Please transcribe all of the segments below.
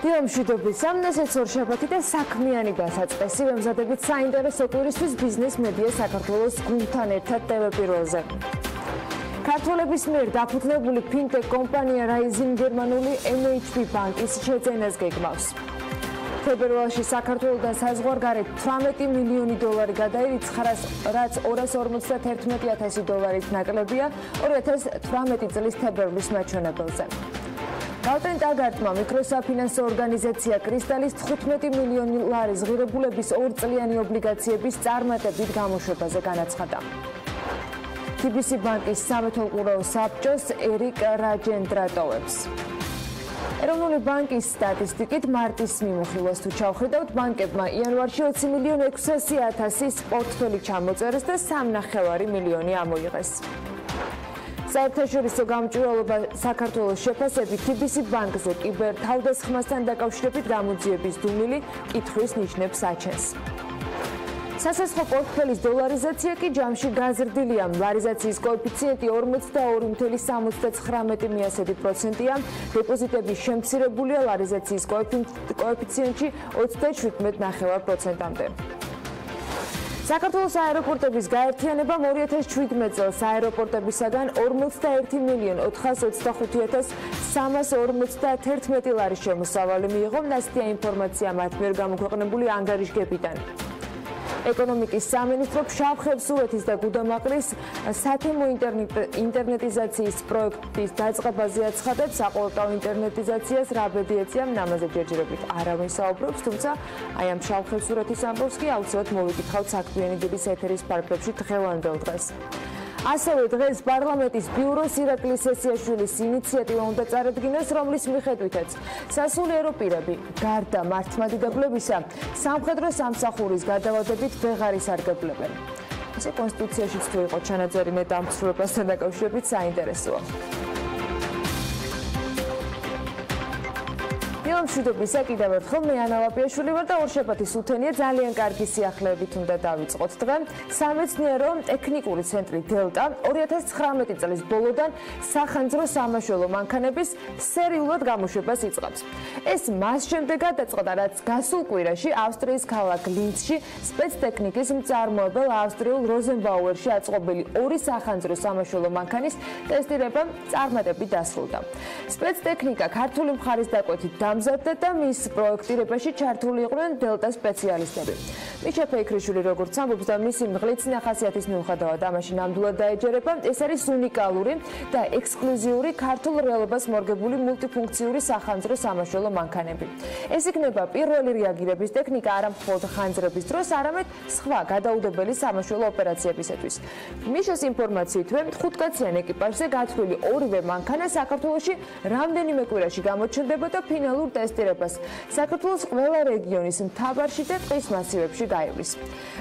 დილა მშვიდობის სამნასეც ორშაბათი და საქმიანი დასაწყისი ვემზადებით საინტერესო კვირისთვის ბიზნეს მედია საქართველოს გუნდთან ერთად Pirveli-ზე. ქართველების მიერ დაფუძნებული ფინტექ კომპანია Rising გერმანული MHB ბანკის შეძენას გეგმავს. თებერვალში საქართველოდან საზღვარგარეთ $18 მილიონი გადაირიცხა, რაც $251,000 ნაკლებია 2018 წლის თებერვლის მაჩვენებელზე. გაუტენტაგარტმა მიკროსაფინანსო ორგანიზაცია კრისტალის $15 მილიონი ღირებულების 2 წლიანი ობლიგაციების წარმატებით გამოშვებაზე განაცხადა. TBC ბანკის სამეთვალყურეო საბჭოს ერიკ რაჯენდრატოვებს. ეროვნული ბანკის სტატისტიკით მარტის მიმოხილვას თუ ჩავხედავთ, ბანკებმა იანვარში 20,600,000 პორტფელი ჩამოწერეს და 3,5 მილიონი ამოიღეს. საერთაშორისო გამჭვირვალობა საქართველოს შეფასებით TBC ბანკზე კიბერთავდასხმასთან დაკავშირებით გამოძიების დუმილი კითხვის ნიშნებს აჩენს. სასესხო პორტფელის დოლარიზაცია კი ჯამში გაზრდილია. ლარიზაციის კოეფიციენტი 42,39%-ია, დეპოზიტები შემცირებულია ლარიზაციის კოეფიციენტში 37,9%-მდე. საქართველოს აეროპორტების გაერთიანებამ 2017 წელს აეროპორტებისაგან $41,425,351 შემოსავალი მიიღო. ასეთი ინფორმაცია მათ მიერ გამოქვეყნებული ანგარიშგებიდან. ეკონომიკის სამინისტრო ფშავ-ხევსურეთის და გუდამაყრის სათემო ინტერნეტიზაციის პროექტის დაწყებაზე აცხადებს, საყოველთაო ინტერნეტიზაციას რა ბედი ეწია, ამაზე ჯერჯერობით არავინ საუბრობს, თუმცა აი ამ ფშავ-ხევსურეთის ამბავს კი აუცილებლად მოვიკითხავთ საქმიანი დილის ეთერის ფარგლებში დღევანდელ დღეს. ასევე დღეს პარლამენტის ბიუროს ირაკლი სესიაშვილის ინიციატივა უნდა წარადგინოს, რომლის მიხედვითაც სასულიერო პირები გარდა მართლმადიდებლებისა სამხედრო სამსახურის გადავადებით ვეღარ ისარგებლებენ. ესე კონსტიტუციაშიც თუ იყო ჩანაწერი მეტამსრულებასთან დაკავშირებით საინტერესოა. მშვიდობისა კიდევ ერთხელ მე ანა ლაპიაშვილი ვარ და ორშაბათის უთენია ძალიან კარგი სიახლეებით უნდა დავიწყოთ დღე. სამეცნიერო ტექნიკური ცენტრი დელტა 2019 წლის ბოლოდან სახანძრო სამაშველო მანქანების სერიულად გამოშვებას იწყებს. ეს მას შემდეგ გადაწყდა, რაც გასულ კვირაში ავსტრიის ქალაქ ლინცში სპეცტექნიკის მწარმოებელ ავსტრიულ როზენბაუერში აწყობილი 2 სახანძრო სამაშველო მანქანის ტესტირება წარმატებით დასრულდა. სპეცტექნიკა ქართული მხარის დაკვეთით დამზადდა და მის პროექტირებაში ჩართული იყვნენ დელტა სპეციალისტები. მიშა ფეიქრიშვილი როგორც ამბობს და მისი მღლიცნი ხასიათის მიუხედავად ამაში ნამდვილად დაეჯერება, ეს არის უნიკალური და ექსკლუზიური ქართულ რეალობას მორგებული მულტიფუნქციური სახანძრო სამაშველო მანქანები. ეს იქნება პირველი რეაგირების ტექნიკა არა მხოლოდ ხანძრების დროს, არამედ სხვა გადაუდებელი სამაშველო ოპერაციებისათვის. მიშას ინფორმაციითვე 5-კაციან ეკიპაჟზე გათვლილი 2-ვე მანქანა საქართველოში რამდენიმე კვირაში გამოჩნდება და ფინალურ ტესტირებას საქართველოს ყველა რეგიონის მთავარში და ტყის მასივებში გაივლის.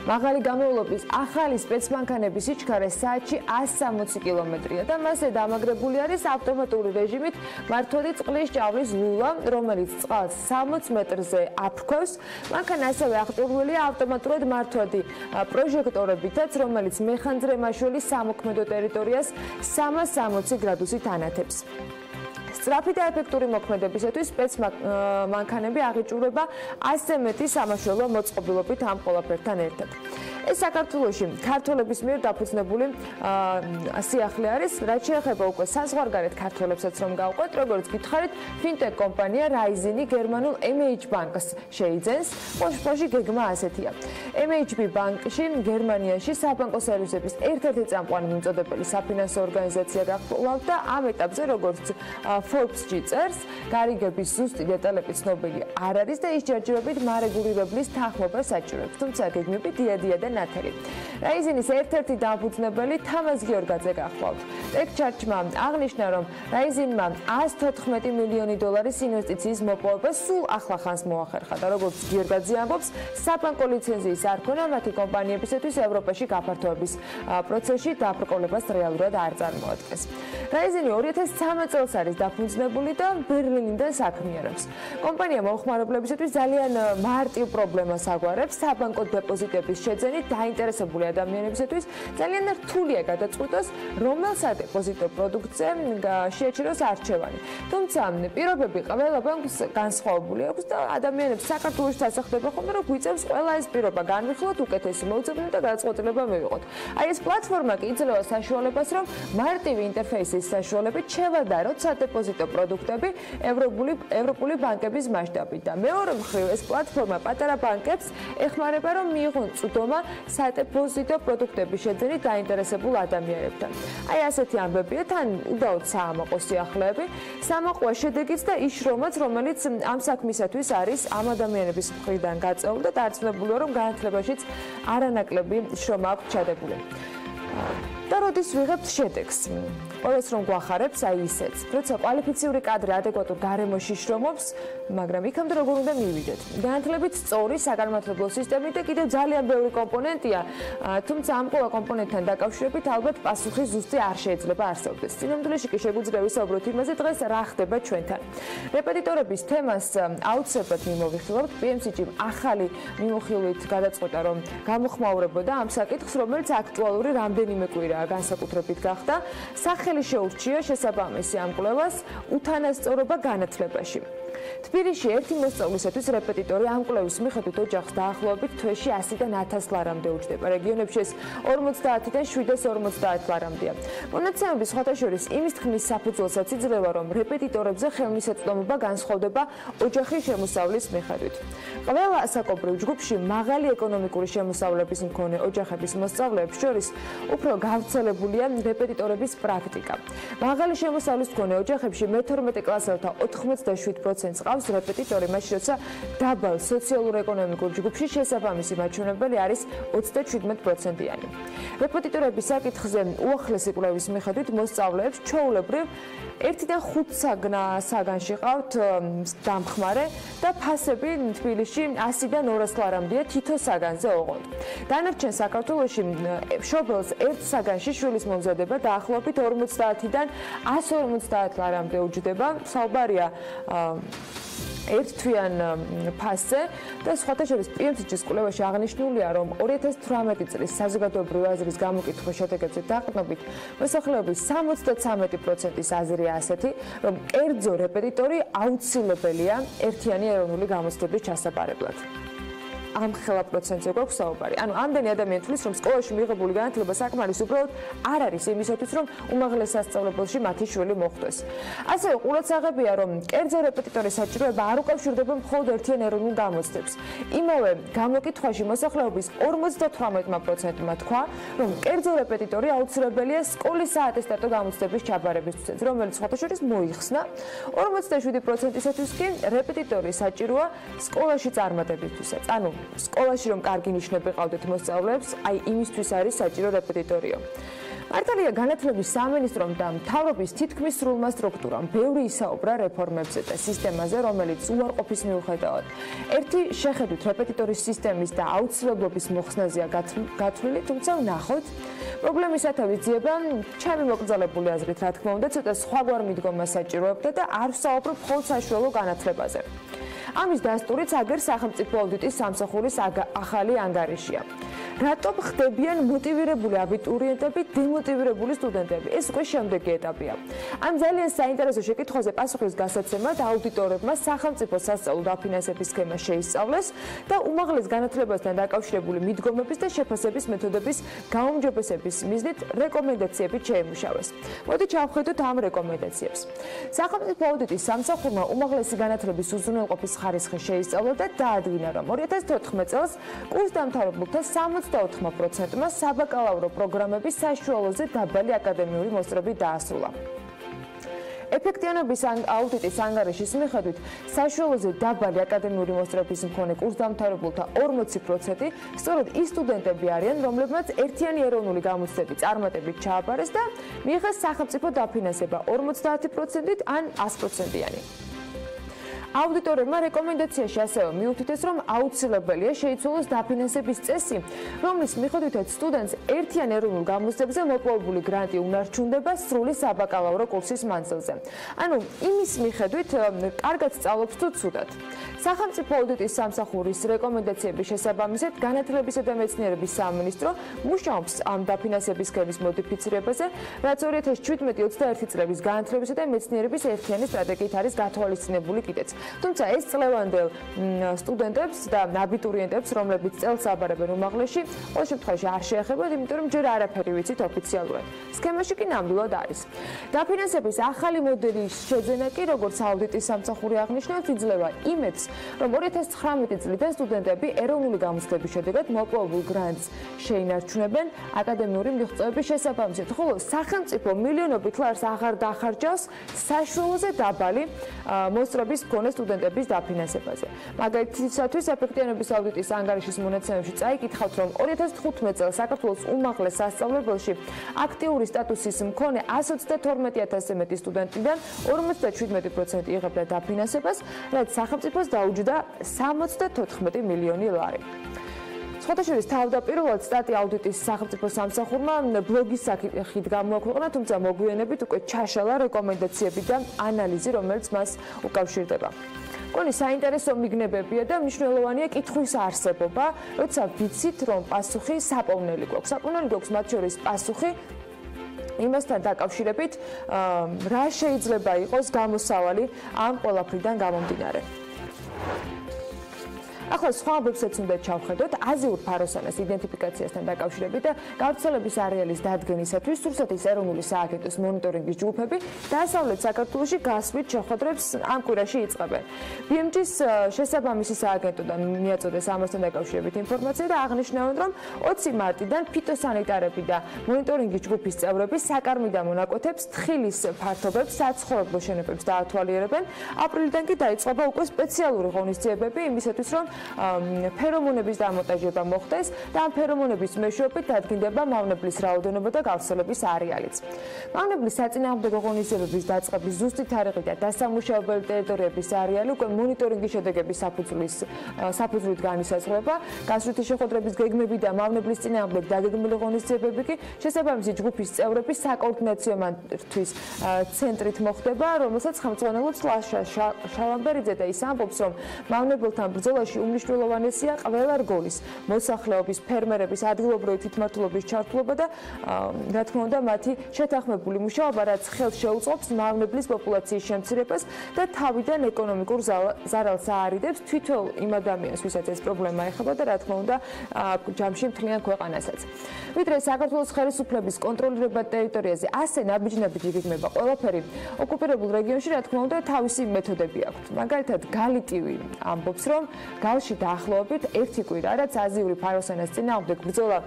მაღალი გამოვლობის ახალი სპეცმანქანების სიჩქარე საათში 160 კმ-ია და მასზე დამაგრებული არის ავტომატური რეჟიმით მართვადი წყლის ჭავლის ლულა, რომელიც წყალს 60 მეტრზე აფრქვევს. მანქანა ასევე აღჭურვილია ავტომატურად მართვადი პროჟექტორებითაც, რომელიც მეხანძრე მაშველის სამოქმედო ტერიტორიას 360 გრადუსით ანათებს. სწრაფი და ეფექტური მოქმედებისათვის სპეცმანქანები აღიჭურება 100 მეტი სამაშველო მოწყობილობით ამ ყველაფერთან ერთად. ეს საქართველოში ქართველების მიერ დაფუძნებული სიახლე არის, რაც შეეხება უკვე საზღვარგარეთ ქართველებსაც რომ გავყვეთ, როგორც გითხარით, ფინტექ კომპანია Rising გერმანულ MHB ბანკს შეიძენს. პოშპოში გეგმა ასეთია. MHB ბანკში გერმანიაში საბანკო სერვისების ერთ-ერთი წამყვანი მიმწოდებელი საფინანსო ორგანიზაცია გახლავთ და ამ ეტაპზე როგორც Forbes-ში წერს, გარიგების ზუსტი დეტალები ცნობილი არ არის და ის ჯერჯერობით მარეგულირებლის თანხმობას საჭიროებს, თუმცა გეგმები დიადია და ნათელი. Rising-ის ერთ-ერთი დამფუძნებელი თამაზ გიორგაძე გახლავთ. ტექჩარჩმა აღნიშნა, რომ Rising-მა $114 მილიონი ინვესტიციის მოპოვება სულ ახლახანს მოახერხა და როგორც გიორგაძე ამბობს, საბანკო ლიცენზიის არქონა მათი კომპანიებისათვის ევროპაში გაფართოების პროცესში დაბრკოლებას რეალურად არ წარმოადგენს. Rising 2013 წელს არის დაფუძნებული და ბერლინიდან საქმიანობს. კომპანია მომხმარებლებისათვის ძალიან მარტივ პრობლემას აგვარებს საბანკო დეპოზიტების შეძენით დაინტერესებული ადამიანებისათვის ძალიან რთულია გადაწყვიტოს რომელ სადეპოზიტო პროდუქტზე შეაჩეროს არჩევანი. თუმცა პირობები ყველა ბანკს განსხვავებული აქვს და ადამიანებს საქართველოში დასახდება ხოლმე რომ გვიწევს ყველა ეს პირობა განვიხილოთ უკეთესი მოუწოდნე და გადაწყვეტილება მივიღოთ. აი ეს პლატფორმა კი იძლევა საშუალებას რომ მარტივი ინტერფეისის საშუალებით შევადაროთ სადეპოზიტო პროდუქტები ევროპული ბანკების მასშტაბით და მეორე მხრივ ეს პლატფორმა პატარა ბანკებს ეხმარება რომ მიიღონ წვდომა სადეპოზიტო პროდუქტების შეძენით დაინტერესებულ ადამიანებთან. აი ასეთი ამბებია თან უდაოდ საამაყო სიახლეები, სამაყოა შედეგიც და ის შრომაც, რომელიც ამ საქმისათვის არის ამ ადამიანების მხრიდან გაწეული და დარწმუნებულია რომ განათლებაშიც არანაკლები შრომა აქვს ჩადებული. და როდის ვიღებთ შედეგს? ყველას რომ გვახარებს, აი ისეც. როცა კვალიფიციური კადრი ადეკვატურ გარემოში შრომობს, მაგრამ იქამდე როგორ უნდა მივიდეთ? განათლებით სწორი საგანმანათლებლო სისტემით და კიდევ ძალიან ბევრი კომპონენტია, თუმცა ამ ყველა კომპონენტთან დაკავშირებით ალბათ პასუხი ზუსტი არ შეიძლება არსებობდეს. წინამძღოლში კი შეგვიძლია ვისაუბროთ იმაზე, დღეს რა ხდება ჩვენთან. რეპეტიტორების თემას აუცილებლად მიმოვიხილავთ. BMG-ი ახალი მიმოხილვით გადაწყვეტა, რომ გამოხმაურებოდა ამ საკითხს, რომელიც აქტუალური რამდენიმე კვირაა განსაკუთრებით გახდა. სახელი შეურჩია შესაბამისი ამ კვლევას უთანასწორობა განათლებაში. თბილისში ერთი მოსწავლისათვის რეპეტიტორი ამ კვლევის მიხედვით ოჯახს დაახლოებით თვეში 100-დან 1000 ლარამდე უჯდება. რეგიონებში ეს 50-დან 750 ლარამდეა. მონაცემები სხვათა შორის იმის თქმის საფუძველსაც იძლევა, რომ რეპეტიტორებზე ხელმისაწვდომობა განსხვავდება ოჯახის შემოსავლის მიხედვით. ყველა ასაკობრივ ჯგუფში მაღალი ეკონომიკური შემოსავლების მქონე ოჯახების მოსწავლეებს შორის უფრო გავრცელებულია რეპეტიტორების პრაქტიკა. მაღალი შემოსავლის მქონე ოჯახებში მე-12 კლასელთა 87% ყავს რეპეტიტორი, მაშინ როცა დაბალ სოციალურ-ეკონომიკურ ჯგუფში შესაბამისი მაჩვენებელი არის 37%-იანი. რეპეტიტორების საკითხზე უახლესი კვლევის მიხედვით მოსწავლეებს ჩვეულებრივ 1-დან 5 საგანში ყავთ დამხმარე და ფასები თბილისში 100-დან 200 ლარამდეა თითო საგანზე ოღონდ. დანარჩენ საქართველოში მშობელს ერთ საგანში შვილის მომზადება დაახლოებით 50-დან 150 ლარამდე უჯდება. საუბარია ერთთვიან ფასზე და სხვათა შორის BMG-ის კვლევაში აღნიშნულია, რომ 2018 წლის საზოგადოებრივი აზრის გამოკითხვის შედეგებზე დაყრდნობით მოსახლეობის 73%-ის აზრია ასეთი, რომ კერძო რეპეტიტორი აუცილებელია ერთიანი ეროვნული გამოცდების ჩასაბარებლად. ამ ხელა პროცენტზე გვაქვს საუბარი. ანუ ამდენი ადამიანი თulis, რომ სკოლაში მიღებული განათლება საკმარის უბრალოდ არ არის იმისათვის, რომ უმაღლეს სასწავლებელში მათი შვილი მოხვდეს. ასევე ყურადსაღებია, რომ კერძო რეპეტიტორის საჭიროება არ უკავშირდება მხოლოდ ერთიან ეროვნულ გამოცდებს. იმავე გამოკითხვაში მოსახლეობის 58%-მა თქვა, რომ კერძო რეპეტიტორი აუცილებელია სკოლის საატესტატო გამოცდების ჩაბარებისთვის, რომელიც სხვათა შორის მოიხსნა. 47%-ისათვის კი რეპეტიტორი საჭიროა სკოლაში წარმატებისთვისაც. ანუ სკოლაში რომ კარგი ნიშნები ყავდეთ მოსწავლეებს, აი იმისთვის არის საჭირო რეპეტიტორიო. მართალია განათლების სამინისტრომ და მთავრობის თითქმის სრულმა სტრუქტურამ ბევრი ისაუბრა რეფორმებზე და სისტემაზე, რომელიც უარყოფის მიუხედავად ერთი შეხედვით რეპეტიტორის სისტემის და აუცილებლობის მოხსნაზეა გათვლილი, თუმცა ვნახოთ პრობლემის სათავე ძიება ჩემი მოკრძალებული აზრით, რა თქმა უნდა, ცოტა სხვაგვარ მიდგომას საჭიროებდა და არ ვსაუბრობ მხოლოდ საშუალო განათლებაზე. ამის დასტურიც აგერ სახელმწიფო აუდიტის სამსახურის ახალი ანგარიშია. რატომ ხდებიან მოტივირებული აბიტურიენტები, დემოტივირებული სტუდენტები? ეს უკვე შემდეგი ეტაპია. ამ ძალიან საინტერესო შეკითხვაზე პასუხის გასაცემად აუდიტორებმა სახელმწიფო სასწავლო დაფინანსების სქემა შეისწავლეს და უმაღლეს განათლებასთან დაკავშირებული მიდგომების და შეფასების მეთოდების გაუმჯობესების მიზნით რეკომენდაციები შეიმუშავეს. მოდით ჩავხედოთ ამ რეკომენდაციებს. სახელმწიფო აუდიტის სამსახურმა უმაღლესი განათლების უზრუნველყოფის ხარისხი შეისწავლა და დაადგინა, რომ 2014 წელს კურსდამთავრებულთა 64%-მა საბაკალავრო პროგრამების საშუალოზე დაბალი აკადემიური მოსწრები დაასრულა. ეფექტიანობის აუდიტის ანგარიშის მიხედვით საშუალოზე დაბალი აკადემიური მოსწრების მქონე კურსდამთავრებულთა 40% სწორედ ის სტუდენტები არიან, რომლებმაც ერთიანი ეროვნული გამოცდები წარმატებით ჩააბარეს და მიიღეს სახელმწიფო დაფინანსება 50%-ით ან 100%-იანი. აუდიტორებმა რეკომენდაციაში ასევე მიუთითეს, რომ აუცილებელია შეიცვალოს დაფინანსების წესი, რომლის მიხედვითაც სტუდენტს ერთიან ეროვნულ გამოცდებზე მოპოვებული გრანტი უნარჩუნდება სრული საბაკალავრო კურსის მანძილზე. ანუ იმის მიხედვით კარგად სწავლობს თუ ცუდად. სახელმწიფო აუდიტის სამსახურის რეკომენდაციების შესაბამისად განათლებისა და მეცნიერების სამინისტრო მუშაობს ამ დაფინანსების სქემის მოდიფიცირებაზე, რაც 2017-21 წლების განათლებისა და მეცნიერების ერთიანი სტრატეგიით არის გათვალისწინებული კიდეც. თუმცა ეს წლევანდელ სტუდენტებს და აბიტურიენტებს, რომლებიც წელს აბარებენ უმაღლესში, ყოველ შემთხვევაში არ შეეხებათ, იმიტომ რომ ჯერ არაფერი ვიცით ოფიციალურად. სქემაში კი ნამდვილად არის. დაფინანსების ახალი მოდელის შეძენა კი, როგორც აუდიტის სამსახური აღნიშნავს, იძლევა იმედს, რომ 2019 წლიდან სტუდენტები ეროვნული გამოცდების შედეგად მოპოვებულ გრანტს შეინარჩუნებენ აკადემიური მიღწევების შესაბამისად, ხოლო სახელმწიფო მილიონობით ლარს აღარ დახარჯავს საშუალოზე დაბალი მოსწრების მქონე სტუდენტების დაფინანსებაზე. მაგალითისათვის, ეფექტიანობის აუდიტის ანგარიშის მონაცემებში წაიკითხავთ, რომ 2015 წელს საქართველოს უმაღლეს სასწავლებელში აქტიური სტატუსის მქონე 122,000-ზე მეტი სტუდენტიდან 57% იღებდა დაფინანსებას, რაც სახელმწიფოს დაუჯდა 74 მილიონი ლარი. სხვათა შორის თავდაპირველად სტატია აუდიტის სახელმწიფო სამსახურმა ბლოგის სახით გამოაქვეყნა, თუმცა მოგვიანებით უკვე ჩაშალა რეკომენდაციები და ანალიზი, რომელიც მას უკავშირდება. კონი საინტერესო მიგნებებია და მნიშვნელოვანია კითხვის არსებობა, როცა ვიცით, რომ პასუხი საპოვნელი გვაქვს. საპოვნელი გვაქვს მათ შორის პასუხი იმასთან დაკავშირებით, რა შეიძლება იყოს გამოსავალი ამ ყველაფრიდან გამომდინარე. ახლა სხვა ამბებსაც უნდა ჩავხედოთ აზიურ ფაროსანას იდენტიფიკაციასთან დაკავშირებით და გავრცელების არეალის დადგენისათვის რუსეთის ეროვნული სააგენტოს მონიტორინგის ჯგუფები დასავლეთ საქართველოში გასვლით შეხვედრებს ამ კვირაში იწყებენ. BMG-ის შესაბამისი სააგენტოდან მიაწოდეს ამასთან დაკავშირებით ინფორმაცია და აღნიშნავენ, რომ 20 მარტიდან ფიტოსანიტარები და მონიტორინგის ჯგუფის წევრები საკარმიდა მონაკვეთებს, თხილის ფართობებს, საცხოვრებლო შენობებს დაათვალიერებენ. აპრილიდან კი დაიწყება უკვე სპეციალური ღონისძიებები იმისათვის, რომ ფერომონების დამონტაჟება მოხდეს და ამ ფერომონების მეშვეობით დადგინდება მავნებლის რაოდენობა და გავრცელების არეალიც. მავნებლის საწინააღმდეგო ღონისძიებების დაწყების ზუსტი თარიღი და დასამუშავებელი ტერიტორიების არეალი უკვე მონიტორინგის შედეგების საფუძვლით განისაზღვრება. გასვლითი შეხვედრების გეგმები და მავნებლის წინააღმდეგ დაგეგმილი ღონისძიებები კი შესაბამისი ჯგუფის წევრების საკოორდინაციო მართვის ცენტრით მოხდება, რომელსაც ხელმძღვანელობს შალამბერიძე და ის ამბობს, რომ მავნებელთან ბრძოლაში უმნიშვნელოვანესია ყველა რგოლის, მოსახლეობის, ფერმერების, ადგილობრივი თვითმმართველობის ჩართულობა და რა თქმა უნდა მათი შეთანხმებული მუშაობა, რაც ხელს შეუწყობს მავნებლის პოპულაციის შემცირებას და თავიდან ეკონომიკურ ზარალს აარიდებს თვითონ იმ ადამიანს, ვისაც ეს პრობლემა ეხება და რა თქმა უნდა ჯამში მთლიან ქვეყანასაც. ვიდრე საქართველოს ხელისუფლების კონტროლირებად ტერიტორიაზე ასე ნაბიჯნებით იგეგმება ყველაფერი, ოკუპირებულ რეგიონში რა თქმა უნდა თავისი მეთოდები აქვს. მაგალითად, გალიტივი ამბობს, რომ გალში დაახლოებით 1 კვირა, რაც აზიური ფაროსანას წინააღმდეგ ბრძოლა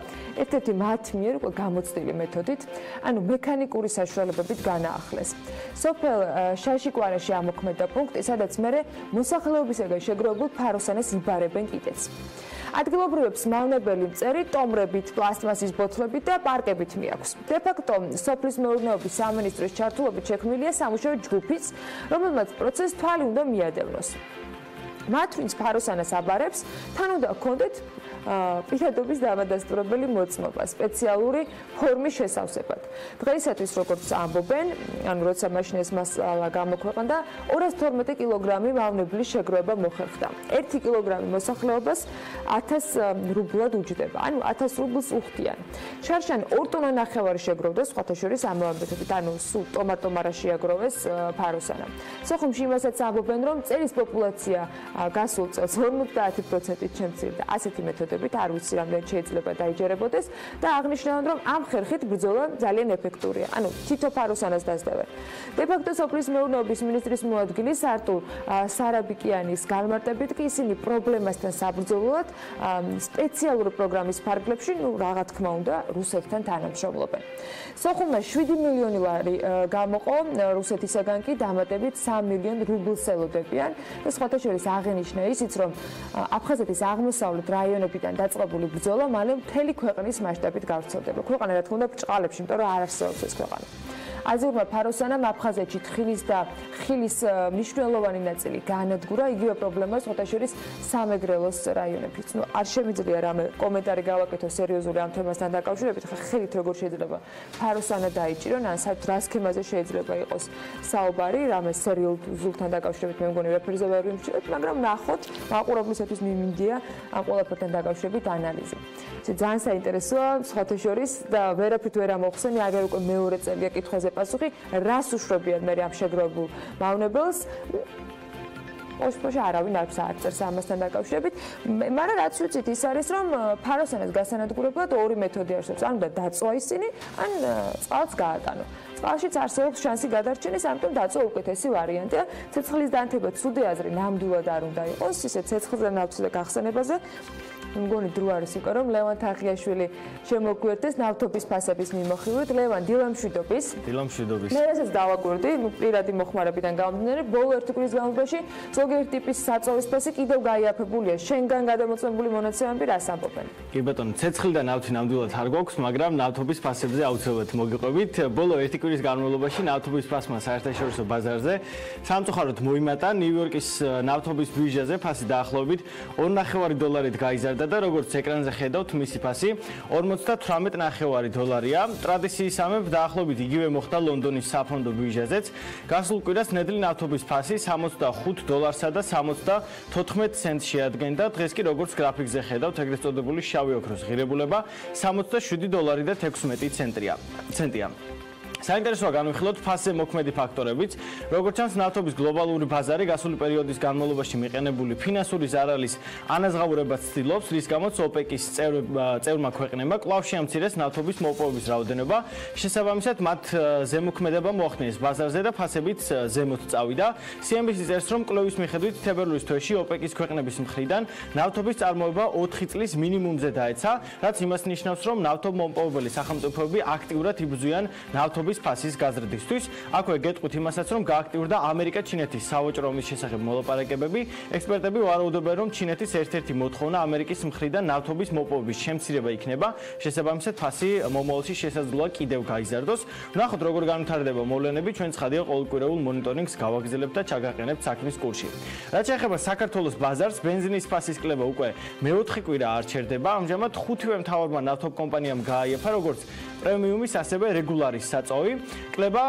ერთ-ერთი მათ მიერ უკვე გამოცდილი მეთოდით, ანუ მექანიკური საშუალებებით განაახლეს. სოფელ შაშიკვანაში ამოქმედა პუნქტი, სადაც მერე მოსახლეობისაგან შეგროვებულ ფაროსანას იბარებენ კიდეც. ადგილობრივებს მავნებელი მწერი ტომრებით, პლასტმასის ბოთლებით და პარკებით მიაქვს. De facto, სოფლის მეურნეობის სამინისტროს ჩართულობით შექმნილია სამუშაო ჯგუფიც, რომელმაც პროცესს თვალი უნდა მიადევნოს. მათ ვინც ფაროსანას აბარებს, თან უნდა ჰქონდეთ პირადობის დამადასტურებელი მოწმობა სპეციალური ფორმის შესავსებად. დღეისათვის როგორც ამბობენ, ანუ როცა მაშინ ეს მასალა გამოქვეყნდა, 212 კილოგრამი მავნებლის შეგროვება მოხერხდა. 1 კილოგრამი მოსახლეობას 1000 რუბლად უჯდება, ანუ 1000 რუბლს უხდიან. შარშან 2 ტონა ნახევარი შეგროვდა სხვათა შორის ამავე მეთოდით, ანუ სულ ტომატომარა შეაგროვეს ფაროსანა. სოხუმში იმასაც ამბობენ, რომ წელის პოპულაცია გასულ წელს 50%-ით შემცირდა. ასეთი მეთოდებით არ ვიცი რამდენი შეიძლება დაიჯერებოდეს და აღნიშნავენ, რომ ამ ხერხით ბრძოლა ძალიან ეფექტურია. ანუ თითო ფაროსანას დასდევენ. De facto სოფლის მეურნეობის მინისტრის მოადგილე არტურ სარაბიკიანის განმარტებით კი ისინი პრობლემასთან საბრძოლოდ სპეციალური პროგრამის ფარგლებში, რა თქმა უნდა, რუსეთთან თანამშრომლობენ. სოხუმმა 7 მილიონი ლარი გამოყო, რუსეთისაგან კი დამატებით 3 მილიონ რუბლს ელოდებიან და სხვათა შორის აღინიშნა ისიც, რომ აფხაზეთის აღმოსავლეთ რაიონებიდან დაწყებული ბრძოლა მალე მთელი ქვეყნის მასშტაბით გავრცელდება. ქვეყანა რა თქმა უნდა ბრჭყალებში, იმიტომ რომ არ არსებობს ეს ქვეყანა. აზიურმა ფაროსანამ აფხაზეთში თხილის და ხილის მნიშვნელოვანი ნაწილი განადგურა, იგივე პრობლემას ხოთაშორის სამეგრელოს რაიონებიც. ნუ არ შემიძლია რამე კომენტარი გავაკეთო სერიოზული ამ თემასთან დაკავშირებით, ხა ხელით როგორ შეიძლება ფაროსანა დაიჭირონ, ან საერთოდ რა სქემაზე შეიძლება იყოს საუბარი, რამე სერიოზულთან დაკავშირებით მე მგონი რეფერზე ვერ ვიმჩნევთ, მაგრამ ნახოთ, მაყურებლისათვის მიმინდია ამ ყველაფერთან დაკავშირებით ანალიზი. ძალიან საინტერესოა ხოთაშორის და ვერაფრით ვერ ამოხსენი, აგერ უკვე მეორე წელია კითხვაზე პასუხი, რას უშვებიან მე ამ შეგროვებულ მავნებელს? ოსპოში არავინ არ წერს ამასთან დაკავშირებით, მაგრამ რაც ვიცით ის არის, რომ ფაროსანას გასანადგურებლად ორი მეთოდი არსებობს, ან უნდა დაწვა ისინი, ან წყალს გაატანო. წყალშიც არსებობს შანსი გადარჩენის, ამიტომ დაწვა უკეთესი ვარიანტია. ცეცხლის დანთება ცუდი აზრი ნამდვილად არ უნდა იყოს, ისე ცეცხლზე ნავთზე გახსენებაზე. მგონი დრო არის უკვე რომ ლევან თახიაშვილი შემოგვიერთდეს ნავთობის ფასების მიმოხილვით. ლევან, დილა მშვიდობის. მე რასაც დავაკვირდი, პირადი მოხმარებიდან გამომდინარე, ბოლო ერთი კვირის განმავლობაში ზოგიერთი ტიპის საწოვის ფასი კიდევ გაიაფებულია. შენგან გადამოწმებული მონაცემები რას ამბობენ? კი ბატონო, ცეცხლი და ნავთი ნამდვილად არ გვაქვს, მაგრამ ნავთობის ფასებზე აუცილებლად მოგიყვებით. ბოლო ერთი კვირის განმავლობაში ნავთობის ფასმა საერთაშორისო ბაზარზე სამწუხაროდ მოიმატა. ნიუ-იორკის ნავთობის ბირჟაზე ფასი დაახლოებით $2.5 გაიზარდა და როგორც ეკრანზე ხედავთ, მისი ფასი $48.5 ტრადიციისამებრ დაახლოებით იგივე მოხდა ლონდონის საფონდო ბირჟაზეც. გასულ კვირას ნედლი ნავთობის ფასი $65 და 74 ცენტს შეადგენდა. დღეს კი როგორც გრაფიკზე ხედავთ, ეგრეთ წოდებული შავი ოქროს ღირებულება $67 და 16 ცენტია. საინტერესოა განვიხილოთ ფასზე მოქმედი ფაქტორებიც. როგორც ჩანს, ნავთობის გლობალური ბაზარი გასული პერიოდის განმავლობაში მიყენებული ფინანსური ზარალის ანაზღაურებას ცდილობს, რის გამოც ოპეკის წევრმა ქვეყნებმა კვლავ შეამცირეს ნავთობის მოპოვების რაოდენობა. შესაბამისად, მათ ზემოქმედება მოახდინეს ბაზარზე და ფასებიც ზემოთ წავიდა. CNBC წერს, რომ კვლევის მიხედვით თებერვლის თვეში ოპეკის ქვეყნების მხრიდან ნავთობის წარმოება 4 წლის მინიმუმზე დაეცა, რაც იმას ნიშნავს, რომ ნავთობმოპოვებელი სახელმწიფოები აქტიურად იბრძვიან ნავთობის ფასის გაზრდისთვის. აქვე გეტყვით იმასაც, რომ გააქტიურდა ამერიკა-ჩინეთის სავაჭრო ომის შესახებ მოლაპარაკებები. ექსპერტები ვარაუდობენ, რომ ჩინეთის ერთ-ერთი მოთხოვნა ამერიკის მხრიდან ნავთობის მოპოვების შემცირება იქნება. შესაბამისად, ფასი მომავალში შესაძლოა კიდევ გაიზარდოს. ვნახოთ, როგორ განვითარდება მოვლენები. ჩვენ ცხადია ყოველკვირეულ მონიტორინგს გავაგრძელებთ და ჩაგაყენებთ საქმის კურსში. რაც შეეხება საქართველოს ბაზარს, ბენზინის ფასის კლება უკვე მეოთხე კვირა არ ჩერდება. ამჟამად 5-ვე მთავარმა ნავთობკომპანიამ გააიაფა როგორც პრემიუმის, ასევე რეგულარის საწოვი. კლება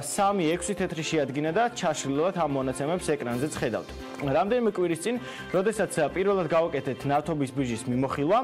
3-6 თეთრი შეადგინა და ჩაშლილად ამ მონაცემებს ეკრანზეც ხედავთ. რამდენიმე კვირის წინ, როდესაც პირველად გავაკეთეთ ნავთობის ბირჟის მიმოხილვა,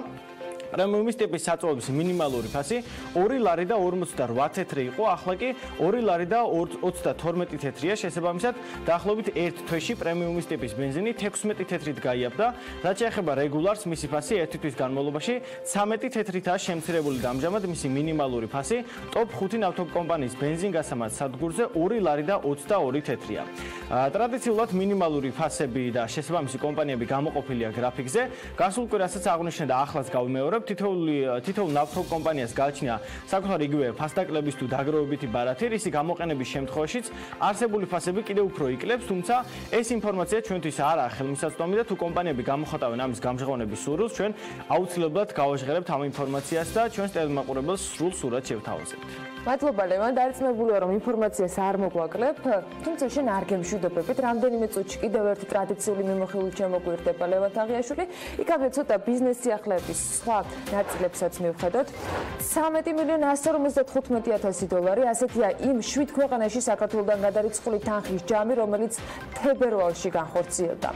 პრემიუმის ტიპის საწოვების მინიმალური ფასი $2 და 48 თეთრი იყო, ახლა კი $2 და 32 თეთრია. შესაბამისად, დაახლოებით ერთ თვეში პრემიუმის ტიპის ბენზინი 16 თეთრით გაიაფდა. რაც შეეხება რეგულარს, მისი ფასი ერთი თვის განმავლობაში 13 თეთრითაა შემცირებული და ამჟამად მისი მინიმალური ფასი ტოპ 5 ნავთობკომპანიის ბენზინგასამართ სადგურზე $2 და 22 თეთრია. ტრადიციულად მინიმალური ფასები და შესაბამისი კომპანიები გამოყოფილია გრაფიკზე. გასულ კვირასაც აღნიშნე და ახლაც გავიმეორებ. თითოეულ ნავთობკომპანიას გააჩნია საკუთარი იგივე ფასდაკლების თუ დაგროვებითი ბარათი, რისი გამოყენების შემთხვევაშიც არსებული ფასები კიდევ უფრო იკლებს, თუმცა ეს ინფორმაცია ჩვენთვის არაა ხელმისაწვდომი და თუ კომპანიები გამოხატავენ ამის გამჟღავნების სურვილს, ჩვენ აუცილებლად გავაჟღერებთ ამ ინფორმაციას და ჩვენს ტელემაყურებელს სრულ სურათს შევთავაზებთ. მადლობა ლევან, დარწმუნებულია რომ ინფორმაციას არ მოგვაკლებ, თუმცა შენ არ გემშვიდობებით, რამდენიმე წუთში კიდევ ერთი ტრადიციული მიმოხილვით შემოგვიერთდება ლევან თაღიაშვილი. იქამდე ცოტა ბიზნეს სიახლეების სხვა ნაწილებსაც მივხედოთ. $3,155,000 ასეთია იმ 7 ქვეყანაში საქართველოდან გადარიცხული თანხის ჯამი, რომელიც თებერვალში განხორციელდა.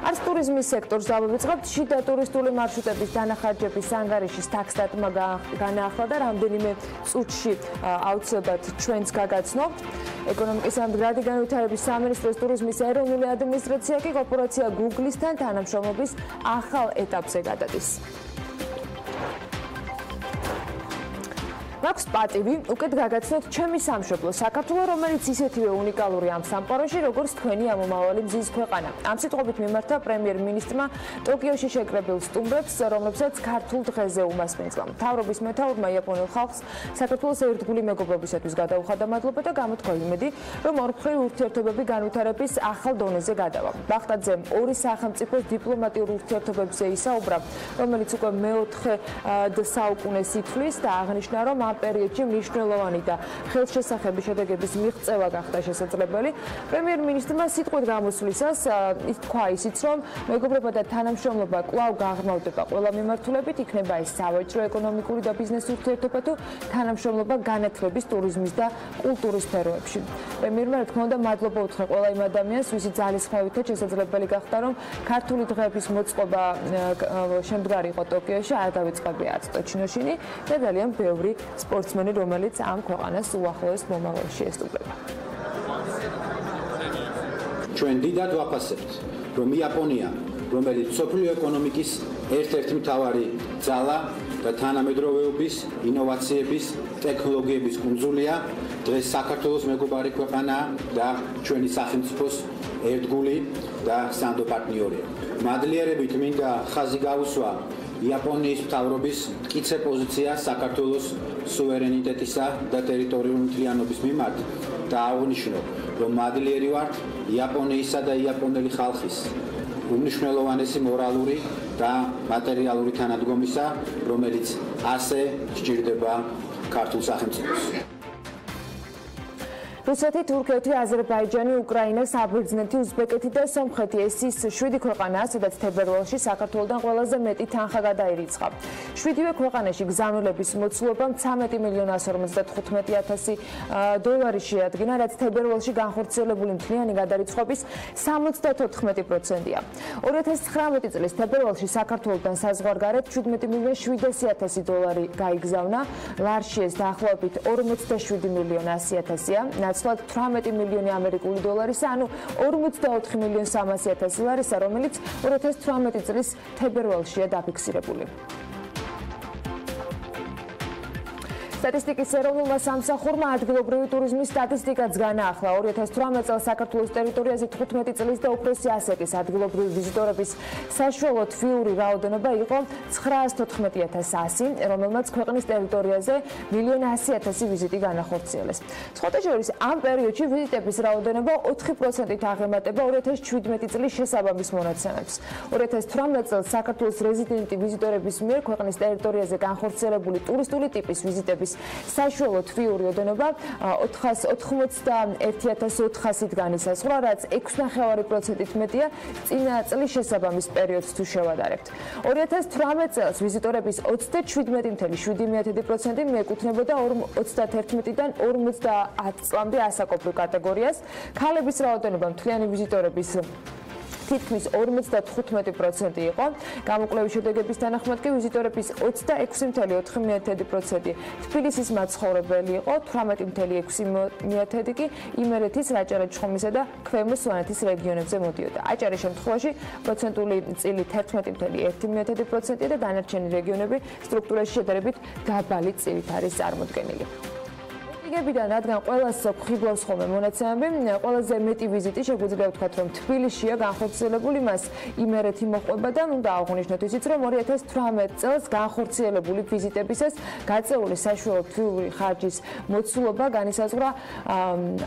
არც ტურიზმის სექტორს დავიწყებთ, შიდა ტურისტული მარშრუტების დანახარჯების ანგარიშის ტაქსტატმა განაახლა და რამდენიმე წუთში აუცილებლად ჩვენც გაგაცნობთ. ეკონომიკის და მდგრადი განვითარების სამინისტროს ტურიზმის ეროვნული ადმინისტრაცია კი კორპორაცია Google-ისთან თანამშრომლობის ახალ ეტაპზე გადადის. მაქვს პატივი უკეთ გაგაცნოთ ჩემი სამშობლო საქართველო, რომელიც ისეთივე უნიკალური ამ სამყაროში, როგორც თქვენი ამომავალი მზის ქვეყანა. ამ სიტყვებით მიმართა პრემიერ-მინისტრმა ტოკიოში შეკრებილ სტუმრებს, რომლებსაც ქართულ დღეზე უმასპინძლა. მთავრობის მეთაურმა იაპონელ ხალხს საქართველოს ერთგული მეგობრობისათვის გადაუხადა მადლობა და გამოთქვა იმედი, რომ ორმხრივი ურთიერთობები განვითარების ახალ დონეზე გადავა. ბაღდაძემ ორი სახელმწიფოს დიპლომატიურ ურთიერთობებზე ისაუბრა, რომელიც უკვე მეოთხე საუკუნეს ითვლის და აღნიშნა, რომ ამ პერიოდში მნიშვნელოვანი და ხელშესახები შედეგების მიღწევა გახდა შესაძლებელი. პრემიერ-მინისტრმა სიტყვით გამოსვლისას ის თქვა ისიც, რომ მეგობრობა და თანამშრომლობა კვლავ გაღრმავდება ყველა მიმართულებით, იქნება ეს სავაჭრო, ეკონომიკური და ბიზნეს ურთიერთობა თუ თანამშრომლობა განათლების, ტურიზმის და კულტურის სფეროებში. პრემიერმა რა თქმა უნდა მადლობა უთხრა ყველა იმ ადამიანს, ვისი ძალისხმევითაც შესაძლებელი გახდა, რომ ქართული დღეების მოწყობა შემდგარი იყო ტოკიოში, არ დავიწყებია ტოჩინოშინი და ძალიან ბევრი სპორტსმენი, რომელიც ამ ქვეყანას უახლოეს მომავალში ესტუმრება. ჩვენ დიდად ვაფასებთ, რომ იაპონია, რომელიც სოფლიო ეკონომიკის ერთ-ერთი მთავარი ძალა და თანამედროვეობის, ინოვაციების, ტექნოლოგიების კუნძულია, დღეს საქართველოს მეგობარი ქვეყანაა და ჩვენი სახელმწიფოს ერთგული და სანდო პარტნიორია. მადლიერებით მინდა ხაზი გავუსვა იაპონიის მთავრობის მტკიცე პოზიციას საქართველოს სუვერენიტეტისა და ტერიტორიული მთლიანობის მიმართ და აღნიშნო, რომ მადლიერი ვართ იაპონიისა და იაპონელი ხალხის უმნიშვნელოვანესი მორალური და მატერიალური თანადგომისა, რომელიც ასე სჭირდება ქართულ სახელმწიფოს. რუსეთი, თურქეთი, აზერბაიჯანი, უკრაინა, საბერძნეთი, უზბეკეთი და სომხეთი ეს ის 7 ქვეყანაა, სადაც თებერვალში საქართველოსთან ყველაზე მეტი თანხა გადაირიცხა. 7-ვე ქვეყანაში გზავნილების მოცულობა 13,155,000 დოლარი შეადგინა, რაც თებერვალში განხორციელებული მთლიანი გადარიცხვების 74%-ია. 2019 წლის თებერვალში საქართველოსთან საზღვარგარეთ 17,700,000 დოლარი გაიგზავნა, ლარში ეს დაახლოებით 47,100,000-ია. ნაცვლად 18 მილიონი ამერიკული დოლარისა, ანუ 44,300,000 ლარისა, რომელიც 2018 წლის თებერვალშია დაფიქსირებული. სტატისტიკის ეროვნულმა სამსახურმა ადგილობრივი ტურიზმის სტატისტიკაც განაახლა. 2018 წელს საქართველოს ტერიტორიაზე 15 წლის და უფროსი ასაკის ადგილობრივი ვიზიტორების საშუალო თვიური რაოდენობა იყო 914,100, რომელმაც ქვეყნის ტერიტორიაზე 1,100,000 ვიზიტი განახორციელეს. სხვათა შორის, ამ პერიოდში ვიზიტების რაოდენობა 4%-ით აღემატება 2017 წლის შესაბამის მონაცემებს. 2018 წელს საქართველოს რეზიდენტი ვიზიტორების მიერ ქვეყნის ტერიტორიაზე განხორციელებული ტურისტული ტიპის ვიზიტების საშუალო თვიური ოდენობა 81,400-ით განისაზღვრა, რაც 6,9%-ით მეტია წინა წლის შესაბამის პერიოდს თუ შევადარებთ. 2018 წელს ვიზიტორების 37,7% მიეკუთვნებოდა 31-დან 50 წლამდე ასაკობრივ კატეგორიას. ქალების რაოდენობა მთლიანი ვიზიტორების თითქმის 55% იყო. გამოკვლევის შედეგების თანახმად კი ვიზიტორების 26,4%, თბილისის მაცხოვრებელი იყო, 18,6% კი იმერეთის, რაჭა-ლეჩხუმისა და ქვემო სვანეთის რეგიონებზე მოდიოდა. აჭარის შემთხვევაში პროცენტული წილი 11,1%-ია და დანარჩენი რეგიონები სტრუქტურაში შედარებით დაბალი წილით არის წარმოდგენილი. რადგან ყველას ხიბლავს ხოლმე მონაცემები, ყველაზე მეტი ვიზიტი შეგვიძლია ვთქვათ, რომ თბილისშია განხორციელებული, მას იმერეთი მოჰყვება და უნდა აღვნიშნოთ ისიც, რომ 2018 წელს განხორციელებული ვიზიტებისას გაწეული საშუალო თვიური ხარჯის მოცულობა განისაზღვრა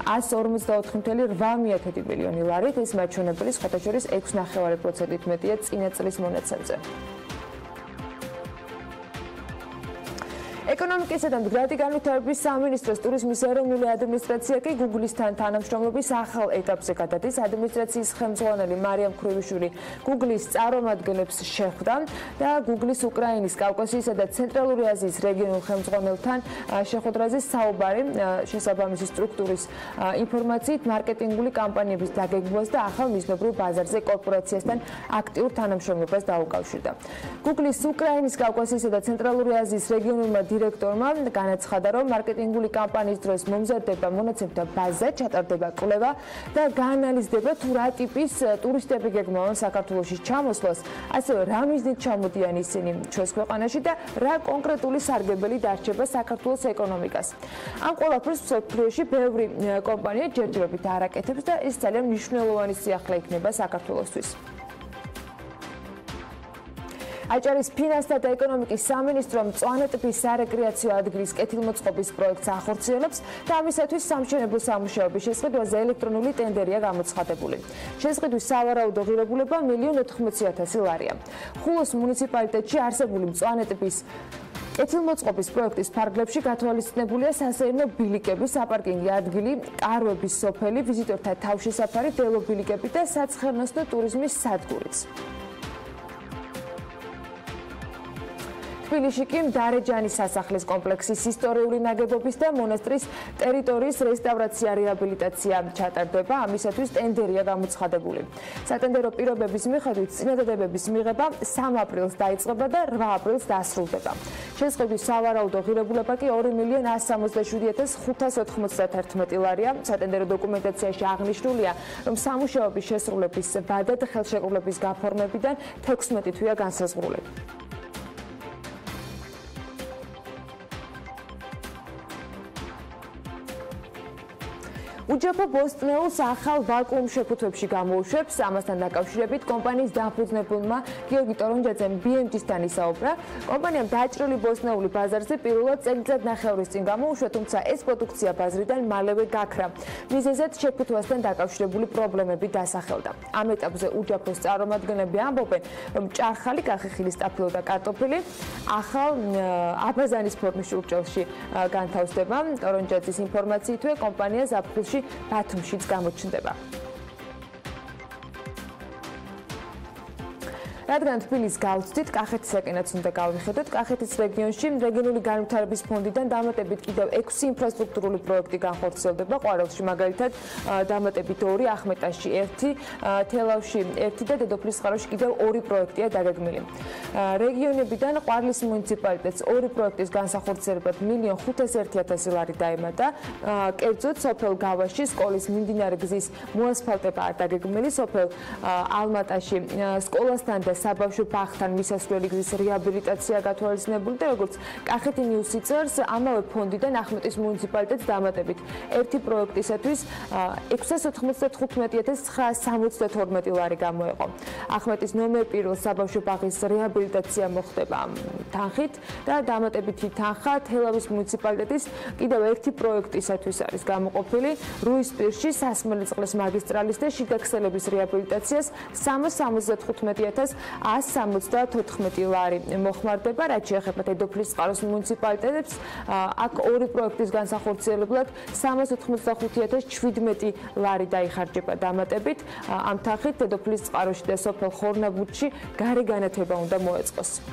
154,8 მილიონი ლარით, ეს მაჩვენებელი სხვათა შორის 6,9%-ით მეტია წინა წლის მონაცემზე. ეკონომიკისა და მდგრადი განვითარების სამინისტროს ტურიზმის ეროვნული ადმინისტრაცია კი Google-ისთან თანამშრომლობის ახალ ეტაპზე გადადის. ადმინისტრაციის ხელმძღვანელი მარიამ ქრუიბიშვილი Google-ის წარმომადგენლებს შეხვდა და Google-ის უკრაინის, კავკასიისა და ცენტრალური აზიის რეგიონულ ხელმძღვანელთან შეხვედრაზე საუბარი შესაბამისი სტრუქტურის ინფორმაციით მარკეტინგული კამპანიების დაგეგმვას და ახალ მიზნობრივ ბაზარზე კორპორაციასთან აქტიურ თანამშრომლობას დაუკავშირდა. Google-ის უკრაინის, კავკასიისა და ცენტრალური აზიის რეგიონულმა დირექტორმა განაცხადა, რომ მარკეტინგული კამპანიის დროს მომზადდება მონაცემთა ბაზა, ჩატარდება კვლევა და გაანალიზდება თუ რა ტიპის ტურისტები გეგმავენ საქართველოში ჩამოსვლას, ასევე რა მიზნით ჩამოდიან ისინი ჩვენს ქვეყანაში და რა კონკრეტული სარგებელი დარჩება საქართველოს ეკონომიკას. ამ ყველაფერს მსოფლიოში ბევრი კომპანია ჯერჯერობით არაკეთებს და ეს ძალიან მნიშვნელოვანი სიახლე იქნება საქართველოსთვის. აჭარის ფინანსთა და ეკონომიკის სამინისტრო მწვანე ტბის სარეკრეაციო ადგილის კეთილმოწყობის პროექტს ახორციელებს და ამისათვის სამშენებლო სამუშაოების შესყიდვაზე ელექტრონული ტენდერია გამოცხადებული. შესყიდვის სავარაუდო ღირებულება 1,80,000 ლარია. ხულოს მუნიციპალიტეტში არსებული მწვანე ტბის კეთილმოწყობის პროექტის ფარგლებში გათვალისწინებულია სასეირნო ბილიკები, საპარკინგი ადგილი, კარვების სოფელი, ვიზიტორთა თავშესაფარი, ველობილიკები და საცხენოსნო ტურიზმის სადგურიც. თბილისში კი დარეჯანის სასახლის კომპლექსის ისტორიული ნაგებობის და მონასტრის ტერიტორიის რესტავრაცია, რეაბილიტაცია ჩატარდება, ამისათვის ტენდერია გამოცხადებული. სატენდერო პირობების მიხედვით წინადადებების მიღება 3 აპრილს დაიწყება და 8 აპრილს დასრულდება. შესყიდვის სავარაუდო ღირებულება კი 2,167,591 ლარია. სატენდერო დოკუმენტაციაში აღნიშნულია, რომ სამუშაოების შესრულების ვადად ხელშეკრულების გაფორმებიდან 16 თვეა განსაზღვრული. უჯაფო ბოსტნეულს ახალ ვაკუუმ შეფუთვებში გამოუშვებს. ამასთან დაკავშირებით კომპანიის დამფუძნებელმა გიორგი ტორონჯაძემ BMG-ისთან ისაუბრა. კომპანიამ დაჭრილი ბოსტნეული ბაზარზე პირველად წელიწადნახევრის წინ გამოუშვა, თუმცა ეს პროდუქცია ბაზრიდან მალევე გაქრა. მიზეზად შეფუთვასთან დაკავშირებული პრობლემები დასახელდა. ამ ეტაპზე უჯაფოს წარმომადგენლები ამბობენ, რომ ჭარხალი, კახიხილი, სტაფილო და კარტოფილი ახალ აბაზანის ფორმის ჭურჭელში განთავსდება. ტორონჯაძის ინფორმაციითვე კომპანია ზაფხულში ბათუმშიც გამოჩნდება. რადგან თბილის გავცდით, კახეთისაკენაც უნდა გავიხედოთ. კახეთის რეგიონში რეგიონული განვითარების ფონდიდან დამატებით კიდევ 6 ინფრასტრუქტურული პროექტი განხორციელდება. ყვარელში მაგალითად დამატებით 2, ახმეტაში 1, თელავში 1 და დედოფლის წყაროში კიდევ 2 პროექტია დაგეგმილი. რეგიონებიდან ყვარლის მუნიციპალიტეტს 2 პროექტის განსახორციელებლად 1,501,000 ლარი დაემატა. კერძოდ სოფელ გავაში სკოლის მიმდინარე გზის მოასფალტება დაგეგმილი, სოფელ ალმატაში სკოლასთან და საბავშვო ბაღთან მისასვლელი გზის რეაბილიტაცია გათვალისწინებული და როგორც კახეთი ნიუსი წერს, ამავე ფონდიდან ახმეტის მუნიციპალიტეტს დამატებით 1 პროექტისათვის 695,972 ლარი გამოეყო. ახმეტის ნომერ 1 საბავშვო ბაღის რეაბილიტაცია მოხდება თანხით და დამატებითი თანხა თელავის მუნიციპალიტეტის კიდევ 1 პროექტისათვის არის გამოყოფილი. რუისპირში სასმელი-წყლის მაგისტრალის და შიდა ქსელების რეაბილიტაციას 375,174 ლარი მოხმარდება, რაც შეეხება დედოფლის წყაროს მუნიციპალიტეტებს. აქ 2 პროექტის განსახორციელებლად 385,017 ლარი დაიხარჯება დამატებით. ამ თანხით დედოფლის წყაროში და სოფელ ხორნაბუდში გარე განათება უნდა მოეწყოს.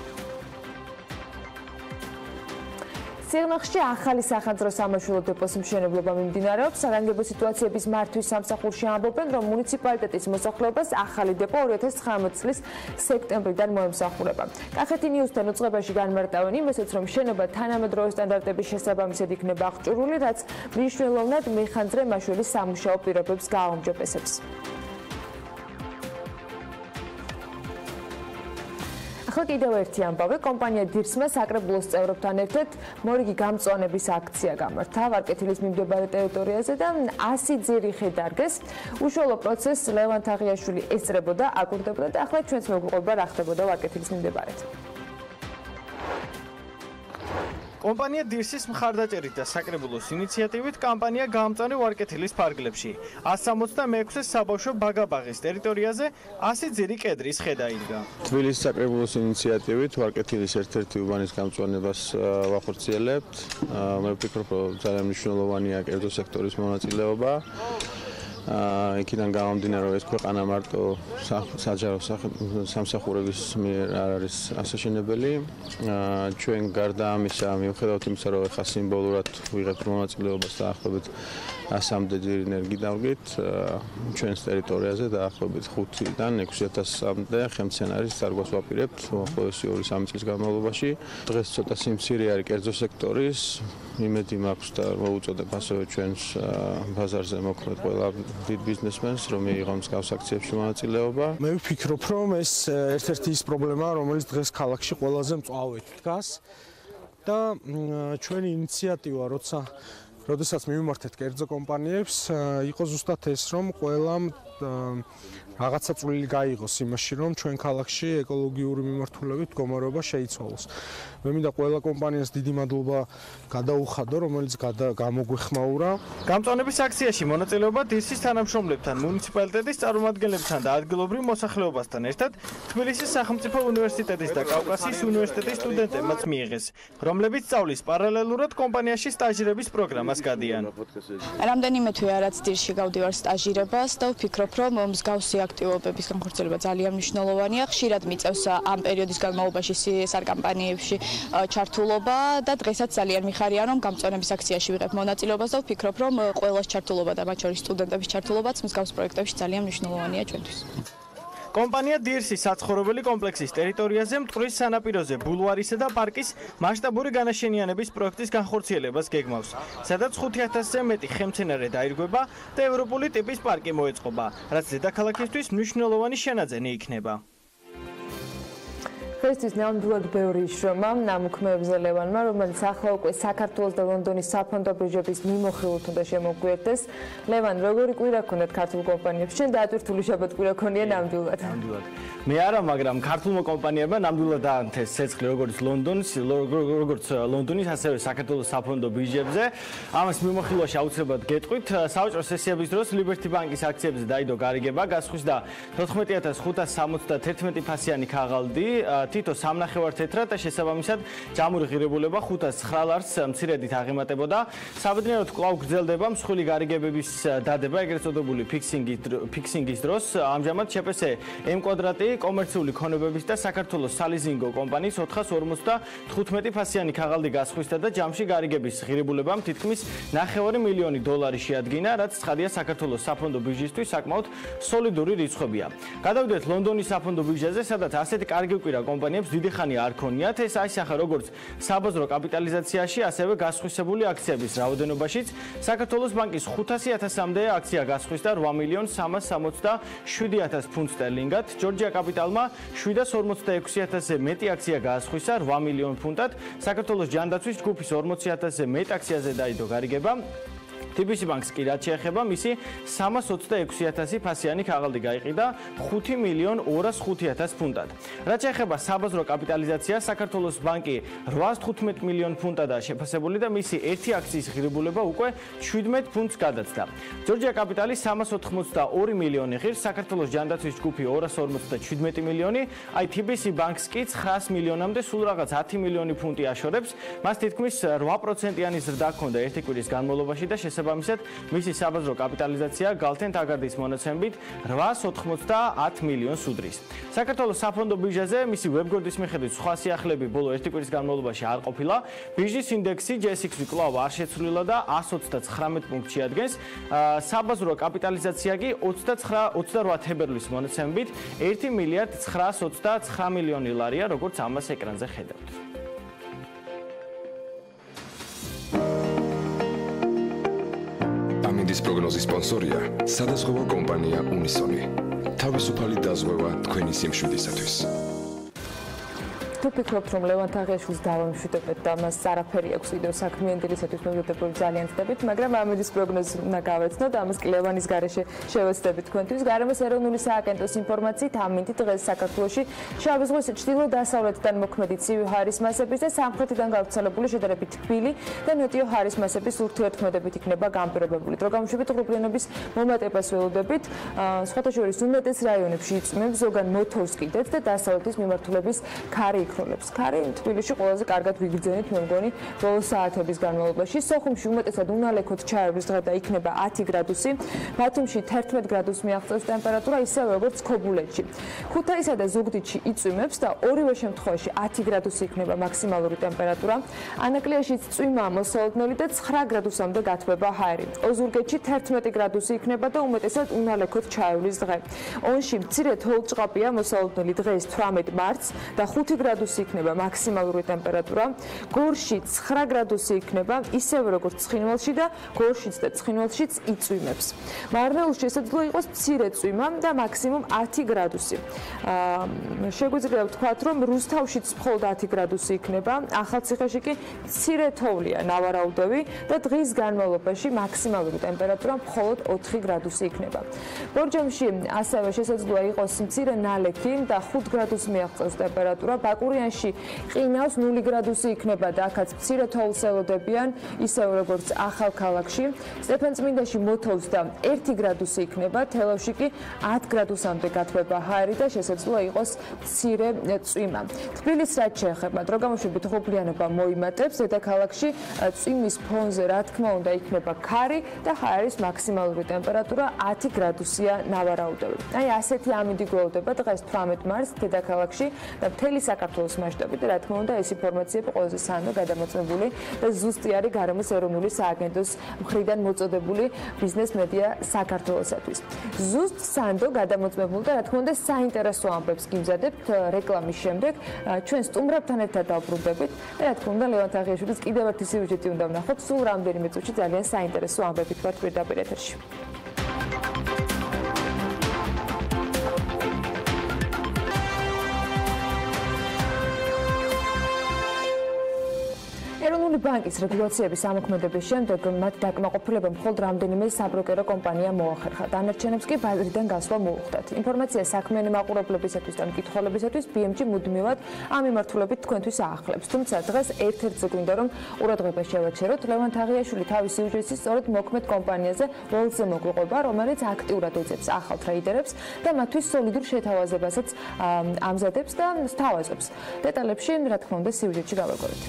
სიღნაღში ახალი სახანძრო სამაშველო დეპოს მშენებლობა მიმდინარეობს. საგანგებო სიტუაციების მართვის სამსახურში ამბობენ, რომ მუნიციპალიტეტის მოსახლეობას ახალი დეპო 2019 წლის სექტემბრიდან მოემსახურება. კახეთი ნიუსთან უწყებაში განმარტავენ იმასაც, რომ შენობა თანამედროვე სტანდარტების შესაბამისად იქნება აღჭურვილი, რაც მნიშვნელოვნად მეხანძრე მაშველის სამუშაო პირობებს გააუმჯობესებს. ახლა კიდევ ერთი ამბავი, კომპანია დირსმა საკრებულოს წევრებთან ერთად მორიგი გამწვანების აქცია გამართა ვარკეთილის მიმდებარე ტერიტორიაზე და 100 ძირი ხე დარგეს. უშუალო პროცესს ლევან თაღიაშვილი ესწრებოდა, აკურდებოდა და ახლა ჩვენს მოგუყვება რა ხდებოდა ვარკეთილის მიმდებარედ. კომპანია დირსის მხარდაჭერით და საკრებულოს ინიციატივით კამპანია გაამწვანა ვარკეთილის ფარგლებში. 166 საბავშვო ბაგაბაღის ტერიტორიაზე 100 ძირი კედრის ხე დაიდგა. თბილისის საკრებულოს ინიციატივით ვარკეთილის ერთ-ერთი უბანის გამწვანებას ვახორციელებთ. მე ვფიქრობ, რომ ძალიან მნიშვნელოვანია კერძო სექტორის მონაწილეობა. იქიდან გამომდინარე, რომ ეს ქვეყანა მარტო საჯარო სამსახურების მიერ არ არის ასაშენებელი. ჩვენ გარდა ამისა, მიუხედავად იმისა, რომ ახლა სიმბოლურად ვიღებთ მონაწილეობას დაახლოებით 100-მდე ძირი ენერგიდავგით, ჩვენს ტერიტორიაზე დაახლოებით 5-დან 6,000-მდე ხელმძენარის დარგვას ვაპირებთ უახლოესი 2-3 წლის განმავლობაში. დღეს ცოტა სიმცირე არის კერძო სექტორის, იმედი მაქვს და მოუწოდებ ასევე ჩვენს ბაზარზე მოქმედ ყველა დიდ ბიზნესმენს, რომ მიიღონ მსგავს აქციებში მონაწილეობა. მე ვფიქრობ, რომ ეს ერთ-ერთი ის პრობლემაა, რომელიც დღეს ქალაქში ყველაზე მწვავედ დგას და ჩვენი ინიციატივა, როდესაც მივიმართეთ კერძო კომპანიებს, იყო ზუსტად ეს, რომ ყველამ რაღაცა წვლილი გაიღოს იმაში, რომ ჩვენ ქალაქში ეკოლოგიური მიმართულებით მდგომარეობა შეიცვალოს. მე მინდა ყველა კომპანიას დიდი მადლობა გადაუხადო, რომელიც გამოგვეხმაურა. გამწვანების აქციაში მონაწილეობა დირსის თანამშრომლებთან, მუნიციპალიტეტის წარმომადგენლებთან და ადგილობრივ მოსახლეობასთან ერთად თბილისის სახელმწიფო უნივერსიტეტის და კავკასიის უნივერსიტეტის სტუდენტებმაც მიიღეს, რომლებიც სწავლის პარალელურად კომპანიაში სტაჟირების პროგრამას გადიან. რამდენიმე თვე არაც დირში გავდივარ სტაჟირებას და ვფიქრობ, რომ მსგავსი აქტივობების განხორციელება ძალიან მნიშვნელოვანია. ხშირად მიწევს ამ პერიოდის განმავლობაში CSR კამპანიებში ჩართულობა და დღესაც ძალიან მიხარია, რომ გამწვანების აქციაში ვიღებ მონაწილეობას და ვფიქრობ, რომ ყველას ჩართულობა და მათ შორის სტუდენტების ჩართულობაც მსგავს პროექტებში ძალიან მნიშვნელოვანია ჩვენთვის. კომპანია დირსის საცხოვრებელი კომპლექსის ტერიტორიაზე მტკვრის სანაპიროზე ბულვარისა და პარკის მასშტაბური განაშენიანების პროექტის განხორციელებას გეგმავს, სადაც 5000-ზე მეტი ხემცენარე დაირგვება და ევროპული ტიპის პარკი მოეწყობა, რაც დედაქალაქისთვის მნიშვნელოვანი შენაძენი იქნება. დღესთვის ნამდვილად ბევრი შრომა ნამუქმეებზე ლევანმა, რომელიც ახლა უკვე საქართველოს და ლონდონის საფონდო ბირჟების მიმოხილვით უნდა შემოგვიერთდეს. ლევან, როგორი კვირა გქონდათ ქართულ კომპანიებს? შენ დაატვირთული შაბათ კვირა გქონია ნამდვილად. მე არა, მაგრამ ქართულმა კომპანიებმა ნამდვილად დაანთეს ცეცხლი როგორც ლონდონის, ასევე საქართველოს საფონდო ბირჟებზე. ამას მიმოხილვაში აუცილებლად გეტყვით. სავაჭრო სესიების დროს ლიბერტი ბანკის აქციებზე დაიდო გარიგება, გასხვის და 14571 ფასიანი ქაღალდი თითო 3.5 თეთრად და შესაბამისად ჯამური ღირებულება 509 ლარს მცირედით აღემატებოდა. საბედნიეროდ კვლავ გრძელდება მსხვილი გარიგებების დადება, ეგრეთ წოდებული ფიქსინგის დროს. ამჟამად ЧПС M-კვადრატი კომერციული ქონობების და საქართველოს სალიზინგო კომპანიის 455 ფასიანი ქაღალდი გასხვისა და ჯამში გარიგების ღირებულებამ თითქმის $9 მილიონი შეადგინა, რაც ცხადია საქართველოს საფონდო ბირჟისთვის საკმაოდ სოლიდური რიცხვებია. გადავიდეთ ლონდონის საფონდო ბირჟაზე, სადაც ასეთი კარგი კვირა კომპანიებს დიდი ხანი არ ქონიათ. ეს აისახა როგორც საბაზრო კაპიტალიზაციაში, ასევე გასხვისებული აქციების რაოდენობაშიც. საქართველოს ბანკის 500.000-მდე აქცია გასხვისდა 8.367.000 ფუნტ სტერლინგად. ჯორჯია კაპიტალმა 746.000-ზე მეტი აქცია გაასხვისა 8 მილიონ ფუნტად. საქართველოს ჯანდაცვის ჯგუფის 40.000-ზე მეტ აქციაზე დაიდო გარიგება. TBC ბანკს კი რაც შეეხება, მისი 326.000 ფასიანი ქაღალდი გაიყიდა 5.205.000 ფუნტად. რაც შეეხება საბაზრო კაპიტალიზაციას, საქართველოს ბანკი 815 მილიონ ფუნტადაა შეფასებული და მისი ერთი აქციის ღირებულება უკვე 17 ფუნტს გადაცდა. ჯორჯია კაპიტალი 382 მილიონი ღირს, საქართველოს ჯანდაცვის ჯგუფი 257 მილიონი, აი TBC ბანკს კი 900 მილიონამდე სულ რაღაც 10 მილიონი ფუნტი აშორებს. მას თითქმის 8%-იანი ზრდა ჰქონდა ერთი კვირის განმავლობაში და შესაბამისად მისი საბაზრო კაპიტალიზაცია გალთენ თაგარდის მონაცემებით 890 მილიონს უდრის. საქართველოს საფონდო ბირჟაზე მისი ვებგვერდის მიხედვით სხვა სიახლეები ბოლო ერთი კვირის განმავლობაში არ ყოფილა. ბირჟის ინდექსი JSX-ი კვლავ არ შეცვლილა და 139 პუნქტში ადგენს. საბაზრო კაპიტალიზაცია კი 28 თებერვლის მონაცემებით 1.929 მილიონი ლარია, როგორც ამას ეკრანზე ხედავთ. ამინდის პროგნოზის სპონსორია სადაზღვევო კომპანია უნისონი. თავისუფალი დაზღვევა თქვენი სიმშვიდისათვის. თუ ფიქრობთ, რომ ლევან თაღიაშვილს დავამშვიდობთ და მას არაფერი აქვს კიდევ საქმიანი დილისათვის მოგდებოდი ძალიან ვწდებით, მაგრამ ამინდის პროგნოზი უნდა გავეცნოთ, ამას კი ლევანის გარეშე შევეცდებით თქვენთვის. გარემოს ეროვნული სააგენტოს ინფორმაციით, ამინდი დღეს საქართველოში შავი ზღვის ჩრდილო-დასავლეთიდან მოქმედი ცივი ჰაერის მასების და სამხრეთიდან გავრცელებული შედარებით თბილი და ნოტიო ჰაერის მასების ურთიერთქმედებით იქნება განპირობებული. დრო გამოშვებით ღრუბლიანობის მომატებას ველოდებით, სხვათა შორის უმეტეს რაიონებში იწვიმებს, ზოგან მოთოვს კიდეც და დასავლეთის მიმართულების ქარი ქარი თბილისში ყველაზე კარგად ვიგრძენით, მე მგონი, ბოლო საათების განმავლობაში. სოხუმში უმეტესად უნალექოთ ჩაერვის დღე და იქნება 10 გრადუსი, ბათუმში 11 გრადუსს მიაღწევს ტემპერატურა, ისევე როგორც ქობულეთში. ქუთაისსა და ზუგდიდში იწვიმებს და ორივე შემთხვევაში 10 გრადუსი იქნება მაქსიმალური ტემპერატურა. ანაკლიაშიც წვიმაა მოსალოდნელი და 9 გრადუსამდე გათბება ჰაერი. ოზურგეთში 11 გრადუსი იქნება და უმეტესად უნალექოთ ჩაერვის დღე. ონში მცირე თოვლ-ჭყაპია მოსალოდნელი დღეს 18 მარტს და 5 გრადუსი გრადუსი იქნება მაქსიმალური ტემპერატურა, გორში 9 გრადუსი იქნება, ისევე როგორც ცხინვალში და გორშიც და ცხინვალშიც იწვიმებს. მარნეულში შესაძლოა იყოს მცირე წვიმა და მაქსიმუმ 10 გრადუსი. შეგვიძლია ვთქვათ, რომ რუსთავშიც მხოლოდ 10 გრადუსი იქნება, ახალციხეში კი მცირე თოვლია ნავარაუდევი და დღის განმავლობაში მაქსიმალური ტემპერატურა მხოლოდ 4 გრადუსი იქნება. ბორჯომში ასევე შესაძლოა იყოს მცირე ნალექი და 5 გრადუსს მიაღწევს ტემპერატურა. ბაკურიანში ყინავს 0 გრადუსი იქნება და აქაც მცირე თოვლს ელოდებიან, ისევე როგორც ახალ ქალაქში. სტეფანწმინდაში მოთოვს და 1 გრადუსი იქნება, თელავში კი 10 გრადუსამდე გათბება ჰაერი და შესაძლოა იყოს მცირე წვიმა. თბილისს რაც შეეხება, დრო გამოშვებით ღობლიანობა მოიმატებს, დედაქალაქში წვიმის ფონზე რა თქმა უნდა იქნება ქარი და ჰაერის მაქსიმალური ტემპერატურა 10 გრადუსია ნავარაუდევი. აი ასეთი ამინდი გველოდება დღეს 18 მარტს დედაქალაქში და მთელი საქართველოს მასშტაბით და რა თქმა უნდა ეს ინფორმაციები ყველაზე სანდო გადამოწმებული და ზუსტი არის გარემოს ეროვნული სააგენტოს მხრიდან მოწოდებული ბიზნეს მედია საქართველოსათვის. ზუსტ სანდო გადამოწმებული და რა თქმა უნდა საინტერესო ამბებს გიმზადებთ რეკლამის შემდეგ ჩვენ სტუმრებთან ერთად დავბრუნდებით და რა თქმა უნდა ლევან თაღიაშვილის კიდევ ერთი სიუჟეტი უნდა ვნახოთ სულ რამდენიმე წუთში ძალიან საინტერესო ამბებით ვართ პირდაპირ ეთერში. ეროვნული ბანკის რეგულაციების ამოქმედების შემდეგ მათ დაკმაყოფილებამ მხოლოდ რამდენიმე საბროკერო კომპანია მოახერხა. დანარჩენებს კი ბაზრიდან გასვლა მოუხდათ. ინფორმაცია საქმიანი მაყურებლებისათვის და მკითხველებისათვის BMG მუდმივად ამ მიმართულებით თქვენთვის აახლებს. თუმცა დღეს ერთ-ერთზე გვინდა რომ ყურადღება შევაჩეროთ. ლევან თაღიაშვილი თავის სიუჟეტში სწორედ მოქმედ კომპანიაზე ველზე მოგვიყვება, რომელიც აქტიურად უწევს ახალ ტრეიდერებს და მათთვის სოლიდურ შეთავაზებასაც ამზადებს და სთავაზობს. დეტალებში რა თქმა უნდა სიუჟეტში გავაგორეთ.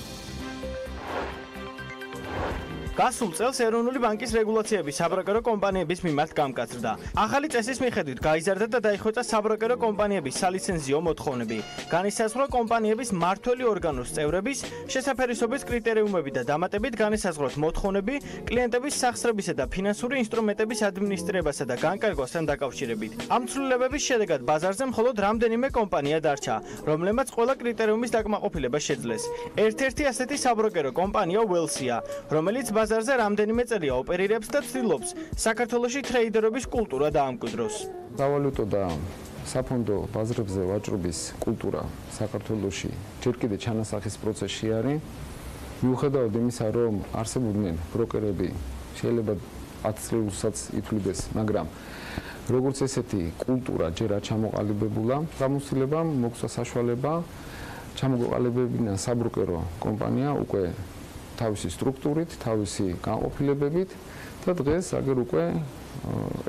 გასულ წელს ეროვნული ბანკის რეგულაციების საბროკერო კომპანიების მიმართ გამკაცრდა. ახალი წესის მიხედვით გაიზარდა და დაიხვეწა საბროკერო კომპანიების სალიცენზიო მოთხოვნები. განისაზღვრა კომპანიების მმართველი ორგანოს წევრების შესაფერისობის კრიტერიუმები და დამატებით განისაზღვროთ მოთხოვნები კლიენტების სახსრებისა და ფინანსური ინსტრუმენტების ადმინისტრირებასა და განკარგვასთან დაკავშირებით. ამ ცვლილებების შედეგად ბაზარზე მხოლოდ რამდენიმე კომპანია დარჩა, რომლებმაც ყველა კრიტერიუმის დაკმაყოფილება შეძლეს. ერთ-ერთი ასეთი საბროკერო კომპანია ველსია, რომელიც ბაზარზე რამდენიმე წელია ოპერირებს და ცდილობს საქართველოში ტრეიდერების კულტურა დაამკვიდროს. სავალუტო და საფონდო ბაზრებზე ვაჭრობის კულტურა საქართველოში ჯერ კიდევ ჩანასახის პროცესში არის. მიუხედავად იმისა, რომ არსებობდნენ ბროკერები, შეიძლება 10 წელსაც ითვლიდეს, მაგრამ როგორც ესეთი კულტურა ჯერ არ ჩამოყალიბებულა, გამოცდილებამ მოგცა საშუალება ჩამოყალიბებინა საბროკერო კომპანია უკვე თავისი სტრუქტურით, თავისი განყოფილებებით და დღეს აგერ უკვე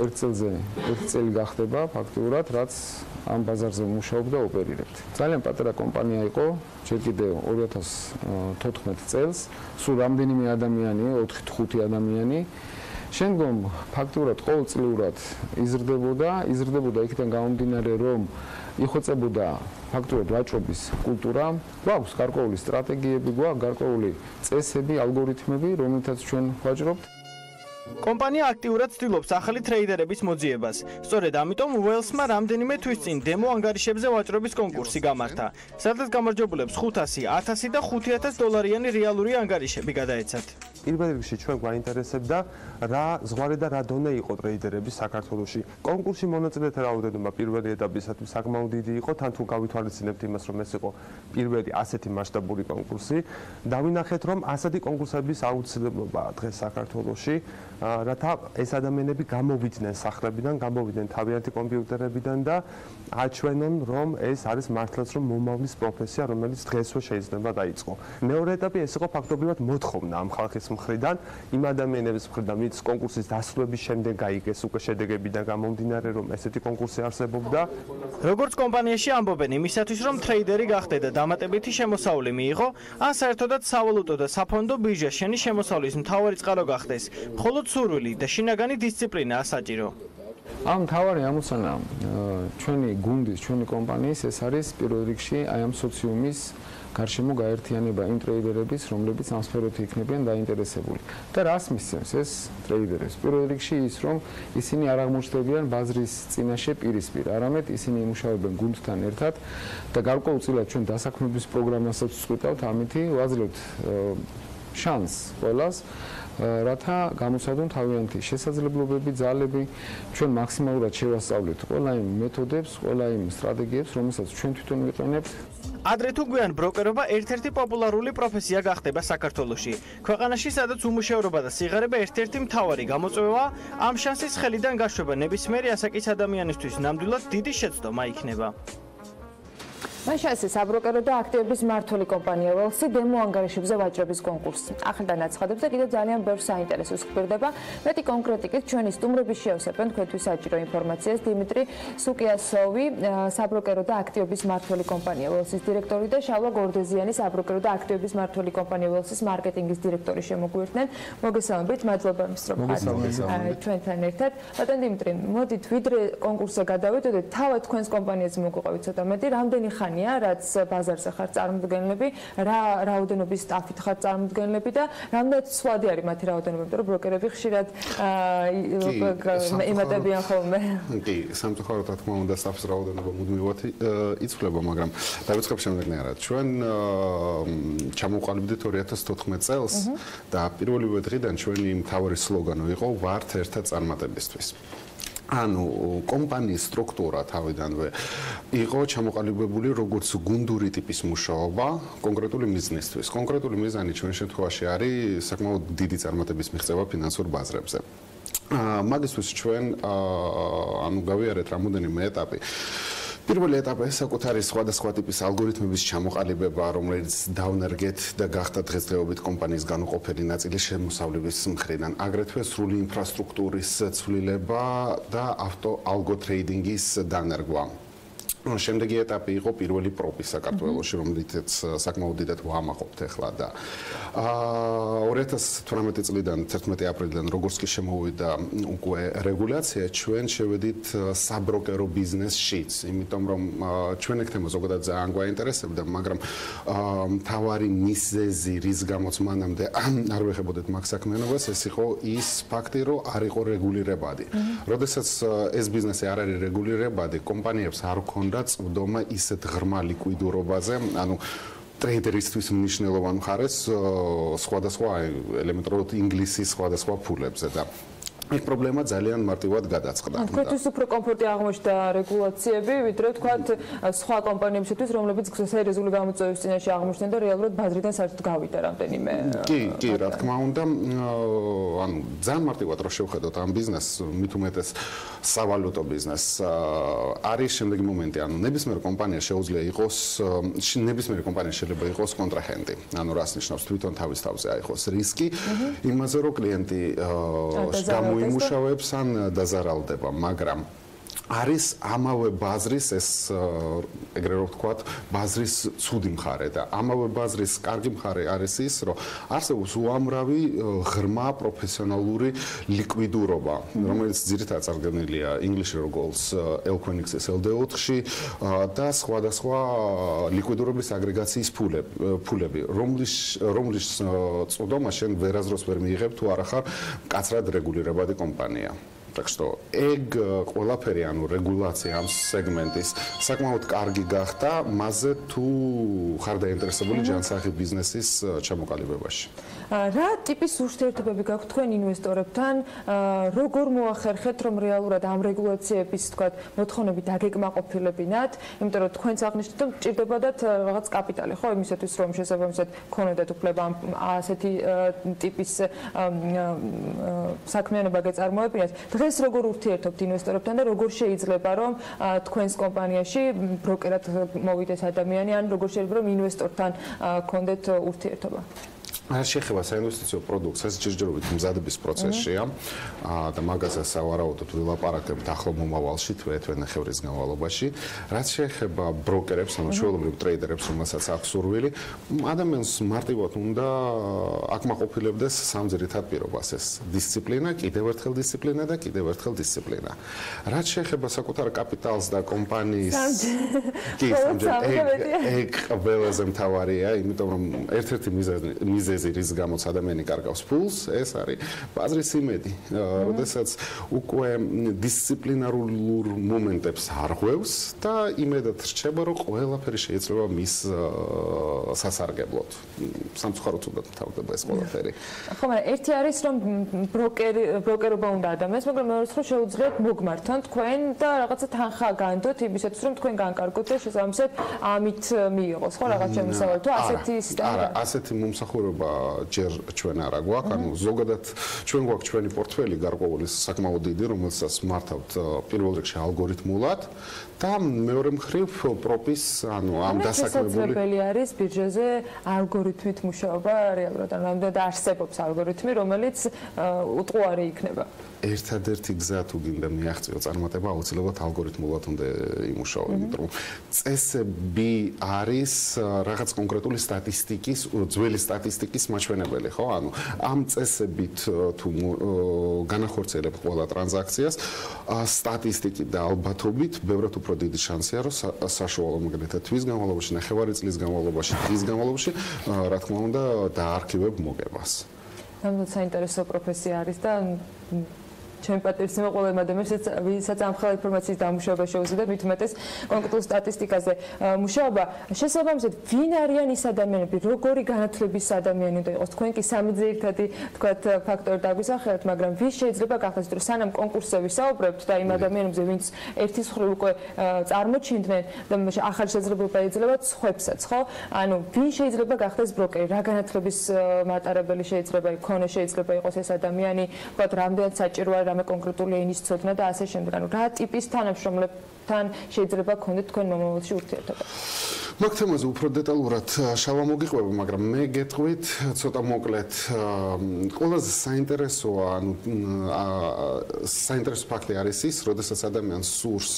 ერთ წელი გახდება ფაქტიურად, რაც ამ ბაზარზე მუშაობ და ოპერირებთ. ძალიან პატარა კომპანია იყო, ჯერ კიდევ 2014 წელს, სულ რამდენიმე ადამიანი, 4-5 ადამიანი. შემდგომ ფაქტიურად ყოველწლიურად იზრდებოდა იქიდან გამომდინარე, რომ იხვეწებოდა ფაქტურად ვაჭრობის კულტურა, გვაქვს გარკვეული სტრატეგიები, გვაქვს გარკვეული წესები, ალგორითმები, რომლითაც ჩვენ ვაჭრობთ. კომპანია აქტიურად ცდილობს ახალი ტრეიდერების მოძიებას. სწორედ ამიტომ უელსმა რამდენიმე თვის წინ დემო-ანგარიშებზე ვაჭრობის კონკურსი გამართა, სადაც გამარჯვებულებს 500, 1000 და 5000 დოლარიანი რეალური ანგარიშები გადაეცათ. პირველ რიგში ჩვენ გვაინტერესებდა რა ზღვარი და რა დონე იყო ტრეიდერების საქართველოში. კონკურსში მონაწილეთა რაოდენობა პირველი ეტაპისათვის საკმაოდ დიდი იყო, თან თუ გავითვალისწინებთ იმას, რომ ეს იყო პირველი ასეთი მასშტაბური კონკურსი. დავინახეთ, რომ ასეთი კონკურსების აუცილებლობაა დღეს საქართველოში, რათა ეს ადამიანები გამოვიდნენ სახლებიდან, გამოვიდნენ თავიანთი კომპიუტერებიდან და აჩვენონ, რომ ეს არის მართლაც რომ მომავლის პროფესია, რომელიც დღესვე შეიძლება დაიწყო. მეორე ეტაპი ეს იყო ფაქტობრივად მოთხოვნა ამ ხალხის მხრიდან, იმ ადამიანების მხრიდან, ვინც კონკურსის დასრულების შემდეგ გაიგეს უკვე შედეგებიდან გამომდინარე, რომ ესეთი კონკურსი არსებობდა. როგორც კომპანიაში ამბობენ, იმისათვის რომ ტრეიდერი გახდე და დამატებითი შემოსავალი მიიღო, ან საერთოდაც სავალუტო და საფონდო ბირჟა შენი შემოსავლის მთავარი წყარო გახდეს, მხოლოდ სურვილი და შინაგანი დისციპლინაა საჭირო. ამ თავარი ამოცანა ჩვენი გუნდის, ჩვენი კომპანიის ეს არის პირველ რიგში აი ამ სოციუმის გარშემო გაერთიანება იმ ტრეიდერების, რომლებიც ამ სფეროთი იქნებიან დაინტერესებული. და რას მისცემს ეს ტრეიდერებს? პირველ რიგში ის, რომ ისინი არ აღმოჩნდებიან ბაზრის წინაშე პირისპირ, არამედ ისინი იმუშავებენ გუნდთან ერთად და გარკვეულწილად ჩვენ დასაქმების პროგრამასაც ვწყვიტავთ, ამითი ვაძლევთ შანსს ყველას რათა გამოსცადონ თავიანთი შესაძლებლობები, ძალები, ჩვენ მაქსიმალურად შევასწავლეთ ყველა იმ მეთოდებს, ყველა იმ სტრატეგიებს, რომელსაც ჩვენ თვითონ ვიყენებთ. ადრე თუ გვიან ბროკერობა ერთ-ერთი პოპულარული პროფესია გახდება საქართველოში. ქვეყანაში, სადაც უმუშევრობა და სიღარიბე ერთ-ერთი მთავარი გამოწვევა, ამ შანსის ხელიდან გაშვება ნებისმიერი ასაკის ადამიანისთვის ნამდვილად დიდი შეცდომა იქნება. მან შეასრულა საბროკერო და აქტივების მმართველი კომპანია ველსი დემო-ანგარიშებზე ვაჭრობის კონკურსი. ახლა ნაცხადებს და კიდევ ძალიან ბევრ საინტერესოს ხდება. მეტი კონკრეტიკით ჩვენი სტუმრები შეავსებენ თქვენთვის საჭირო ინფორმაციას. დიმიტრი სუკიასოვი, საბროკერო და აქტივების მმართველი კომპანია ველსის დირექტორი და შალვა გორდეზიანი, საბროკერო და აქტივების მმართველი კომპანია ველსის მარკეტინგის დირექტორი შემოგვიერთდნენ. მოგესალმებით, მადლობა იმის რომ ხართ ჩვენთან ერთად. ბატონ დიმიტრი, მოდით ვიდრე კონკურსზე გადავიდოდეთ, თავად თქვენს კომპანიაზე მოგვიყვებით ცოტა მეტი, რამდენი ხანი რაც ბაზარზე ხარ წარმოდგენლები, რა რაოდენობის სტაფით ხარ წარმოდგენლები და რამდენად სხვადი არის მათი რაოდენობა, იმიტომ რომ ბროკერები ხშირად იმატებიან ხოლმე. კი, სამწუხაროდ რა თქმა უნდა სტაფის რაოდენობა მუდმივად იცვლება, მაგრამ დავიწყებ შემდეგნაირად. ჩვენ ჩამოვყალიბდით 2014 წელს და პირველივე დღიდან ჩვენი მთავარი სლოგანი იყო ვართ ერთად წარმატებისთვის. ანუ კომპანიის სტრუქტურა თავიდანვე იყო ჩამოყალიბებული როგორც გუნდური ტიპის მუშაობა კონკრეტული მიზნისთვის. კონკრეტული მიზანი ჩვენ შემთხვევაში არის საკმაოდ დიდი წარმატების მიღწევა ფინანსურ ბაზრებზე. მაგისთვის ჩვენ ანუ გავიარეთ რამოდენიმე ეტაპი. პირველი ეტაპი საკუთარი სხვადასხვა ტიპის ალგორითმების ჩამოყალიბება, რომელიც დავნერგეთ და გახდა დღესდღეობით კომპანიის განუყოფელი ნაწილი შემოსავლების მხრიდან. აგრეთვე სრული ინფრასტრუქტურის ცვლილება და ავტო-ალგო ტრეიდინგის დანერგვა. შემდეგი ეტაპი იყო პირველი პროპი საქართველოში, რომელიცაც საკმაოდ დიდად ვამაყობთ ახლა და 2018 წლიდან 11 აპრილიდან როგორც კი შემოვიდა უკვე რეგულაცია, ჩვენ შევედით საბროკერო ბიზნესშიც, იმიტომ რომ ჩვენ ეგ თემა ზოგადად ძალიან გვაინტერესებდა, მაგრამ მთავარი მიზეზი, რის გამოც მანამდე არ ვეხებოდეთ მაგ საქმიანობას, ეს იყო ის ფაქტი, რომ არ იყო რეგულირებადი. როდესაც ეს ბიზნესი არ არის რეგულირებადი, კომპანიებს არ ჰქონდა წვდომა ისეთ ღრმა ლიკვიდურობაზე, ანუ ტრეიდერისთვის მნიშვნელოვან მხარეს სხვადასხვა ელემენტარულად ინგლისის სხვადასხვა ფულებზე და ეს პრობლემა ძალიან მარტივად გადაწყდა. თქვენთვის უფრო კომფორტი აღმოჩნდა რეგულაციები, ვიდრე თქვათ სხვა კომპანიებისთვის, რომლებიც სერიოზული გამოწვევების წინაშე აღმოჩნდნენ და რეალურად ბაზრიდან საერთოდ გავიდა რამდენიმე. კი, რა თქმა უნდა, ანუ ძალიან მარტივად რო შევხედოთ ამ ბიზნესს, მით უმეტეს სავალუტო ბიზნესს, არის შემდეგი მომენტი, ანუ ნებისმიერ კომპანიას შეუძლია იყოს, ნებისმიერი კომპანია შეიძლება იყოს კონტრაჰენტი. ანუ რას ნიშნავს თვითონ თავის თავზე აიღოს რისკი, იმაზე რომ კლიენტი იმუშავებს ან დაზარალდება, მაგრამ არის ამავე ბაზრის ეს ეგრე რომ ვთქვათ, ბაზრის ცუდი მხარე და ამავე ბაზრის კარგი მხარე არის ის, რომ არსებობს უამრავი ღრმა პროფესიონალური ლიკვიდურობა, რომელიც ძირითადად წარდგენილია ინგლისში როგორც L-Quenix-ის LD4-ში და სხვადასხვა ლიკვიდურობის აგრეგაციის ფულები, რომლის წვდომა შენ ვერაზროს ვერ მიიღებ თუ არა ხარ მკაცრად რეგულირებადი კომპანია. Так что ეგ ყველაფერი, ანუ რეგულაცია ამ სეგმენტის საკმაოდ კარგი გახდა, მასზე თუ ხარ დაინტერესებული ჯანსაღი ბიზნესის ჩამოყალიბებაში. რა ტიპის ურთიერთობები გაქვთ თქვენ ინვესტორებთან? როგორ მოახერხეთ, რომ რეალურად ამ რეგულაციების, თქვათ, მოთხოვნები დაგეკმაყოფილებინათ? იმიტომ რომ თქვენც აღნიშნეთ, რომ ჭირდებოდათ რაღაც კაპიტალი, ხო, იმისათვის რომ შესაბამისად ქონოდეთ უფლება ასეთი ტიპის საქმიანობა გეწარმოებინათ. დღეს როგორ ურთიერთობთ ინვესტორებთან და როგორ შეიძლება რომ თქვენს კომპანიაში ბროკერად მოვიდეს ადამიანი, ან როგორ შეიძლება რომ ინვესტორთან გქონდეთ ურთიერთობა? არ შეეხება საინვესტიციო პროდუქტს, ეს ჯერჯერობით მზადების პროცესია და მაგაზე სავარაუდოდ ვილაპარაკებთ ახლო მომავალში, თვე-ნახევრის განმავლობაში. რაც შეეხება ბროკერებს, ანუ ჩვეულებრივ ტრეიდერებს, რომელსაც აქვს სურვილი, ადამიანს მარტივად უნდა აკმაყოფილებდეს სამ ძირითად პირობას, ეს დისციპლინა, კიდევ ერთხელ დისციპლინა და კიდევ ერთხელ დისციპლინა. რაც შეეხება საკუთარ კაპიტალს და კომპანიის ეგ ყველაზე მთავარია, იმიტომ რომ ერთ-ერთი მიზეზი რის გამოც ადამიანი კარგავს ფულს, ეს არის ბაზრის იმედი. როდესაც უკვე დისციპლინარულ მომენტებს არღვევს და იმედად რჩება, რომ ყველაფერი შეიძლება მის სასარგებლოდ. სამწუხაროდ უნდა თავდება ეს ყველაფერი. ხო, მაგრამ ერთი არის რომ ბროკერობა უნდა ადამიანს, მაგრამ მეორე მხრივ შეუძლიათ მოგმართონ თქვენ და რაღაცა თანხა განდოთ იმისათვის, რომ თქვენ განკარგოთ და შესაბამისად ამით მიიღოს, ხო, რაღაც შემოსავალი თუ ასეთი სისტემა. არა, ასეთი მომსახურება ჯერ ჩვენ არ აგვაქვს, ანუ ზოგადად ჩვენ გვაქვს ჩვენი პორტფელი გარკვეული საკმაოდ დიდი, რომელსაც მართავთ პირველ რიგში ალგორითმულად და მეორე მხრივ პროპის, ანუ ამ დასაქმებული არის ბირჟაზე ალგორითმით მუშაობა რეალურად, ანუ ამდენად არსებობს ალგორითმი, რომელიც უტყუარი იქნება. ერთადერთი გზა თუ გინდა მიაღწიო წარმატება, აუცილებლად ალგორითმულად უნდა იმუშაო, იმიტომ რომ წესები არის რაღაც კონკრეტული სტატისტიკის, ძველი სტატისტიკის მაჩვენებელი, ხო? ანუ ამ წესებით თუ განახორციელებთ ყველა ტრანზაქციას, სტატისტიკით და ალბათობით ბევრად უფრო დიდი შანსია, რომ საშუალო მაგალითად თვის განმავლობაში, ნახევარი წლის განმავლობაში, დღის განმავლობაში, რა თქმა უნდა, დაარქივებ მოგებას. ნამდვილად საინტერესო პროფესია არის და ჩემი პატივისცემა ყველა ადამიანს, ვისაც ამ ხელა ინფორმაციის დამუშავება შეუძლია, მით უმეტეს კონკრეტულ სტატისტიკაზე მუშაობა. შესაბამისად, ვინ არიან ის ადამიანები, როგორი განათლების ადამიანი უნდა იყოს? თქვენ კი სამი ძირითადი, თქვათ, ფაქტორი დაგვისახელეთ, მაგრამ ვის შეიძლება გახდეს, რომ სანამ კონკურსზე ვისაუბრებთ და იმ ადამიანებზე, ვინც ერთის მხრივ უკვე წარმოჩინდნენ და ახალი შესაძლებლობა ეძლევათ სხვებსაც, ხო? ანუ ვინ შეიძლება გახდეს ბროკერი? რა განათლების მატარებელი შეიძლება იქონოს, შეიძლება იყოს ეს ადამიანი, ვთქვათ, რამდენად საჭიროა რამე კონკრეტული ენის ცოდნა და ასე შემდეგ. ანუ რა ტიპის თანამშრომლებთან შეიძლება გქონდეთ თქვენ მომავალში ურთიერთობა? მაგ თემაზე უფრო დეტალურად შავა მოგიყვება, მაგრამ მე გეტყვით ცოტა მოკლედ. ყველაზე საინტერესოა, ანუ საინტერესო ფაქტი არის ის, როდესაც ადამიანს სურს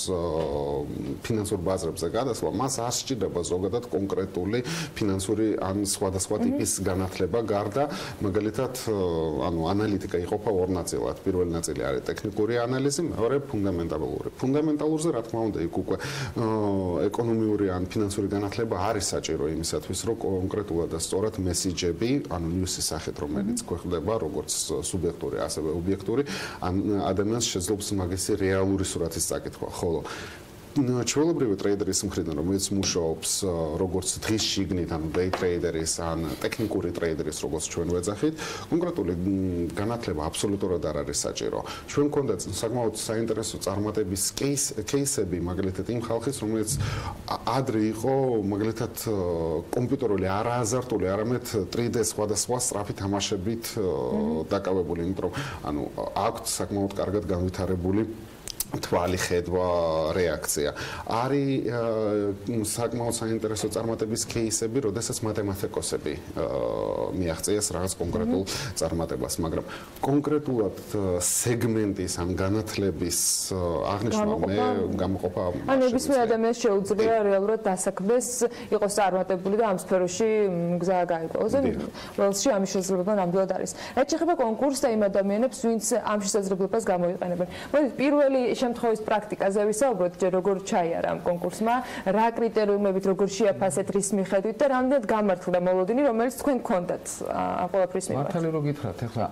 ფინანსურ ბაზრებზე გადასვლა, მას არ სჭირდება ზოგადად კონკრეტული ფინანსური ან სხვადასხვა ტიპის განათლება გარდა, მაგალითად, ანუ ანალიტიკა იყოფა ორ ნაწილად. პირველი ნაწილი არის ტექნიკური ანალიზი, მეორე ფუნდამენტალური. ფუნდამენტალურზე რა თქმა უნდა, იქ უკვე ეკონომიური ან ფინანსური განათლება არის საჭირო იმისათვის, რომ კონკრეტულად და სწორად მესიჯები, ანუ ნიუსის სახით, რომელიც გვხვდება, როგორც სუბიექტური, ასევე ობიექტური, ადამიანს შეძლობს მაგისი რეალური სურათის წაკითხვა, ხოლო ჩვეულებრივი ტრეიდერის მხრიდან, რომელიც მუშაობს როგორც დღის შიგნით, ანუ day ტრეიდერის, ან ტექნიკური ტრეიდერის, როგორც ჩვენ ვეძახით, კონკრეტული განათლება აბსოლუტურად არ არის საჭირო. ჩვენ გვქონდა საკმაოდ საინტერესო წარმატების кейსები, მაგალითად იმ ხალხის, რომელიც ადრე იყო, მაგალითად კომპიუტერული, არააზარტული, არამედ 3D სხვადასხვა სწრაფი თამაშებით დაკავებული, იმიტომ რომ ანუ აქვთ საკმაოდ კარგად განვითარებული თვალი ხედვა რეაქცია. არის საკმაოდ საინტერესო წარმატების кейსები, როდესაც მათემატიკოსები მიაღწიეს რაღაც კონკრეტულ წარმატებას, მაგრამ კონკრეტულად სეგმენტის ან განათლების აღნიშვნა მე გამოყოფა ან ნებისმიერ ადამიანს შეუძლია რეალურად დასაქმდეს, იყოს წარმატებული და ამ სფეროში გზა გაიგოს. ველში ამის შესაძლებლობა ნამდვილად არის. რაც შეეხება კონკურსს და იმ ადამიანებს, ვინც ამ შესაძლებლობას გამოიყენებენ. მოდით პირველი შემთხვევის პრაქტიკაზე ვისაუბროთ, ჯერ როგორ ჩაიარა ამ კონკურსმა, რა კრიტერიუმებით როგორ შეაფასეთ რის მიხედვით და რამდენად გამართლა მოლოდინი, რომელიც თქვენ გქონდათ ამ ყველაფრის მიმართ. მართალი რო გითხრათ, ახლა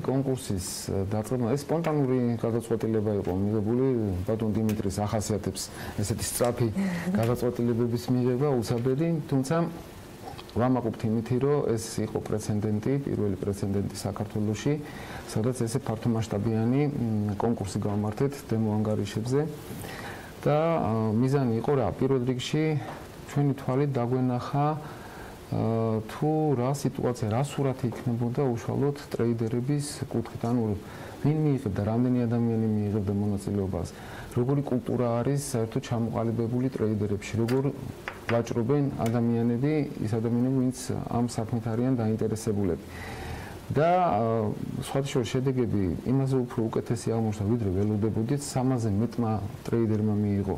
კონკურსის დაწყება ეს სპონტანური გადაწყვეტილება იყო მიღებული, ბატონ დიმიტრის ახასიათებს ესეთი სწრაფი გადაწყვეტილებების მიღება უსაბედი, თუმცა ვამაყობთ იმითი, რომ ეს იყო პრეცედენტი, პირველი პრეცედენტი საქართველოში, სადაც ესე ფართომასშტაბიანი კონკურსი გავმართეთ demo-angarishebze და მიზანი იყო რა, პირველ რიგში ჩვენი თვალით დაგვენახა თუ რა სიტუაცია, რა სურათი იქნებოდა უშუალოდ ტრეიდერების კუთხით, ანუ ვინ მიიღებდა, რამდენი ადამიანი მიიღებდა მონაწილეობას, როგორი კულტურა არის საერთოდ ჩამოყალიბებული ტრეიდერებში, როგორ ვაჭრობენ ადამიანები, ის ადამიანები, ვინც ამ საქმით არიან დაინტერესებულები. და სხვათა შორის შედეგები იმაზე უფრო უკეთესი აღმოჩნდა, ვიდრე ველოდებოდით, 300-ზე მეტმა ტრეიდერმა მიიღო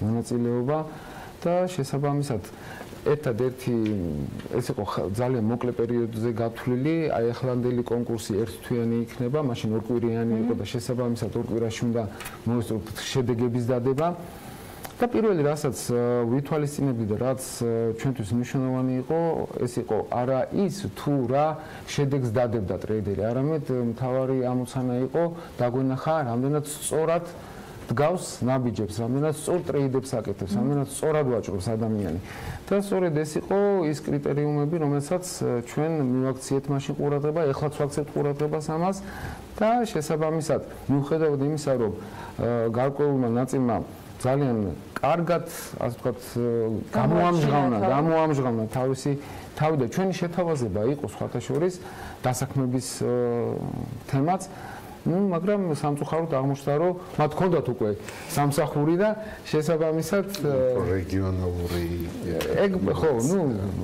მონაწილეობა და შესაბამისად ერთადერთი ეს იყო ძალიან მოკლე პერიოდზე გათვლილი, აი ახლანდელი კონკურსი ერთთვიანი იქნება, მაშინ ორკვირიანი იყო და შესაბამისად ორ კვირაში უნდა მოესწროთ შედეგების დადება. და პირველი რასაც ვითვალისწინებდი და რაც ჩვენთვის მნიშვნელოვანი იყო, ეს იყო არა ის თუ რა შედეგს დადებდა ტრეიდერი, არამედ მთავარი ამოცანა იყო დაგვენახა რამდენად სწორად დგავს ნაბიჯებს, რამდენად სწორ ტრეიდებს აკეთებს, რამდენად სწორად ვაჭრობს ადამიანი. და სწორედ ეს იყო ის კრიტერიუმები, რომელსაც ჩვენ მივაქციეთ მაშინ ყურადღება, ეხლაც ვაქცევთ ყურადღებას ამას და შესაბამისად მიუხედავად იმისა, რომ გარკვეულმა ნაწილმა ძალიან კარგად, ასე ვთქვათ, გამოამჟღავნა თავისი თავი და ჩვენი შეთავაზება იყო სხვათა შორის დასაქმების თემაც. მაგრამ სამწუხაროდ აღმოჩნდა, რომ მათ ჰქონდათ უკვე სამსახური და შესაბამისად რეგიონალური ხო,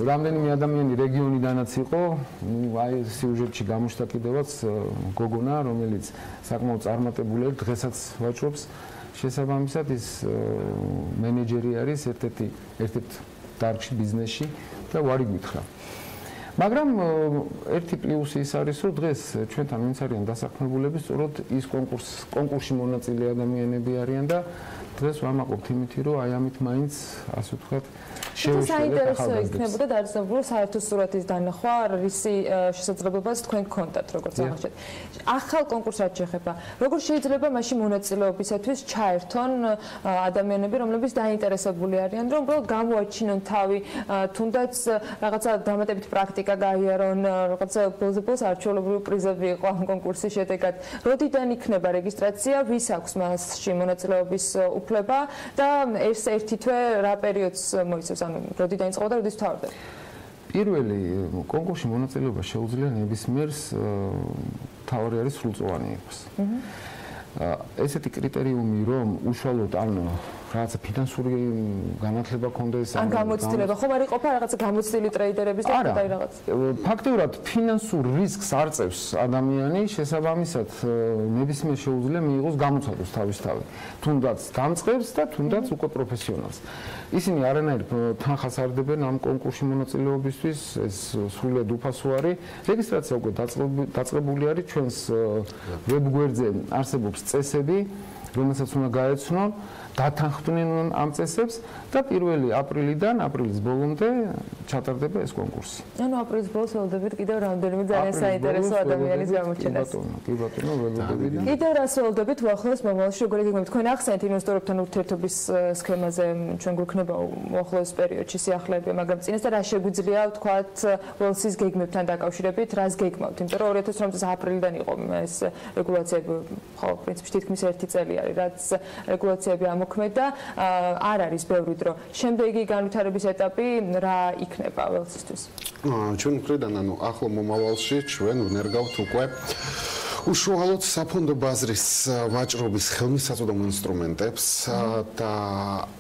რამდენიმე ადამიანი რეგიონიდანაც იყო, აი სიუჟეტში გამოჩნდა კიდევაც გოგონა, რომელიც საკმაოდ წარმატებული էր, დღესაც ვაჭრობს. შესაბამისად ის მენეჯერი არის ერთ-ერთ დარგში ბიზნესში და ვარი გითხრა. მაგრამ ერთი პლუსი ის არის, რომ დღეს ჩვენთან ვინც არიან დასაქმებულები, სწორედ ის კონკურსში მონაწილე ადამიანები არიან და დღეს ვამაყობთ იმითი, რომ აი ამით მაინც ასე ვთქვათ საინტერესო იქნებოდა დაარსებული საერთო სურათის დანახვა, რისი შესაძლებლობაც თქვენ გქონდათ, როგორც აღნიშნეთ. ახალ კონკურსს რაც შეეხება, როგორ შეიძლება მაშინ მონაწილეობისათვის ჩაერთონ ადამიანები, რომლებიც დაინტერესებული არიან, რომ უბრალოდ გამოაჩინონ თავი, თუნდაც რაღაცა დამატებით პრაქტიკა გაიარონ, რაღაცა ბოლოს არჩეულებრივი პრიზები იყო ამ კონკურსის შედეგად. როდიდან იქნება რეგისტრაცია, ვის აქვს მასში მონაწილეობის უფლება და ეს ერთი თვე რა პერიოდს მოიცავს? როდიდან იწყება და როდის თავდება? პირველი კონკურსში მონაწილეობა შეუძლია ნებისმიერს თავი არის სრულწლოვანი იყოს. ესეთი კრიტერიუმი, რომ უშუალოდ რაღაცა ფინანსური განათლება ქონდეს, ან გამოცდილება, ხო არ იყოფა რაღაცა გამოცდილი ტრეიდერების და აი რაღაც. ფაქტიურად ფინანსურ რისკს არ წევს ადამიანი, შესაბამისად ნებისმიერ შეუძლია მიიღოს გამოცადოს თავისთავად. თუნდაც დამწყებს და თუნდაც უკვე პროფესიონალს. ისინი არანაირ თანხას არ დებენ ამ კონკურსში მონაწილეობისთვის, ეს სრულად უფასო არის. რეგისტრაცია უკვე დაწყებული არის, ჩვენს ვებგვერდზე არსებობს წესები, რომელსაც უნდა გაეცნონ, დათანხმდნენ ამ წესებს და 1 აპრილიდან აპრილის ბოლომდე ჩატარდება ეს კონკურსი. ანუ აპრილის ბოლოს ველოდებით კიდევ რამდენიმე ძალიან საინტერესო ადამიანის გამოჩენას. კი ბატონო, ველოდებით. კიდევ რას ველოდებით უახლოეს მომავალში, როგორ იგეგმებთ? თქვენ ახსენეთ ინვესტორებთან ურთიერთობის სქემაზე, ჩვენ გვექნება უახლოეს პერიოდში სიახლეები, მაგრამ წინასწარ რა შეგვიძლია ვთქვათ ველსის გეგმებთან დაკავშირებით, რას გეგმავთ? იმიტომ რომ 2018 წლის აპრილიდან იყო ეს რეგულაციები, ხო, პრინციპში თითქმის 1 წელი არის, რაც რეგულაციები მოქმედა, არ არის ბევრი დრო. შემდეგი განვითარების ეტაპი რა იქნება ველსისთვის? ჩვენ მხრიდან, ახლო მომავალში ჩვენ ვნერგავთ უკვე უშუალოდ საფონდო ბაზრის ვაჭრობის ხელმისაწვდომო ინსტრუმენტებს და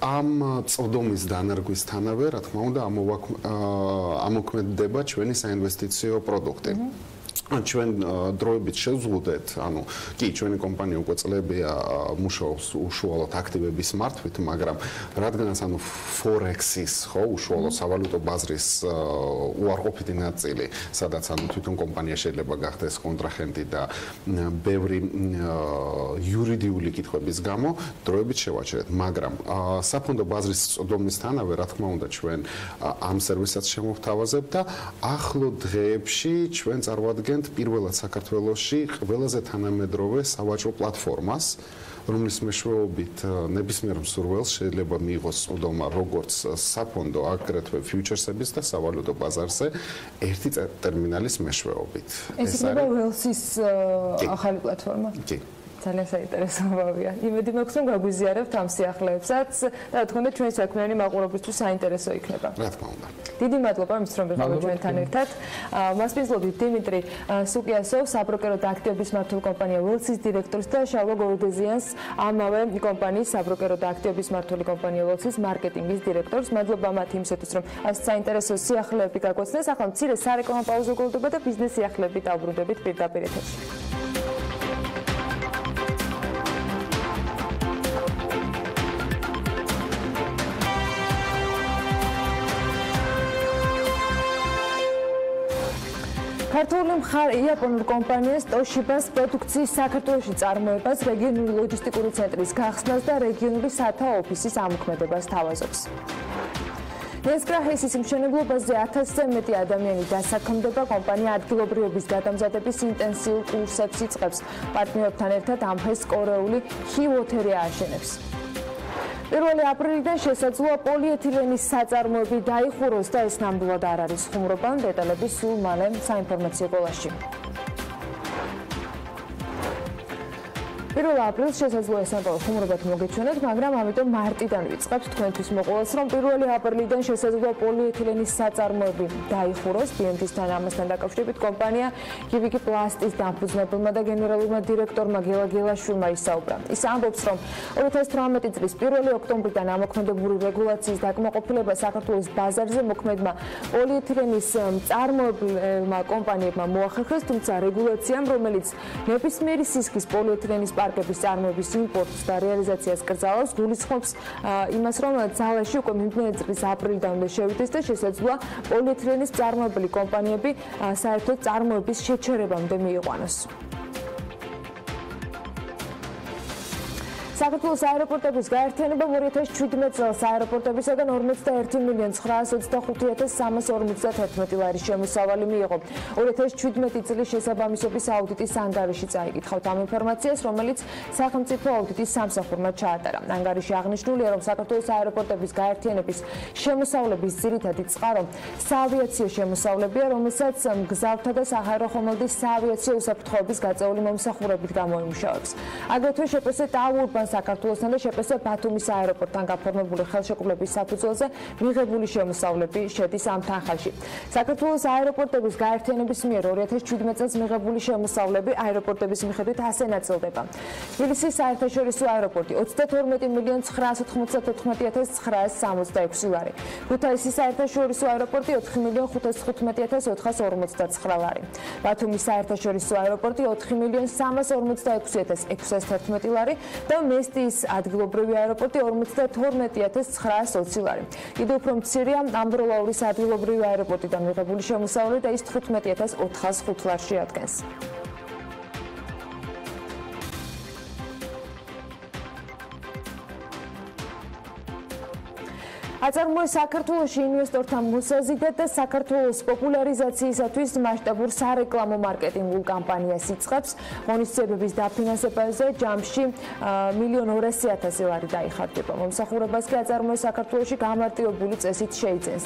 ამ წვდომის დანერგვისთანავე, რა თქმა უნდა, ამოქმედდება ჩვენი საინვესტიციო პროდუქტი. ჩვენ დროებით შევზღუდეთ, კი, ჩვენი კომპანია უკვე წლებია მუშაობს უშუალოდ აქტივების მართვით, მაგრამ რადგანაც Forex-ის, ხო, უშუალოდ სავალუტო ბაზრის უარყოფითი ნაწილი, სადაც თვითონ კომპანია შეიძლება გახდეს კონტრაჰენტი და ბევრი იურიდიული კითხვების გამო დროებით შევაჩერეთ, მაგრამ საფონდო ბაზრის წვდომისთანავე, რა თქმა უნდა, ჩვენ ამ სერვისსაც შემოვთავაზებთ და ახლო დღეებში ჩვენ წარვადგენთ პირველად საქართველოში ყველაზე თანამედროვე სავაჭრო პლატფორმას, რომლის მეშვეობით ნებისმიერ მსურველს შეიძლება მიიღოს წვდომა როგორც საფონდო, აგრეთვე ფიუჩერსების და სავალუტო ბაზარზე ერთი ტერმინალის მეშვეობით. ეს იქნება ველსის ახალი პლატფორმა? კი. ძალიან საინტერესო ამბავია. იმედი მაქვს, რომ გაგვიზიარებთ ამ სიახლეებსაც და რა თქმა უნდა ჩვენი საქმიანი მაყურებლისთვის საინტერესო იქნება. რა თქმა უნდა. დიდი მადლობა იმისთვის, რომ ვიყავით ჩვენთან ერთად. მასპინძლობთ დიმიტრი სუკიასოვს, საბროკერო და აქტივების მმართველ კომპანია ველსის დირექტორს და შალვა გოროდეზიანს, ამავე კომპანიის საბროკერო და აქტივების მმართველი კომპანია ველსის მარკეტინგის დირექტორს. მადლობა მათ იმისათვის, რომ ასე საინტერესო სიახლეები გაგვაცნეს. ახლა მცირე სარეკლამო პაუზა გულდება და ბიზნეს სიახლეებით დავბრუნდებით პირდაპირ ეთერში. ქართული იაპონურ კომპანიას ტოშიბას პროდუქციის საქართველოში წარმოებას, რეგიონული ლოჯისტიკური ცენტრის გახსნას და რეგიონული სათავო ოფისის ამოქმედებას თავაზობს. ნესკრაჰესის მშენებლობაზე 1000-ზე მეტი ადამიანი დასაქმდება. კომპანია ადგილობრივების გადამზადების ინტენსიურ კურსებს იწყებს. პარტნიორებთან ერთად ამფეს კორეული ჰივოთერი ააშენებს. 1 აპრილიდან შესაძლოა პოლიეთილენის საწარმოები დაიხუროს და ეს ნამდვილად არ არის ხუმრობა. დეტალები სულ მალე საინფორმაციო ბოლოში. 1 აპრილს შესაძლოა სამყარო ხუმრობად მოგეჩვენოთ, მაგრამ ამიტომ მარტიდან ვიწყებთ თქვენთვის მოყოლას, რომ 1 აპრილიდან შესაძლოა პოლიეთილენის საწარმოები დაიხუროს. BMG-ისთან ამასთან დაკავშირებით კომპანია გივიკი პლასტის დამფუძნებელმა და გენერალურმა დირექტორმა გელაშვილმა ისაუბრა. ის ამბობს, რომ 2018 წლის 1 ოქტომბრიდან ამოქმედებული რეგულაციის დაკმაყოფილება საქართველოს ბაზარზე მოქმედმა პოლიეთილენის წარმოებელმა კომპანიებმა მოახერხეს, თუმცა რეგულაციამ, რომელიც ნებისმიერი სისქის პოლიეთილენის პარკების წარმოების იმპორტს და რეალიზაციას კრძალავს, გულისხმობს იმას, რომ ძალაში უკვე მიმდინარე წლის აპრილიდან უნდა შევიდეს და შესაძლოა პოლიეთილენის წარმოებელი კომპანიები საერთოდ წარმოების შეჩერებამდე მიიყვანოს. საქართველოს აეროპორტების გაერთიანებამ 2017 წელს აეროპორტებისაგან 41,925,351 ლარის შემოსავალი მიიღო. 2017 წლის შესაბამისობის აუდიტის ანგარიში წაიკითხავთ ამ ინფორმაციას, რომელიც სახელმწიფო აუდიტის სამსახურმა ჩაატარა. ანგარიში აღნიშნულია, რომ საქართველოს აეროპორტების გაერთიანების შემოსავლების ძირითადი წყარო საავიაციო შემოსავლებია, რომელსაც მგზავრთა და საჰაერო ხომალდის საავიაციო უსაფრთხოების გაწეული მომსახურებით გამოიმუშავებს. აგრეთვე შეპს ტაურბან საქართველოსთან და შეპს ბათუმის აეროპორტთან გაფორმებული ხელშეკრულების საფუძველზე მიღებული შემოსავლები შედის ამ თანხაში. საქართველოს აეროპორტების გაერთიანების მიერ 2017 წელს მიღებული შემოსავლები აეროპორტების მიხედვით ასე ნაწილდება. თბილისის საერთაშორისო აეროპორტი 22,994,966 ლარი. ქუთაისის საერთაშორისო აეროპორტი 4,515,459 ლარი. ბათუმის საერთაშორისო აეროპორტი 4,346,611 ლარი და მესტიის ადგილობრივი აეროპორტი 52,920 ლარი. კიდევ უფრო მცირეა ამბროლაურის ადგილობრივი აეროპორტიდან მიღებული შემოსავალი და ის 15,405 ლარში ადგენს. აწარმოეს საქართველოში ინვესტორთა მოსაზიდად და საქართველოს პოპულარიზაციისათვის მასშტაბურ სარეკლამო მარკეტინგულ კამპანიას იწყებს. ღონისძიებების დაფინანსებაზე ჯამში 1,200,000 ლარი დაიხარჯება. მომსახურებას კი აწარმოეს საქართველოში გამარტივებული წესით შეიძენს.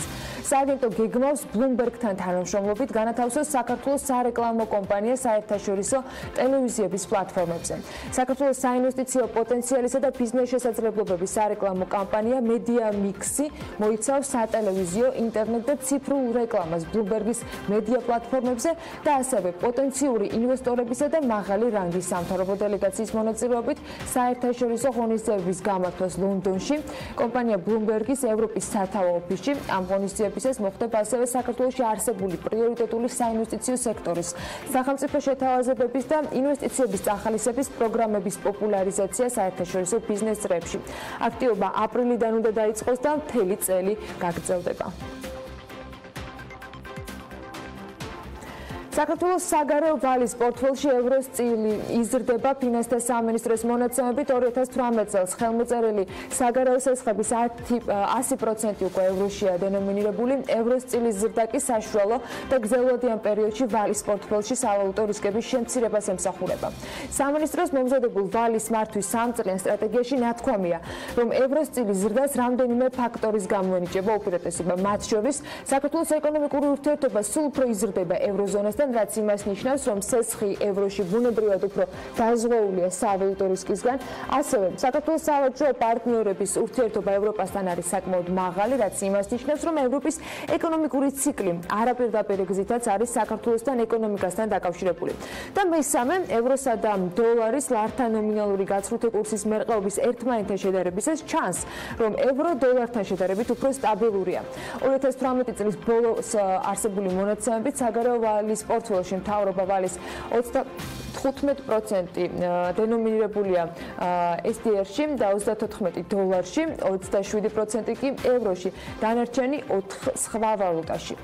სააგენტო გეგმავს ბლუმბერგთან თანამშრომლობით განათავსოს საქართველოს სარეკლამო კომპანია საერთაშორისო ტელევიზიების პლატფორმებზე. საქართველოს საინვესტიციო პოტენციალისა და ბიზნეს შესაძლებლობების სარეკლამო კამპანია BMG-ი მოიცავს სატელევიზიო, ინტერნეტ და ციფრულ რეკლამას ბლუმბერგის მედია პლატფორმებზე და ასევე პოტენციური ინვესტორებისა და მაღალი რანგის სამთავრობო დელეგაციის მონაწილეობით საერთაშორისო ღონისძიებების გამართვას ლონდონში. კომპანია ბლუმბერგის ევროპის სათავო ოფისში ამ ღონისძიებისას მოხდება ასევე საქართველოში არსებული პრიორიტეტული საინვესტიციო სექტორის სახელმწიფო შეთავაზებების და ინვესტიციების წახალისების პროგრამების პოპულარიზაცია საერთაშორისო ბიზნეს წრეებში. აქტივობა აპრილიდან უნდა დაიწყოს და მთელი წელი გაგრძელდება. საქართველოს საგარეო ვალის პორტფელში ევროს წილი იზრდება. ფინანსთა სამინისტროს მონაცემებით 2018 წელს ხელმოწერილი საგარეო სესხების 100% უკვე ევროშია დენომინირებული. ევროს წილის ზრდა კი საშუალო და გრძელვადიან პერიოდში ვალის პორტფელში სავალუტო რისკების შემცირებას ემსახურება. სამინისტროს მომზადებულ ვალის მართვის სამწლიან სტრატეგიაში ნათქვამია, რომ ევროს წილის ზრდას რამდენიმე ფაქტორის გამო ენიჭება უპირატესობა. მათ შორის საქართველოს ეკონომიკური ურთიერთობა სულ უფრო იზრდება ევროზონასთან ეკონომიკასთან, რაც იმას ნიშნავს, რომ სესხი ევროში ბუნებრივად უფრო დაზღვეულია სავალუტო რისკისგან. ასევე საქართველოს სავაჭრო პარტნიორების ურთიერთობა ევროპასთან არის საკმაოდ მაღალი, რაც იმას ნიშნავს, რომ ევროპის ეკონომიკური ციკლი არაპირდაპირ გზითაც არის საქართველოსთან ეკონომიკასთან დაკავშირებული. და მესამე, ევროსა და დოლარის ლართან ნომინალური გაცვლითი კურსის მერყეობის ერთმანეთთან შედარებისას ჩანს, რომ ევრო დოლართან შედარებით უფრო სტაბილურია. 2018 წლის ბოლოს არსებული მონაცემებით საგარეო ვალის პორტფელში მთავრობა ვალის 95% დენომინირებულია SDR-ში და 34 დოლარში, 27% კი ევროში, დანარჩენი 4 სხვა ვალუტაში.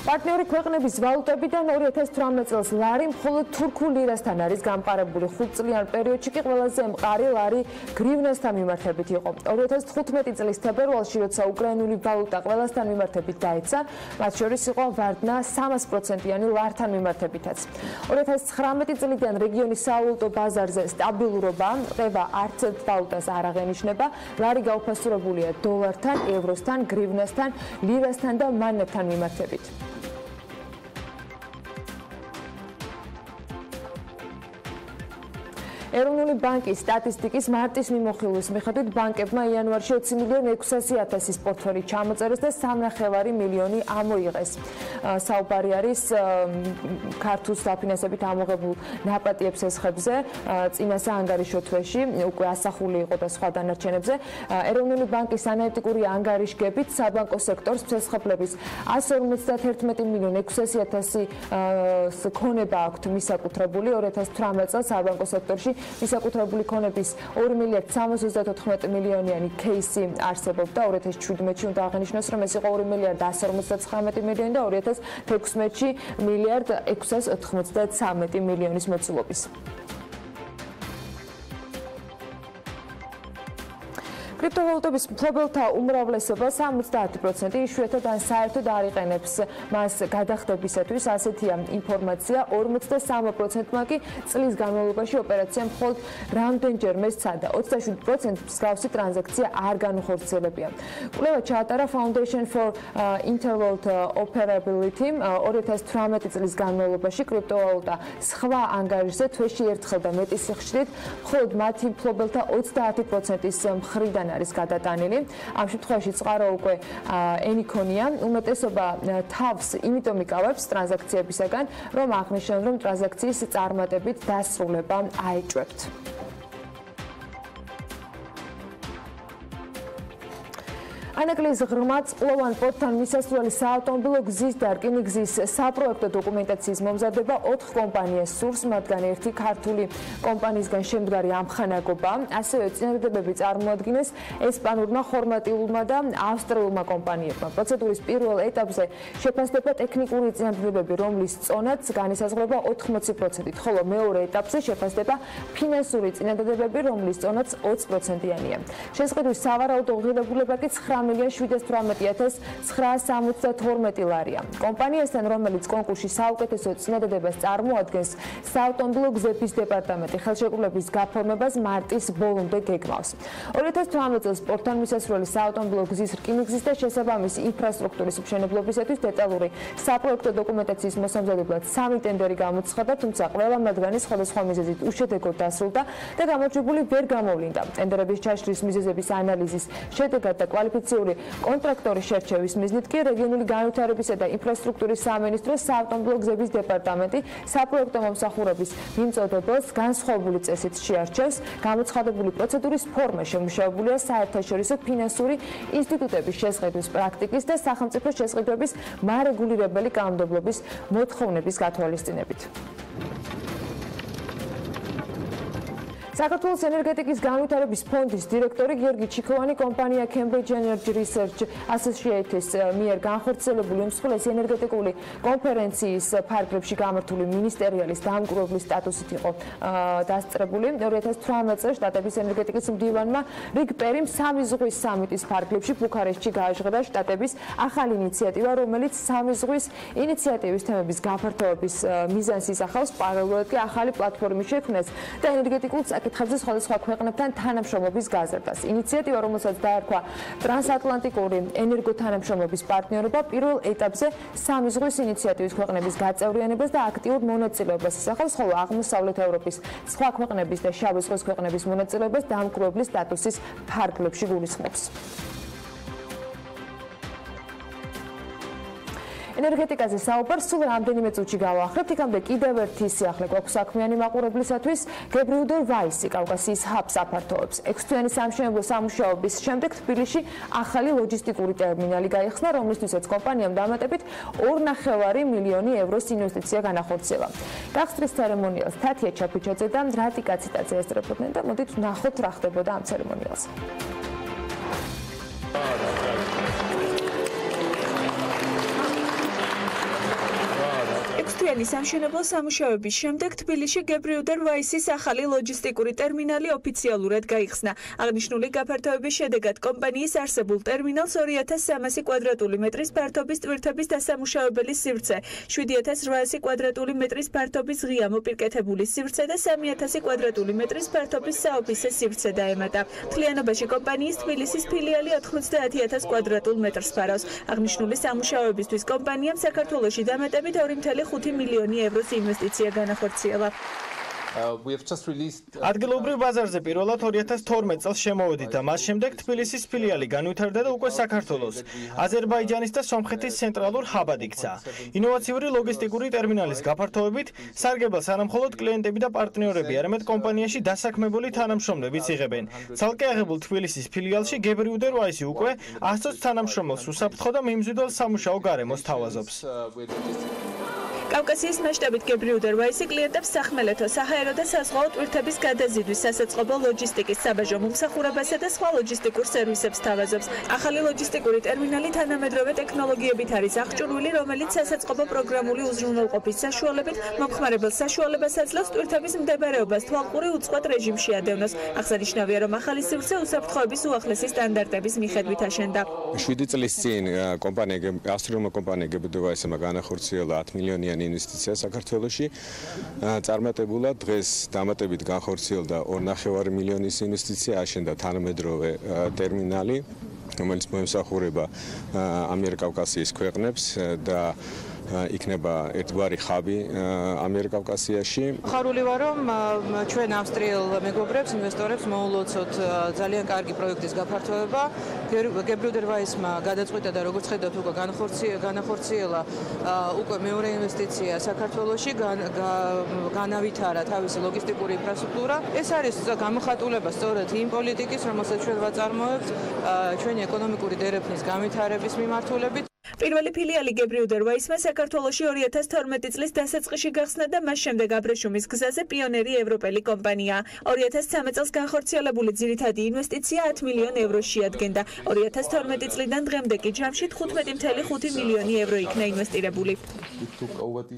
პარტნიორი ქვეყნების ვალუტებიდან 2018 წელს ლარი მხოლოდ თურქულ ლირასთან არის გამყარებული. 5 წლიან პერიოდში კი ყველაზე მყარი ლარი გრივნასთან მიმართებით იყო. 2015 წლის თებერვალში, როცა უკრაინული ვალუტა ყველასთან მიმართებით დაეცა, მათ შორის იყო ვარდნა 300%-იანი ლართან მიმართებითაც. 2019 წლიდან რეგიონის სავალუტო ბაზარზე სტაბილურობა, ყება არც ერთ ვალუტას არ აღენიშნება. ლარი გაუფასურებულია დოლართან, ევროსთან, გრივნასთან, ლირასთან და მანეთთან მიმართებით. ეროვნული ბანკის სტატისტიკის მარტის მიმოხილვის მიხედვით ბანკებმა იანვარში 20.600.000-ის პორტფელი ჩამოწერეს და 3.5 მილიონი ამოიღეს. საუბარი არის ქართულ საფინანსებით ამოღებულ ნაპატიებს ესხებზე, წინასა ანგარიშო თვეში უკვე ასახული იყო და სხვა დანარჩენებზე. ეროვნული ბანკის ანალიტიკური ანგარიშგებით საბანკო სექტორს მსესხებლების 150.600.000 ქონება აქვთ მისაკუთრებული. 2018 წელს საბანკო სექტორში მისაკუთრებული ქონების 2.334.000.000-იანი кейსი არსებობდა. 2017-ში უნდა აღინიშნოს, რომ ეს იყო 2.159.000.000 და 2016-ში 1.693.000.000 მოცულობის. კრიპტოვალუტების მფლობელთა უმრავლესობა 70%, იშვიათად ან საერთოდ არ იყენებს მას გადახდებისათვის. ასეთია ინფორმაცია. 43%-მა კი წლის განმავლობაში ოპერაცია მხოლოდ რამდენჯერმე სცადა. 27% მსგავსი ტრანზაქცია არ განუხორციელებია. კვლევა ჩაატარა Foundation for Interworld Operability 2018 წლის განმავლობაში კრიპტოვალუტა სხვა ანგარიშზე თვეში ერთხელ და მეტი სიხშირით, მხოლოდ მათი მფლობელთა 30%-ის მხრიდან არის გადატანილი. ამ შემთხვევაში წყარო უკვე ენიქონია. უმეტესობა თავს იმიტომ იკავებს ტრანზაქციებისაგან, რომ აღნიშნავს, რომ ტრანზაქციის წარმატებით დასრულება აეჭვებთ. ანაკლის ღრმა წყლოვან პორტთან მისასვლელი საავტომობილო გზის და რკინიგზის საპროექტო დოკუმენტაციის მომზადება 4 კომპანიას სურს, მათგან ერთი ქართული კომპანიისგან შემდგარი ამხანაგობა. ასევე წინადადებები წარმოადგინეს ესპანურმა, ხორვატიულმა და ავსტრიულმა კომპანიებმა. პროცედურის პირველ ეტაპზე შეფასდება ტექნიკური წინადადებები, რომლის წონაც განისაზღვრება 80%-ით, ხოლო მეორე ეტაპზე შეფასდება ფინანსური წინადადებები, რომლის წონაც 20%-იანია. შესყიდვის სავარაუდო ღირებულება კი 9.71972 ლარია. კომპანიასთან, რომელიც კონკურსში საუკეთესო წინადადებას წარმოადგენს, საავტომობილო გზების დეპარტამენტი ხელშეკრულების გაფორმებას მარტის ბოლომდე გეგმავს. 2018 წელს პორტთან მისასვლელი საავტომობილო გზის რკინიგზის და შესაბამისი ინფრასტრუქტურის მშენებლობისათვის დეტალური საპროექტო დოკუმენტაციის მოსამზადებლად 3 ტენდერი გამოცხადა, თუმცა ყველა მათგანი სხვადასხვა მიზეზით უშედეგოდ დასრულდა და გამარჯვებული ვერ გამოვლინდა. ტენდერების ჩაშლის მიზეზების ანალიზის შედეგად და კვალიფიციური კონტრაქტორის შერჩევის მიზნით კი რეგიონული განვითარებისა და ინფრასტრუქტურის სამინისტროს საავტომობილო გზების დეპარტამენტი საპროექტო მომსახურების მიმწოდებელს განსხვავებული წესით შეარჩევს. გამოცხადებული პროცედურის ფორმა შემუშავებულია საერთაშორისო ფინანსური ინსტიტუტების შესყიდვის პრაქტიკის და სახელმწიფო შესყიდვების მარეგულირებელი კანონმდებლობის მოთხოვნების გათვალისწინებით. საქართველოს ენერგეტიკის განვითარების ფონდის დირექტორი გიორგი ჩიქოვანი კომპანია Cambridge Energy Research Associates მიერ განხორციელებული უმსხვილესი ენერგეტიკული კონფერენციის ფარგლებში გამართული მინისტერიალის დამკვირვებლის სტატუსით იყო დასწრებული. 2018 წელს შტატების ენერგეტიკის მდივანმა რიგ პერიმ სამი ზღვის სამიტის ფარგლებში ბუქარესტში გააჟღერა შტატების ახალი ინიციატივა, რომელიც სამი ზღვის ინიციატივის თემების გაფართოების მიზანს ისახავს, პარალელურად კი ახალი პლატფორმის შექმნას და ენერგეტიკულ საკითხებზე სხვადასხვა ქვეყნებთან თანამშრომლობის გაზრდას. ინიციატივა, რომელსაც დაერქვა ტრანსატლანტიკური ენერგოთანამშრომლობის პარტნიორობა, პირველ ეტაპზე სამი ზღვის ინიციატივის ქვეყნების გაწევრიანებას და აქტიურ მონაწილეობას ისახავს, ხოლო აღმოსავლეთ ევროპის სხვა ქვეყნების და შავი ზღვის ქვეყნების მონაწილეობას დამკვირვებლის სტატუსის ფარგლებში გულისხმობს. ენერგეტიკაზე საუბარს სულ რამდენიმე წუთში გავაახლებთ, იქამდე კიდევ ერთი სიახლე გვაქვს საქმიანი მაყურებლისათვის. გებრიუდერ ვაისი კავკასიის ჰაბს აფართოვებს. 6 თვიანი სამშენებლო სამუშაოების შემდეგ თბილისში ახალი ლოჯისტიკური ტერმინალი გაიხსნა, რომლისთვისაც კომპანიამ დამატებით 2,5 მილიონი ევროს ინვესტიცია განახორციელა. გახსნის ცერემონიალს თათია ჩაფიჩაძე და რატი კაციტაძე ესწრებოდნენ და მოდით ვნახოთ რა ხდებოდა ამ ცერემონიალზე. ექვსთვიანი სამშენებლო სამუშაოების შემდეგ თბილისში გებრიუდერ ვაისის ახალი ლოჯისტიკური ტერმინალი ოფიციალურად გაიხსნა. აღნიშნული გაფართოების შედეგად კომპანიის არსებულ ტერმინალს 2300 კვადრატული მეტრის ფართობის ტვირთების დასამუშავებელი სივრცე, 7800 კვადრატული მეტრის ფართობის ღია მოპირკეთებული სივრცე და 3000 კვადრატული მეტრის ფართობის საოფისე სივრცე დაემატა. მთლიანობაში კომპანიის თბილისის ფილიალი 90000 კვადრატულ მეტრს ფარავს. აღნიშნული სამუშაოებისთვის კომპანიამ საქართველოში დამატებით 2,5 მილიონი ევროს ინვესტიცია განახორციელა. ადგილობრივ ბაზარზე პირველად 2012 წელს შემოვედით და მას შემდეგ თბილისის ფილიალი განვითარდა და უკვე საქართველოს, აზერბაიჯანის და სომხეთის ცენტრალურ ჰაბად იქცა. ინოვაციური ლოგისტიკური ტერმინალის გაფართოებით სარგებელს არა მხოლოდ კლიენტები და პარტნიორები, არამედ კომპანიაში დასაქმებული თანამშრომლებიც იღებენ. ცალკე აღებულ თბილისის ფილიალში გებრიუდერ ვაისი უკვე 120 თანამშრომელს უსაფრთხო და მიმზიდველ სამუშაო გარემოს თავაზობს. კავკასიის მასშტაბით გებრიუდერ ვაისი კლიენტებს სახმელეთო, საჰაერო და საზღვაო ტვირთების გადაზიდვის, სასაწყობო ლოჯისტიკის, საბაჟო მომსახურებასა და სხვა ლოჯისტიკურ სერვისებს თავაზობს. ახალი ლოჯისტიკური ტერმინალი თანამედროვე ტექნოლოგიებით არის აღჭურვილი, რომელიც სასაწყობო პროგრამული უზრუნველყოფის საშუალებით მომხმარებელს საშუალებას აძლევს ტვირთების მდებარეობას თვალყური უწყლოდ რეჟიმში ადევნოს. აღსანიშნავია, რომ ახალი სივრცე უსაფრთხოების უახლესი სტანდარტების მიხედვით აშენდა. 7 წლის წინ ავსტრიულმა კომპანია გებრიუდერ ვაისმა განახორციელა 10 მილიონიანი ინვესტიცია საქართველოში. წარმატებულად დღეს დამატებით განხორციელდა 2,5 მილიონის ინვესტიცია, აშენდა თანამედროვე ტერმინალი, რომელიც მოემსახურება ამიერკავკასიის ქვეყნებს და იქნება ერთგვარი ხაბი ამიერკავკასიაში. ხარული ვარ, რომ ჩვენ ავსტრიელ მეგობრებს, ინვესტორებს მოულოცოთ ძალიან კარგი პროექტის გაფართოება. გებრიუდერ ვაისმა გადაწყვიტა და როგორც ხედავთ, უკვე განახორციელა უკვე მეორე ინვესტიცია საქართველოში, განავითარა თავისი ლოგისტიკური ინფრასტრუქტურა. ეს არის გამოხატულება სწორედ იმ პოლიტიკის, რომელსაც ჩვენ ვაწარმოებთ ჩვენი ეკონომიკური დერეფნის განვითარების მიმართულებით. პირველი ფილიალი გებრიუდერ ვაისმა საქართველოში 2012 წლის დასაწყისში გახსნა და მას შემდეგ აბრეშუმის გზაზე პიონერი ევროპელი კომპანია. 2013 წელს განხორციელებული ძირითადი ინვესტიცია 10 მილიონ ევროს შეადგენდა. 2012 წლიდან დღემდე კი ჯამში 15,5 მილიონი евро იქნა ინვესტირებული.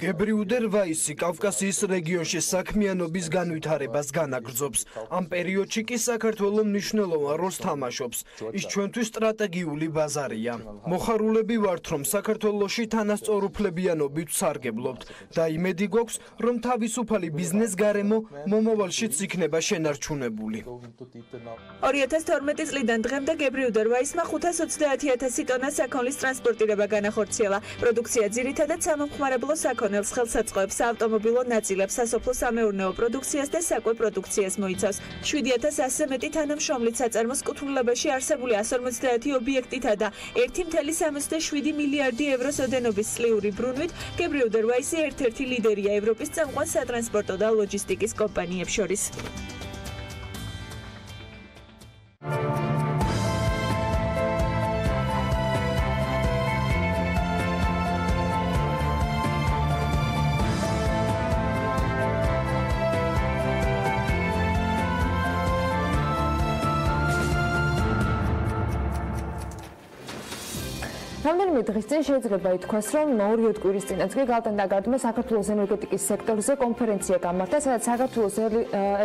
გებრიუდერ ვაისი კავკასიის რეგიონში საქმიანობის განვითარებას განაგრძობს. ამ პერიოდში კი საქართველოს მნიშვნელოვან როლს თამაშობს. ის ჩვენთვის სტრატეგიული ბაზარია. მოხარულები ვართ, რომ საქართველოში თანასწორუფლებიანობით ვსარგებლობთ და იმედი გვაქვს, რომ თავისუფალი ბიზნეს გარემო მომავალშიც იქნება შენარჩუნებული. 2012 წლიდან დღემდე გებრიუდერ ვაისმა 530,000 ტონა საქონლის ტრანსპორტირება განახორციელა. პროდუქცია ძირითადად სამომხმარებლო საქონელს, ხელსაწყოებს, ავტომობილო ნაწილებს, სასოფლო-სამეურნეო პროდუქციას და საკვე პროდუქციას მოიცავს. 7,100 მეტი თანამშრომლით საწარმოს კუთვნილებაში არსებული 150 ობიექტითა და 1,67 მილიარდი ევროს ოდენობის წლიური ბრუნვით გებრიუდერ ვაისი ერთ-ერთი ლიდერია ევროპის წამყვან სატრანსპორტო და ლოჯისტიკის კომპანიებს შორის. რამდენიმე დღის წინ შეიძლება ითქვას, რომ 2 კვირის წინაც კი გალტენდაგარდმა საქართველოს ენერგეტიკის სექტორზე კონფერენცია გამართა, სადაც საქართველოს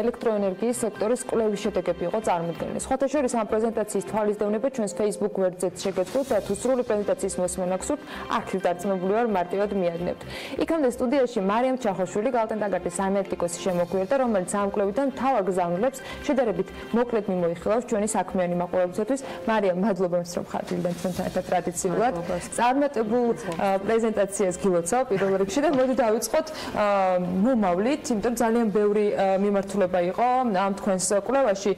ელექტროენერგიის სექტორის კვლევის შედეგები იყო წარმოდგენილი. სხვათა შორის ამ პრეზენტაციის თვალისდევნება ჩვენს Facebook გვერდზეც შეგეძლოთ და თუ სრული პრეზენტაციის მოსმენა გსურთ, არქივ დარწმუნებული ვარ მარტივად მიაგნებთ. იქამდე სტუდიაში მარიამ ჩახოშვილი გალტენდაგარდის ანალიტიკოსი შემოგვიერთდა, რომელიც ამ კვლევიდან მთავარ გზავნილებს შედარებით მოკლედ მიმოიხილავს ჩვენი საქმიანი მაყურებლებისთვის. მარიამ, მადლობა, რომ ხართ ჩვენთან ერთად ტრადიციულად. წარმატებულ პრეზენტაციას გილოცავ პირველ რიგში და მოდი დავიწყოთ მომავლით, იმიტომ ძალიან ბევრი მიმართულება იყო ამ თქვენს კვლევაში,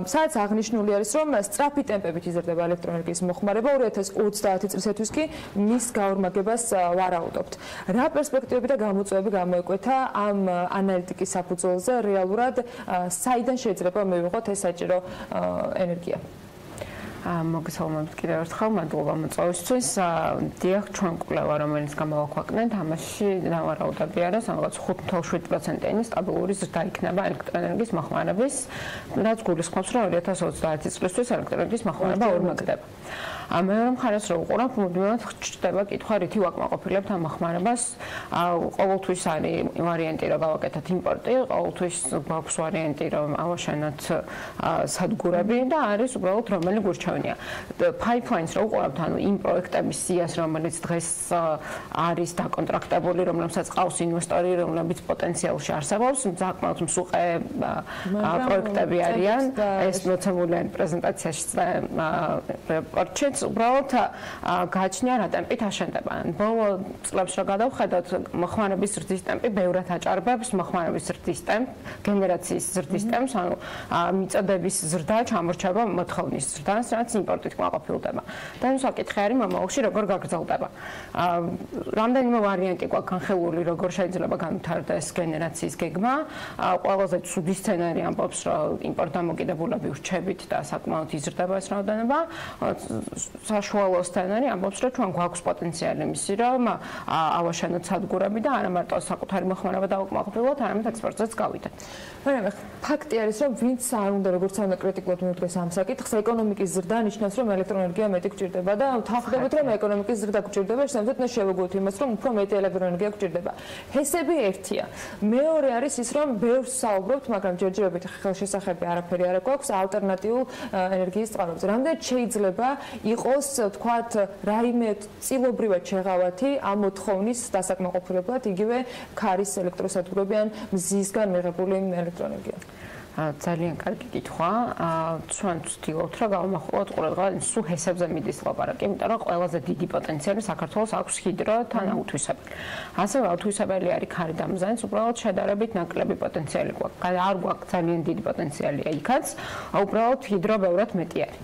სადაც აღნიშნული არის, რომ სწრაფი ტემპებით იზრდება ელექტროენერგიის მოხმარება 2030 წლისათვის კი მის გაორმაგებას ვარაუდობთ. რა პერსპექტივები და გამოწვევები გამოეკვეთა ამ ანალიტიკის საფუძველზე რეალურად საიდან შეიძლება მივიღოთ ეს საჭირო ენერგია? მოგესალმებით კიდევ ერთხელ, მადლობა მოწვევისთვის. დიახ, ჩვენ კვლევა, რომელიც გამოვაქვეყნეთ, ამაში დავარაუდებია, რომ სამაგაც 5.7%-იანი სტაბილური ზრდა იქნება ელექტროენერგიის მოხმარების, რაც გულისხმობს, რომ 2030 წლისთვის ელექტროენერგიის მოხმარება ორმაგდება. მეორე მხარეს რო უყურებ, მუდმივად ჩდება კითხვა, რითი ვაკმაყოფილებთ ამ მოხმარებას. ყოველთვის არის ვარიანტი, რომ გავაკეთოთ იმპორტი, ყოველთვის გვაქვს ვარიანტი, რომ ავაშენოთ სადგურები და არის უბრალოდ რომელი გურჩევნია. Pipelines რო უყურებთ, ანუ იმ პროექტების სიას, რომელიც დღეს არის დაკონტრაქტებული, რომლებსაც ყავს ინვესტორი, რომლებიც პოტენციალში არსებობს, საკმაოდ მსუყე პროექტები არიან. ეს მოცემული არის პრეზენტაციაში რეპორტში. უბრალოდ გააჩნია რა ტემპით აშენდება. ბოლო წლებში რა გადავხედოთ, მოხმარების ზრდის ტემპი ბევრად აჭარბებს მოხმარების ზრდის ტემპს, გენერაციის ზრდის ტემპს, ანუ მიწოდების ზრდა ჩამორჩება მოთხოვნის ზრდას, რაც იმპორტით კმაყოფილდება. და ის საკითხი არის მომავალში როგორ გაგრძელდება. რამდენიმე ვარიანტი გვაქვს განხილული, როგორ შეიძლება განვითარდეს გენერაციის გეგმა. ყველაზე ცუდი სცენარი ამბობს, რომ იმპორტ დამოკიდებულები ვრჩებით და საკმაოდ იზრდება ეს რაოდენობა. საშუალო სცენარი ამბობს, რომ ჩვენ გვაქვს პოტენციალი მისი, რომ ავაშენოთ სადგურები და არა მარტო საკუთარი მოხმარება დავაკმაყოფილოთ, არამედ ექსპორტზეც გავიდეთ. მაგრამ ფაქტი არის, რომ ვინც არ უნდა როგორც ამ კრიტიკულად მიუდგეს ამ საკითხს, ეკონომიკის ზრდა ნიშნავს, რომ ელექტროენერგია მეტი გვჭირდება და თავხდებით, რომ ეკონომიკის ზრდა გვჭირდება, შესაბამისად უნდა შევეგუოთ იმას, რომ უფრო მეტი ელექტროენერგია გვჭირდება. ჰესები ერთია. მეორე არის ის, რომ ბევრს საუბრობთ, მაგრამ ჯერჯერობით ხელშესახები არაფერი არ აქვს ალტერნატიულ ენერგიის წყაროებზე. რამდენად შეიძლება იყოს, თქვათ, რაიმე წილობრივად შეღავათი ამ მოთხოვნის დასაკმაყოფილებლად იგივე ქარის ელექტროსადგურები ან მზისგან მიღებული ელექტროენერგია. ძალიან კარგი კითხვა. ჩვენ ვცდილობთ, რომ გავამახვილოთ ყურადღება სულ ჰესებზე მიდის ლაპარაკი, იმიტომ რომ ყველაზე დიდი პოტენციალი საქართველოს აქვს ჰიდროთან აუთვისებელი. ასევე აუთვისებელი არის ქარი და მზაინც, უბრალოდ შედარებით ნაკლები პოტენციალი გვაქვს. არ გვაქვს ძალიან დიდი პოტენციალია იქაც, უბრალოდ ჰიდრო ბევრად მეტი არის.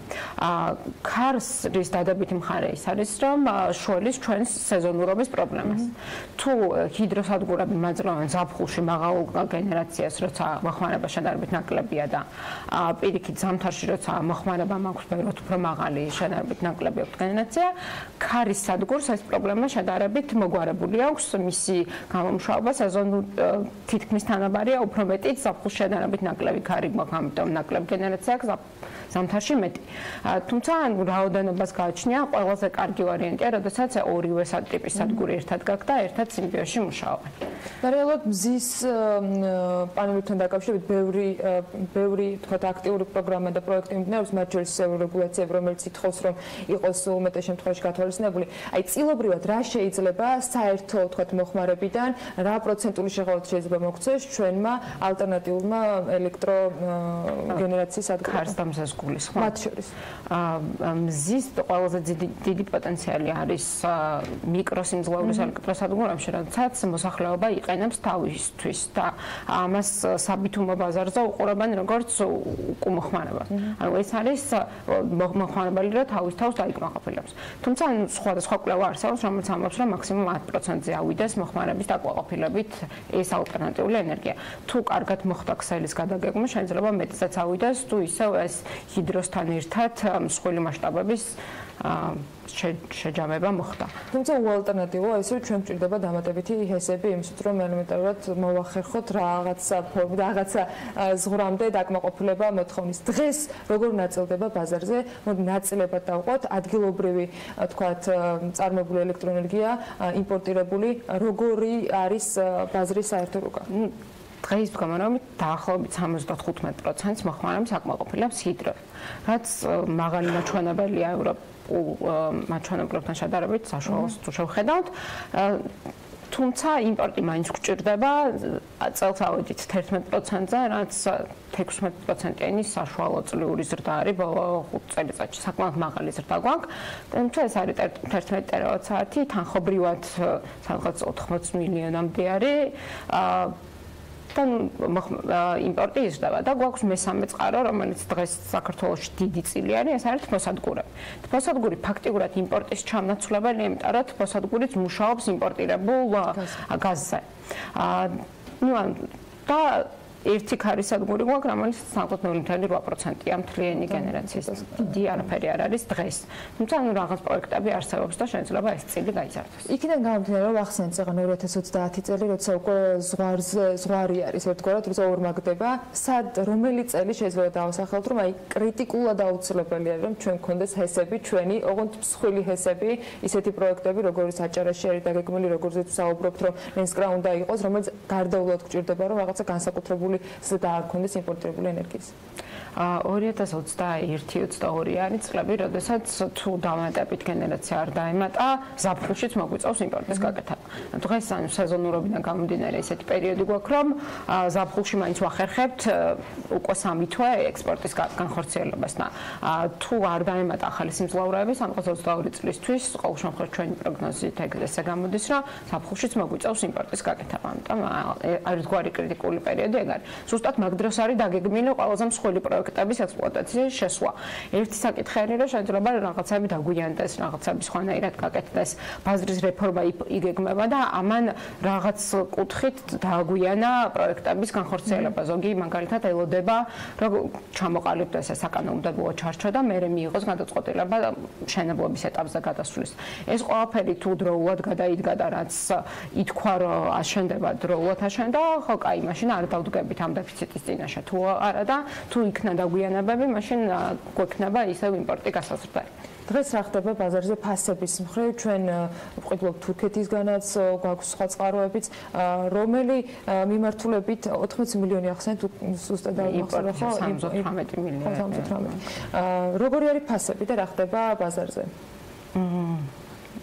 ქარის დადებითი მხარე ის არის, რომ შველის ჩვენს სეზონურობის პრობლემას. თუ ჰიდროსადგურები მაძლევენ ზაფხულში მაღალ გენერაციას, როცა მოხმარება შედარებით ნაკლებია და პირიქით ზამთარში როცა მოხმარება მაქვს ბევრად უფრო მაღალი შედარებით ნაკლები აქვს გენერაცია, ქარის სადგურს ეს პრობლემა შედარებით მოგვარებული აქვს, მისი გამომშრალობა სეზონურ თითქმის თანაბარია, უფრო მეტიც ზაფხულში შედარებით ნაკლები ქარი გვაქვს, ამიტომ ნაკლებ გენერაცია აქვს ზამთარში მეტი. თუმცა რაოდენობას გააჩნია ყველაზე კარგი ვარიანტია, როდესაც ორივე ტიპის სადგური ერთად გაქვს და ერთად სიმბიოზში მუშაობენ. და რეალურად მზის პანელებთან დაკავშირებით ბევრი თქვათ აქტიური პროგრამა და პროექტი მიმდინარეობს, მათ შორის რეგულაციები, რომელიც ითხოვს, რომ იყოს უმეტეს შემთხვევაში გათვალისწინებული. აი წილობრივად რა შეიძლება საერთო თქვათ მოხმარებიდან, რა პროცენტული შეღავათი შეიძლება მოქცეს ჩვენმა ალტერნატიულმა ელექტროგენერაციის სადგურებმა? ქარს და მზეს გულისხმობ. მათ შორის მზის ყველაზე დიდი პოტენციალი არის მიკროსიმძლავრის ელექტროსადგურებში, როდესაც მოსახლეობა იყენებს თავისთვის და ამას საბითუმო ბაზარზე უყურებენ როგორც უკმოხმარებას. ანუ ეს არის მოხმარებელი, რომ თავის თავს დაიკმაყოფილებს. თუმცა სხვადასხვა კვლევა არსებობს, რომელიც ამბობს, რომ მაქსიმუმ 10%-ზე ავიდეს მოხმარების დაკმაყოფილებით ეს ალტერნატიული ენერგია. თუ კარგად მოხდა ქსელის გადაგეგმა, შეიძლება მეტსაც ავიდეს, თუ ისევ ეს ჰიდროსთან ერთად მსხვილი მასშტაბების შეჯამება მოხდა. თუმცა უალტერნატივოა ის, რომ ჩვენ გვჭირდება დამატებითი ჰესები იმისთვის, რომ ელემენტარულად მოვახერხოთ რაღაცა ზღვრამდე დაკმაყოფილება მოთხოვნის. დღეს როგორ ნაწილდება ბაზარზე? მოდი ნაწილებად დავყვათ, ადგილობრივი, თქვათ, წარმოებული ელექტროენერგია, იმპორტირებული, როგორი არის ბაზრის საერთო რუგა? დღეის გამარჯვებით დაახლოებით 75%-ს მოხმარებს აკმაყოფილებს ჰიდრო, რაც მაღალი მაჩვენებელია ევროპულ მაჩვენებლებთან შედარებით საშუალოს თუ შევხედავთ. თუმცა იმპორტი მაინც გვჭირდება წელს ავედით 11%-ზე, რაც 16%-იანი საშუალო წლიური ზრდა არის ბოლო 5 წელიწადში. საკმაოდ მაღალი ზრდა გვაქვს. თუმცა ეს არის 11 ტერავალტ-საათი, თანხობრივად სადღაც 80 მილიონამდე არის. იმპორტი იზრდება და გვაქვს მესამე წყარო, რომელიც დღეს საქართველოში დიდი წილი არის, ეს არის თბოსადგურები. თბოსადგური ფაქტიურად იმპორტის ჩამნაცვლებელია, იმიტომ რომ თბოსადგურიც მუშაობს იმპორტირებულ გაზზე. და ერთი ქარისადგური გვაქვს, რომელიც 0.8%-ია მთლიანი გენერაციის. დიდი არაფერი არ არის დღეს. თუმცა რაღაც პროექტები არსებობს და შეიძლება ეს წილი გაიზარდოს. იქიდან გამომდინარე, რომ ახსენეთ ზღან 2030 წელი, როცა უკვე ზღვარი არის ერთგვარად, როცა ორმაგდება, რომელი წელი შეიძლება დავასახელოთ, რომ აი კრიტიკულად აუცილებელია, რომ ჩვენ გქონდეს ჰესები, ჩვენი, ოღონდ მსხვილი ჰესები, ისეთი პროექტები, როგორც აჭარაში არის დაგეგმილი, როგორზეც ვსაუბრობთ, რომ ნესკრა უნდა იყოს, რომელიც გარდაუვლად გვჭირდება, რომ რაღაცა განსაკუთრებული ზრდა არ ქონდეს იმპორტირებული ენერგიის. 2021-22 არის წლები, როდესაც თუ დამატებით გენერაცია არ დაემატა, ზაფხულშიც მოგვიწევს იმპორტის გაკეთება. დღეს სეზონურობიდან გამომდინარე ესეთი პერიოდი გვაქვს, რომ ზაფხულში მაინც ვახერხებთ უკვე 3 თვე ექსპორტის განხორციელებას და თუ არ დაემატა ახალი სიმძლავრეები 2022 წლისთვის, ყოველ შემთხვევაში ჩვენი პროგნოზით ესე გამოდის, რომ ზაფხულშიც მოგვიწევს იმპორტის გაკეთება. ამიტომ არის გვარი კრიტიკული პერიოდი ეგ არის. ზუსტად მაგ დროს არის დაგეგმილი ყველაზე მსხვილი პროექტების ექსპლუატაციის შესვლა. ერთი საკითხი არის, რომ შეიძლება რაღაცები დაგვიანდეს, რაღაცები სხვანაირად გაკეთდეს, ბაზრის რეფორმა იგეგმება და ამან რაღაც კუთხით დაგვიანა პროექტების განხორციელება. ზოგი მაგალითად ელოდება, რომ ჩამოყალიბდეს ეს საკანონმდებლო ჩარჩო და მერე მიიღოს გადაწყვეტილება მშენებლობის ეტაპზე გადასვლის. ეს ყველაფერი თუ დროულად გადაიდგა და რაც ითქვა, რომ აშენდება დროულად აშენდა, ხო, კაი, მაშინ არ დავდგებით ამ დეფიციტის წინაშე. თუ არა და თუ იქნა დაგვიანებები, მაშინ გვექნება ისევ იმპორტი გასაზრდელი. დღეს რა ხდება ბაზარზე ფასების მხრივ? ჩვენ ვყიდულობთ თურქეთისგანაც, გვაქვს სხვა წყაროებიც, რომელი მიმართულებით 80 მილიონი ახსენეთ ზუსტად დავახსენე, ხო? 78 მილიონი. როგორი არის ფასები და რა ხდება ბაზარზე?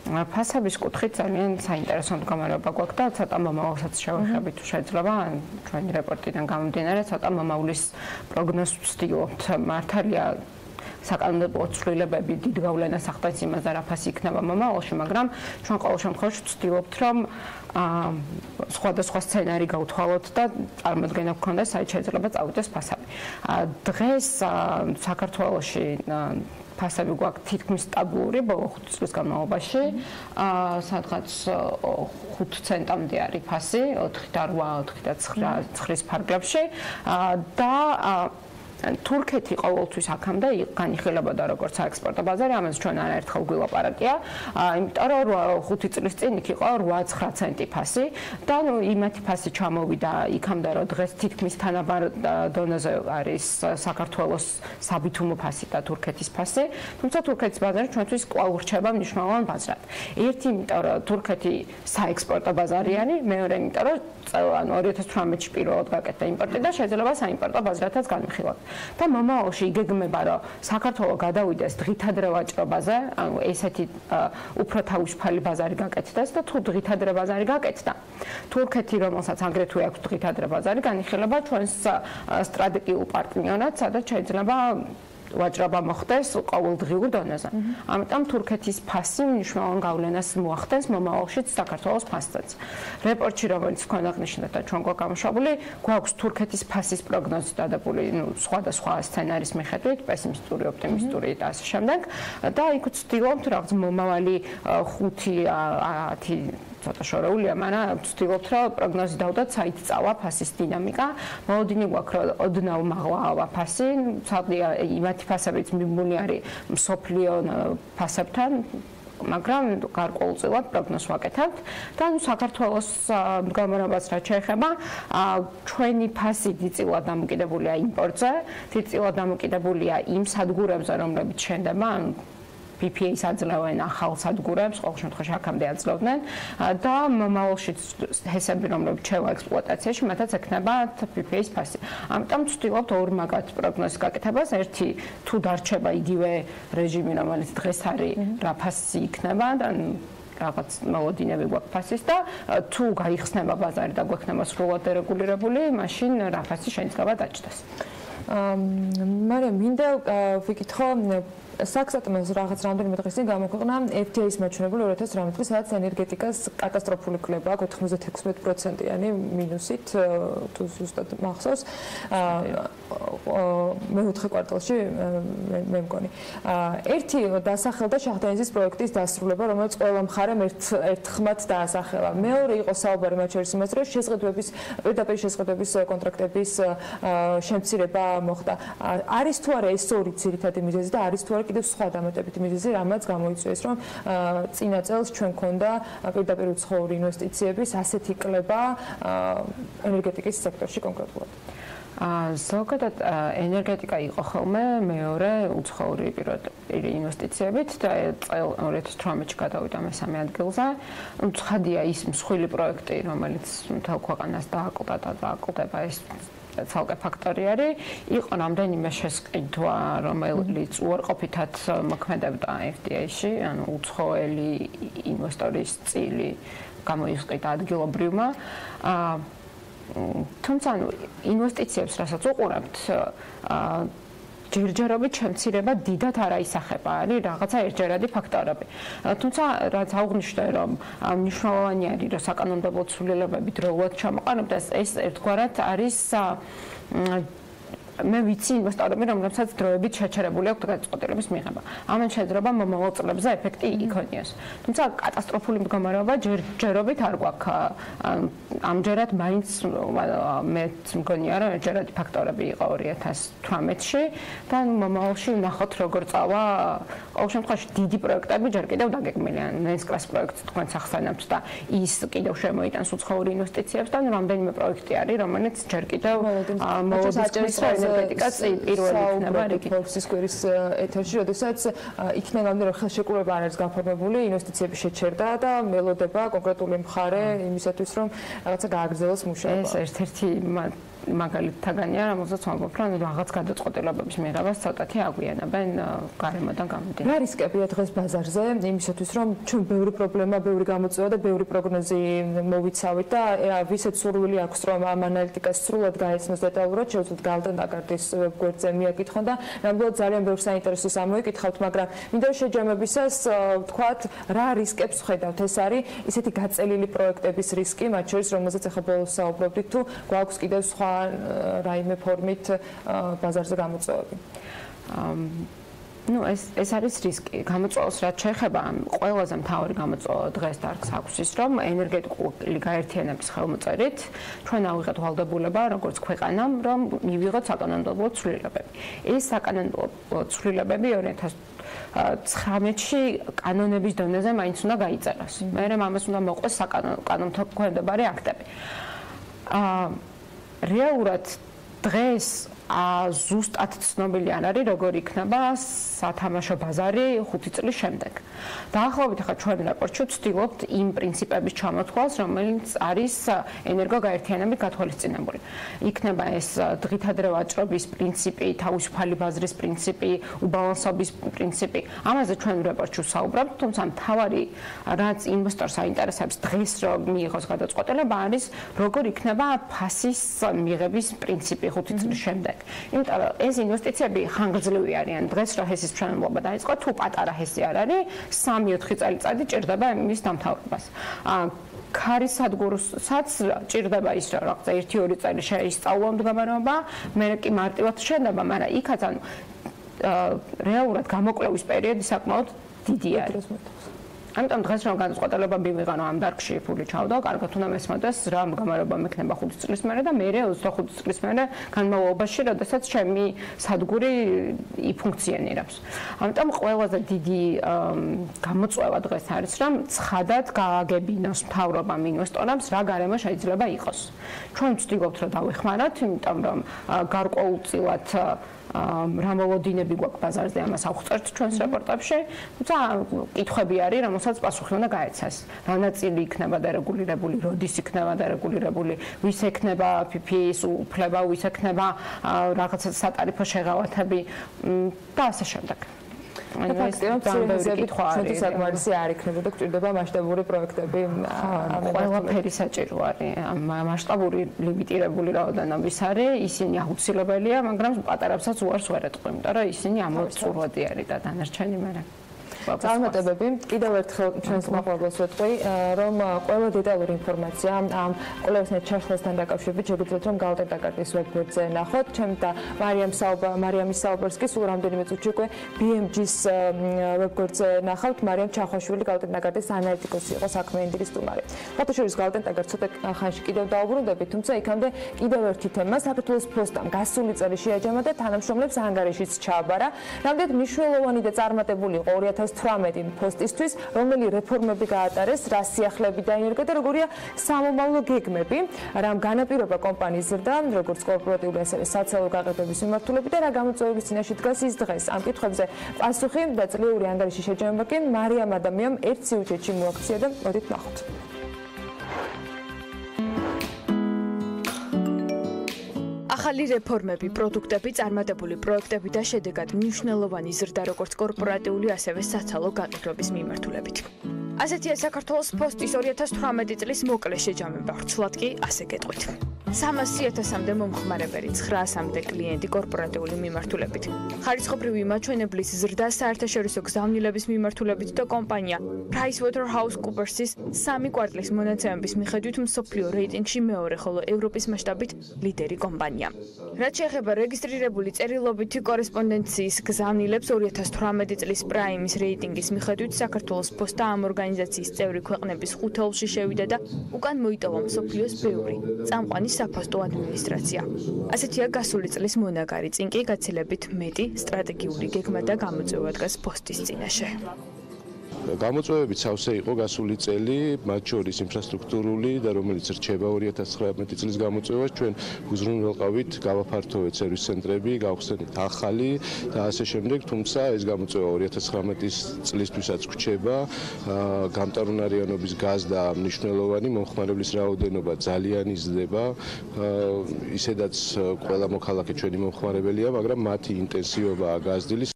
ფასების კუთხით ძალიან საინტერესო მდგომარეობა გვაქვს და ცოტა მომავალსაც შევეხებით თუ შეიძლება ჩვენი რეპორტიდან გამომდინარე ცოტა მომავლის პროგნოზს ვცდილობთ. მართალია საკანონმდებლო ცვლილებები დიდ გავლენას ახდენს იმაზე, რა ფასი იქნება მომავალში, მაგრამ ჩვენ ყოველ შემთხვევაში ვცდილობთ, რომ სხვადასხვა სცენარი გავთვალოთ და წარმოდგენა გქონდეს, საით შეიძლება წავიდეს ფასები. დღეს საქართველოში ფასები გვაქვს თითქმის სტაბილური ბოლო 5 წლის განმავლობაში. სადღაც 5 ცენტამდე არის ფასი, 4.8, 4.9 ფარგლებში და თურქეთი ყოველთვის აქამდე განიხილებოდა როგორც საექსპორტო ბაზარი, ამას ჩვენ არაერთხელ გვილაპარაკია, იმიტომ რომ 5 წლის წინ იქ იყო 8-9 ცენტი ფასი და იმათი ფასი ჩამოვიდა იქამდე, რომ დღეს თითქმის თანაბარ დონეზე არის საქართველოს საბითუმო ფასი და თურქეთის ფასი, თუმცა თურქეთის ბაზარი ჩვენთვის კვლავ ურჩება მნიშვნელოვან ბაზრად. ერთი, იმიტომ რომ თურქეთი საექსპორტო ბაზარი არის, მეორე, იმიტომ რომ 2018-ში პირველად გაკეთდა იმპორტი და შეიძლება საიმპორტო ბაზრათაც განვიხილოთ. და მომავალში იგეგმება, რომ საქართველოს გადავიდეს დღითადრე ვაჭრობაზე, ანუ ესეთი უფრო თავისუფალი ბაზარი გაკეთდეს და თუ დღითადრე ბაზარი გაკეთდა, თურქეთი, რომელსაც აგრეთვე აქვს დღითადრე ბაზარი, განიხილება ჩვენს სტრატეგიულ პარტნიორად, სადაც შეიძლება ვაჭრობა მოხდეს ყოველდღიურ დონეზე. ამიტომ თურქეთის ფასი მნიშვნელოვან გავლენას მოახდენს მომავალშიც საქართველოს ფასსაც. რეპორტში, რომელიც თქვენ აღნიშნეთ და ჩვენ გვაქვს გამოშვებული, გვაქვს თურქეთის ფასის პროგნოზი დადებული, სხვადასხვა სცენარის მიხედვით, პესიმისტური, ოპტიმისტური და ასე შემდეგ. და იქ ვცდილობთ რაღაც მომავალი 5-10 ცოტა შორეულია, მაგრამ ვცდილობთ, რომ პროგნოზი დავდოთ, საით წავა ფასის დინამიკა. მოლოდინი გვაქვს, რომ ოდნავ მაღლა ფასი, ცალკე იმათი ფასებიც მიმული არის მსოფლიო ფასებთან, მაგრამ გარკვეულწილად პროგნოზს ვაკეთებთ და საქართველოს მდგომარეობას რაც შეეხება, ჩვენი ფასი დიდწილად დამოკიდებულია იმპორტზე, დიდწილად დამოკიდებულია იმ სადგურებზე, რომლებიც შენდება, PPA-ის აძლევენ ახალ სადგურებს, ყოველ შემთხვევაში აქამდე აძლევდნენ და მომავალში ჰესები, რომლებიც შევა ექსპლუატაციაში, მათაც ექნება PPA-ის ფასი. ამიტომ ვცდილობთ ორ მაგათ პროგნოზის გაკეთებას, ერთი თუ დარჩება იგივე რეჟიმი, რომელიც დღეს არის, რა ფასი იქნება და რაღაც მოლოდინები გვაქვს ფასის და თუ გაიხსნება ბაზარი და გვექნება სრულად დერეგულირებული, მაშინ რა ფასი შეიძლება დაჭდეს. მაგრამ მინდა ვიკითხო საქსატმელს რაღაც რამდენიმე დღის წინ გამოქვეყნა FTA-ის მაჩვენებელი 2018 წლის, სადაც ენერგეტიკას კატასტროფული კლება აქვს 96%-იანი მინუსით, თუ ზუსტად მახსოვს. მეოთხე კვარტალში მე მგონი. ერთი დასახელდა შახტაინზის პროექტის დასრულება, რომელიც ყველა მხარემ ერთხმად დაასახელა. მეორე იყო საუბარი მათ შორის იმაზე, რომ შესყიდვების, პირდაპირ შესყიდვების კონტრაქტების შემცირება მოხდა. არის თუ არა ეს ორი ძირითადი მიზეზი და არის თუ არა კიდევ სხვა დამატებითი მიზეზი, რამაც გამოიწვიეს, რომ წინა წელს ჩვენ მქონდა პირდაპირ უცხოური ინვესტიციების ასეთი კლება ენერგეტიკის სექტორში კონკრეტულად. ზოგადად ენერგეტიკა იყო ხოლმე მეორე უცხოური პირდაპირ ინვესტიციებით და წელ 2018-ში გადავიდა მესამე ადგილზე. ცხადია ის მსხვილი პროექტი, რომელიც მთელ ქვეყანას დააკლდა და დააკლდება ეს ცალკე ფაქტორი არის. იყო რამდენიმე შესყიდვა, რომელიც უარყოფითად მოქმედებდა FTA-ში, ანუ უცხოელი ინვესტორის წილი გამოიყიდა ადგილობრივმა. თუმცა ინვესტიციებს რასაც უყურებთ, ჯერჯერობით შემცირება დიდად არ აისახება, არის რაღაცა ერთჯერადი ფაქტორები. თუმცა რაც აღვნიშნე, რომ მნიშვნელოვანი არის, რომ საკანონმდებლო ცვლილებები დროულად ჩამოყალიბდეს, ეს ერთგვარად არის მე ვიცი ინვესტორები, რომლებსაც დროებით შეჩერებული აქვს გადაწყვეტილების მიღება. ამან შეიძლება მომავალ წლებზე ეფექტი იქონიოს. თუმცა კატასტროფული მდგომარეობა ჯერჯერობით არ გვაქვს. ამჯერად მაინც მეც მგონია, რომ ერთჯერადი ფაქტორები იყო 2018-ში და მომავალში ვნახოთ როგორ წავა. ყოველ შემთხვევაში დიდი პროექტები ჯერ კიდევ დაგეგმილია. ნენსკრას პროექტს თქვენს ახსენებთ და ის კიდევ შემოიტანს უცხოური ინვესტიციებს და რამდენიმე პროექტი არის, რომელიც ჯერ კიდევ მოლოდინს ენერგეტიკას პირველი იქნება რეგიონის სკვერის ეთერში, როდესაც იქნებამდე რომ ხელშეკრულება არ არის გაფორმებული, ინვესტიციები შეჩერდა და მელოდება კონკრეტული მხარე იმისათვის, რომ რაღაცა გააგრძელოს მუშაობა. ეს ერთ-ერთი მაგალითთაგანია, რომელსაც ვამბობ, რომ რაღაც გადაწყვეტილებების მიღებას ცოტათი აგვიანებენ გარემოდან გამომდინარე. რა რისკებია დღეს ბაზარზე იმისათვის, რომ ჩვენ ბევრი პრობლემა, ბევრი გამოწვევა და ბევრი პროგნოზი მოვიცავით და ვისაც სურვილი აქვს, რომ ამ ანალიტიკას სრულად გაეცნოს დეტალურად, შეუძლოთ გალდან-დაკარდის ვებგვერდზე მიაკითხონ და ნამდვილად ძალიან ბევრ საინტერესოს ამოიკითხავთ, მაგრამ მინდა შეჯამებისას ვთქვათ, რა რისკებს ვხედავთ. ეს არის ისეთი გაწელილი პროექტების რისკი, მათ შორის რომელზეც ახლა ბოლოს საუბრობდით, თუ გვაქვს კიდევ სხვა რაიმე ფორმით ბაზარზე გამოწვევები. ეს არის რისკი. გამოწვევას რაც შეეხება, ყველაზე მთავარი გამოწვევა დღეს დარგს აქვს ის, რომ ენერგეტიკული გაერთიანების ხელმოწერით ჩვენ ავიღეთ ვალდებულება, როგორც ქვეყანამ, რომ მივიღოთ საკანონმდებლო ცვლილებები. ეს საკანონმდებლო ცვლილებები 2019-ში კანონების დონეზე მაინც უნდა გაიწეროს. მერე ამას უნდა მოყვეს საკანონმდებლო აქტები. რეალურად დღეს ზუსტად ცნობილი არ არის, როგორ იქნება სათამაშო ბაზარი 5 წლის შემდეგ. დაახლოებით ახლა ჩვენ რეპორტში ვცდილობთ იმ პრინციპების ჩამოთვლას, რომელიც არის ენერგოგაერთიანებით გათვალისწინებული. იქნება ეს დღითადრე ვაჭრობის პრინციპი, თავისუფალი ბაზრის პრინციპი, უბალანსობის პრინციპი. ამაზე ჩვენ რეპორტში ვსაუბრობთ, თუმცა მთავარი რაც ინვესტორს აინტერესებს დღეს რომ მიიღოს გადაწყვეტილება არის, როგორ იქნება ფასის მიღების პრინციპი 5 წლის შემდეგ. იმიტომ რომ ეს ინვესტიციები ხანგრძლივი არიან. დღეს რა ჰესის მშენებლობა დაიწყო, თუ პატარა ჰესი არ არის, 3-4 წელიწადი ჭირდება მის დამთავრებას. ქარის სადგურსაც ჭირდება ის, რომ რაღაცა 1-2 წელი შეისწავლონ მდგომარეობა, მე კი მარტივად შენდება, მაგრამ იქაც რეალურად გამოკვლევის პერიოდი საკმაოდ დიდი არის. ამიტომ დღეს რომ განსხვავება მივიღა რომ ამ დარგში ფული ჩავდა, კარგად უნდა მესმოდეს რა მდგომარეობა მექნება 5 წლის მერე და მე 25 წლის მერე განმავლობაში, როდესაც ჩემი სადგური იფუნქციონირებს. ამიტომ ყველაზე დიდი გამოწვევა დღეს არის რომ ცხადად გააგებინოს მთავრობამ ინვესტორებს რა გარემო შეიძლება იყოს. ჩვენ ვცდილობთ რომ დავეხმაროთ, იმიტომ რომ გარკვეულწილად რამოლოდინები გვაქვს ბაზარზე ამას ავხსნით ჩვენს რეპორტაჟში, თუმცა კითხვები არის, რომელსაც პასუხი უნდა გაეცას. რა ნაწილი იქნება დარეგულირებული, როდის იქნება დარეგულირებული, ვის ექნება PPP-ის უფლება, ვის ექნება რაღაცა სატარიფო შეღავათები და ასე შემდეგ. ფაქტია, რომ საკმარისი არ იქნებოდა, გვჭირდება მასშტაბური პროექტები. ყველაფერი საჭირო არის. მასშტაბური ლიმიტირებული რაოდენობის არის, ისინი აუცილებელია, მაგრამ პატარებსაც უარს ვერ ეტყვი, იმიტომ რომ ისინი ამოწურვადი არის და დანარჩენი მერე. წარმატებები. კიდევ ერთხელ ჩვენს მაყურებელს ვეთქვი, რომ ყველა დეტალური ინფორმაცია ამ კვლევასთან ჩაშლასთან დაკავშირებით შეგვიძლიათ რომ გალტენტაკარტის ვებგვერდზე ნახოთ. ჩემ და მარიამის საუბარსკი სულ რამდენიმე წუთში უკვე BMG-ის ვებგვერდზე ნახავთ. მარიამ ჩახვაშვილი გალტენტაკარტის ანალიტიკოსი იყო საქმიანი დილის სტუმარი. ფოტოშორის გალტენტაკარტს ცოტა ხანში კიდევ დაუბრუნდებით, თუმცა იქამდე კიდევ ერთი თემა საქართველოს პოსტამ გასული წელი შეაჯამა და თანამშრომლებს ანგარიშიც ჩააბარა. რამდენად მნიშვნელოვანი და წარმატებული იყო 2018 პოსტისთვის, რომელი რეფორმები გაატარეს, რა სიახლეები დაინერგა და როგორია სამომავლო გეგმები, რამ განაპირობა კომპანიის ზრდა, როგორც კორპორატიული ასევე სოციალური გაყიდვების მიმართულებით და რა გამოწვევების წინაშე დგას ის დღეს. ამ კითხვებზე პასუხი და წლიური ანგარიშის შეჯამება კი მარიამ ადამიანამ ერთ სიუჟეტში მოაქცია და მოდით ნახოთ. ახალი რეფორმები, პროდუქტები, წარმატებული პროექტები და შედეგად მნიშვნელოვანი ზრდა როგორც კორპორატიული, ასევე საცალო გაყიდვების მიმართულებით. ასეთია საქართველოს პოსტის 2018 წლის მოკლე შეჯამება, ვრცლად კი ასე გეტყვით. 300,000-მდე მომხმარებელი, 900-მდე კლიენტი კორპორატიული მიმართულებით. ხარისხობრივი მაჩვენებლის ზრდა საერთაშორისო გზავნილების მიმართულებით და კომპანია PricewaterhouseCoopers's 3 კვარტლის მონაცემების მიხედვით მსოფლიო რეიტინგში მეორე, ხოლო ევროპის მასშტაბით ლიდერი კომპანია. რაც შეეხება რეგისტრირებული წერილობითი კორესპონდენციის გზავნილებს 2018 წლის პრაიმის რეიტინგის მიხედვით საქართველოს პოსტა ამ ორგანიზაციის წევრი ქვეყნების 5-ში შევიდა და უკან მოიტოვა მსოფლიოს ბევრი წამყვანი საფოსტო ადმინისტრაცია. ასეთია გასული წლის მონაგარი, წინ კი გაცილებით მეტი სტრატეგიული გეგმა და გამოწვევა დგას პოსტის წინაშე. გამოწვევებით სავსე იყო გასული წელი, მათ შორის ინფრასტრუქტურული და რომელიც რჩება 2019 წლის გამოწვევას, ჩვენ უზრუნველყავით გავაფართოვეთ სერვის ცენტრები, გავხსენით ახალი და ასე შემდეგ, თუმცა ეს გამოწვევა 2019 წლისთვისაც გვჩება, გამტარუნარიანობის გაზრდა მნიშვნელოვანი, მომხმარებლის რაოდენობა ძალიან იზრდება, ისედაც ყველა მოქალაქე ჩვენი მომხმარებელია, მაგრამ მათი ინტენსივობაა გაზრდილი.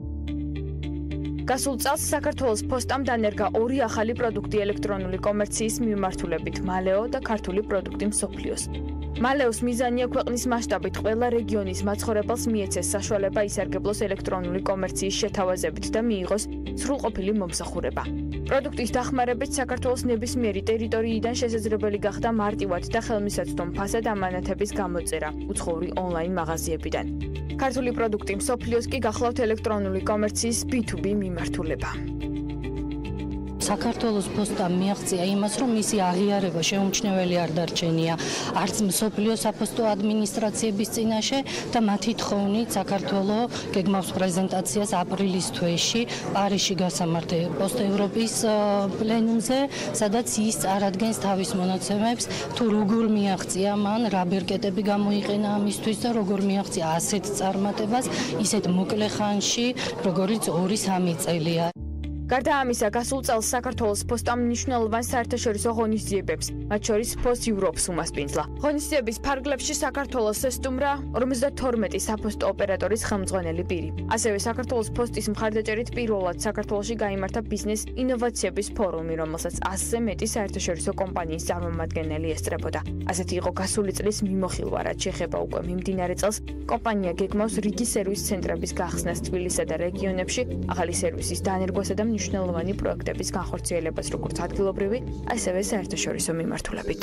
გასულ წელს საქართველოს პოსტამ დანერგა 2 ახალი პროდუქტი ელექტრონული კომერციის მიმართულებით, მალეო და ქართული პროდუქტი მსოფლიოს. მალეოს მიზანია ქვეყნის მასშტაბით ყველა რეგიონის მაცხოვრებელს მიეცეს საშუალება ისარგებლოს ელექტრონული კომერციის შეთავაზებით და მიიღოს სრულყოფილი მომსახურება. პროდუქტის დახმარებით საქართველოს ნებისმიერი ტერიტორიიდან შესაძლებელი გახდა მარტივად და ხელმისაწვდომ ფასად ამანათების გამოწერა უცხოური ონლაინ მაღაზიებიდან. ქართული პროდუქტი მსოფლიოს კი გახლავთ ელექტრონული კომერციის B2B მიმართულება. საქართველოს პოსტამ მიაღწია იმას, რომ მისი აღიარება შეუმჩნეველი არ დარჩენია არც მსოფლიო საფოსტო ადმინისტრაციების წინაშე და მათი თხოვნით საქართველოს გეგმავს პრეზენტაციას აპრილის თვეში პარიზში გასამართე პოსტ ევროპის პლენუმზე, სადაც ის წარადგენს თავის მონაცემებს, თუ როგორ მიაღწია მან, რა ბერკეტები გამოიყენა ამისთვის და როგორ მიაღწია ასეთ წარმატებას, ისეთ მოკლე ხანში, როგორც 2-3 წელია. გარდა ამისა, გასულ წელს საქართველოს პოსტამ მნიშვნელოვან საერთაშორისო ღონისძიებებს, მათ შორის Post Europe-ს უმასპინძლა. ღონისძიების ფარგლებში საქართველოს ესტუმრა 52 საფოსტო ოპერატორის ხელმძღვანელი პირი. ასევე საქართველოს პოსტის მხარდაჭერით პირველად საქართველოში გაიმართა ბიზნეს ინოვაციების ფორუმი, რომელსაც 100-ზე მეტი საერთაშორისო კომპანიის წარმომადგენელი ესწრებოდა. ასეთი იყო გასული წლის მიმოხილვა, რაც შეეხება უკვე მიმდინარე წელს, კომპანია გეგმავს რიგი სერვის ცენტრების გახსნას თბილისსა და რეგიონებში, ახალი სერვისის დანერგვასა და მნიშვნელოვანი პროექტების განხორციელებას როგორც ადგილობრივი, ასევე საერთაშორისო მიმართულებით.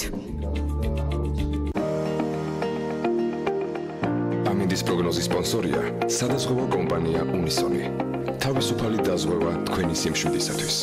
ამინდის პროგნოზის სპონსორია სადაზღვევო კომპანია უნისონი. თავისუფალი დაზღვევა თქვენი სიმშვიდისათვის.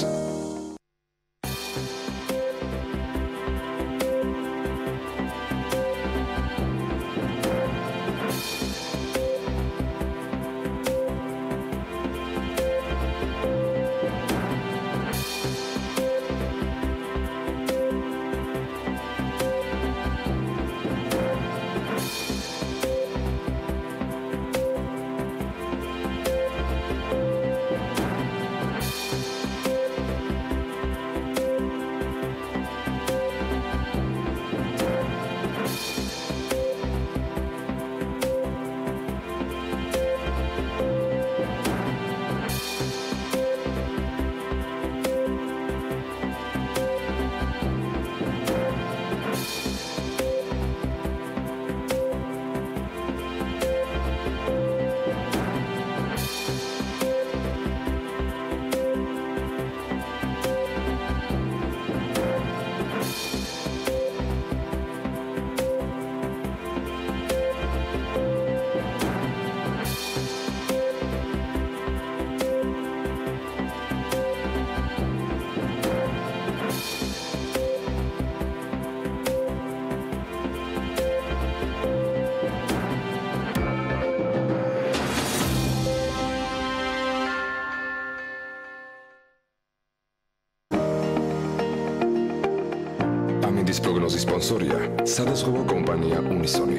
დღის პროგნოზის სპონსორია სადაზღვევო კომპანია უნისონი.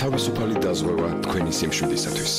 თავისუფალი დაზღვევა თქვენი სიმშვიდისათვის.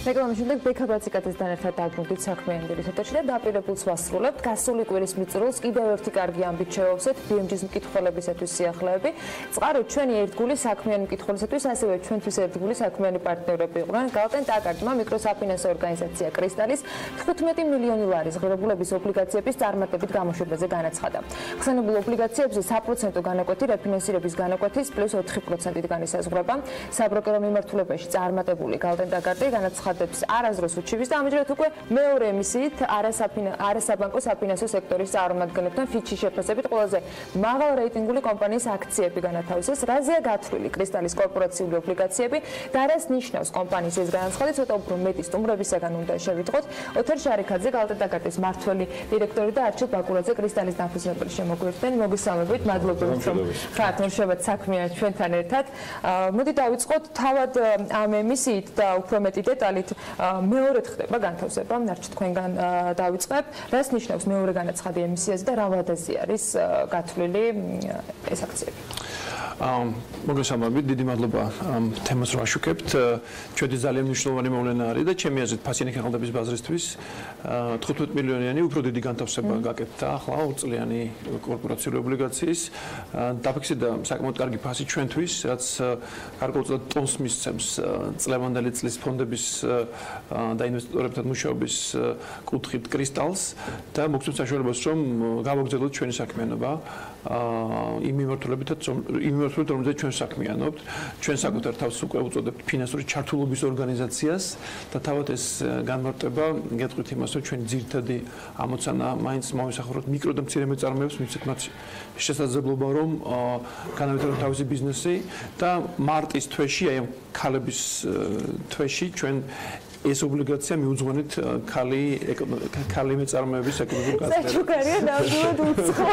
რეკლამის შემდეგ ბექაბრაციკატესთან ერთად დაგვდით საქმიანი ეთერში და დაპირებულს ვასრულებთ. გასული კვირის მიწურულს კიდევ ერთი კარგი ამბით შევავსეთ BMG-ის მკითხველებისათვის სიახლეები. წყაროთ ჩვენი ერთგული საქმიანი მკითხველისათვის, ასევე ჩვენთვის ერთგული საქმიანი პარტნიორები იყვნენ. გალტენ ტაკარტმა მიკროსაფინანსო ორგანიზაცია კრისტალის 15 მილიონი ლარის ღირებულების ობლიგაციების წარმატებით გამოშვებაზე განაცხადა. ხსენებულ ობლიგაციებზე საპროცენტო განაკვეთი რეფინანსირების განაკვეთის +4%-ით განისაზღვრება. საბროკერო მიმართულებაში წარმატებული გალტენ ტაკარტი განაცხადა არასდროს უჩივის და ამჯერად უკვე მეორე ემისიით არასაბანკო საფინანსო სექტორის წარმომადგენლებთან ფიჩის შეფასებით ყველაზე მაღალ რეიტინგული კომპანიის აქციები განათავისეს. რაზეა გათვლილი კრისტალის კორპორაციული ობლიგაციები და რას ნიშნავს კომპანიის ეს განაცხადი, ცოტა უფრო მეტი სტუმრებისაგან უნდა შევიტყოთ. ოთარ შარიქაძე, გალტენ ტაკარტის მმართველი დირექტორი და არჩილ ბაკურაძე კრისტალის დამფუძნებელი შემოგვიერთდნენ. მოგესალმებით, მადლობა რომ ხართ მორშებად საქმიანი ჩვენთან ერთად. მოდი დავიწყოთ თავად ამ ემისიით და უფრო მეტი დეტალით მეორედ ხდება განთავსება, ნარჩი თქვენგან დავიწყებ. რას ნიშნავს მეორე განაცხადი ემისიაზე და რა ვადაზე არის გათვლილი ეს აქციები? მოგესალმებით, დიდი მადლობა თემას რომ აშუქებთ. ჩვენი ძალიან მნიშვნელოვანი მოვლენა არის და ჩემი აზრით ფასიანი ხელოვნების ბაზრისთვის 15 მილიონიანი უფრო დიდი განთავსება გაკეთდა ახლა 2 წლიანი კორპორაციული ობლიგაციის. დაფიქსირდა საკმაოდ კარგი ფასი ჩვენთვის, რაც გარკვეულწილად ტონს მისცემს წლევანდელი წლის ფონდების და ინვესტორებთან მუშაობის კუთხით კრისტალს და მოგცემს საშუალებას რომ გავაგრძელოთ ჩვენი საქმიანობა იმ მიმართულებითაც რომელზეც ჩვენ საქმიანობთ. ჩვენ საკუთარ თავს უკვე უწოდებთ ფინანსური ჩართულობის ორგანიზაციას და თავად ეს განმარტება გეტყვით იმას, რომ ჩვენი ძირითადი ამოცანა მაინც მოვისახუროთ მიკრო და მცირე მეწარმეებს, მისცეთ მათ შესაძლებლობა რომ განავითაროთ თავისი ბიზნესი და მარტის თვეში, აი ამ ქალების თვეში ჩვენ ეს ობლიგაცია მიუძღვენით ქალი მეწარმეების ეკონომიკურ გაზრდას. საჩუქარია ნამდვილად უცხო.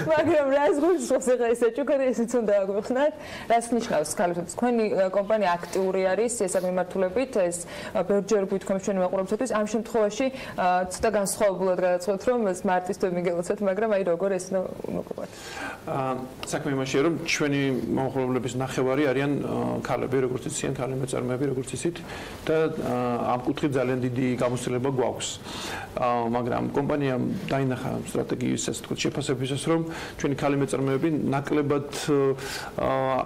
მაგრამ რას გულისხმობს ახლა ეს საჩუქარი, ესეც უნდა აგვიხსნათ. რას ნიშნავს ქალებისთვის? თქვენი კომპანია აქტიური არის ეს მიმართულებით, ეს ბევრჯერ გვითხოვთ ჩვენი მაყურებლისთვის. ამ შემთხვევაში ცოტა განსხვავებულად გადაწყვეტთ, რომ ეს მარტის თვე მიგელოცოთ, მაგრამ აი როგორ ეს მოყვართ. საქმე იმაშია, რომ ჩვენი მაყურებლების ნახევარი არიან ქალები, როგორც იციან, ქალი მეწარმეები, როგორც იცით და ამ კუთხით ძალიან დიდი გამოცდილება გვაქვს. მაგრამ კომპანიამ დაინახა სტრატეგიის ასე თქვა შეფასებისას, რომ ჩვენი ქალი მეწარმეები ნაკლებად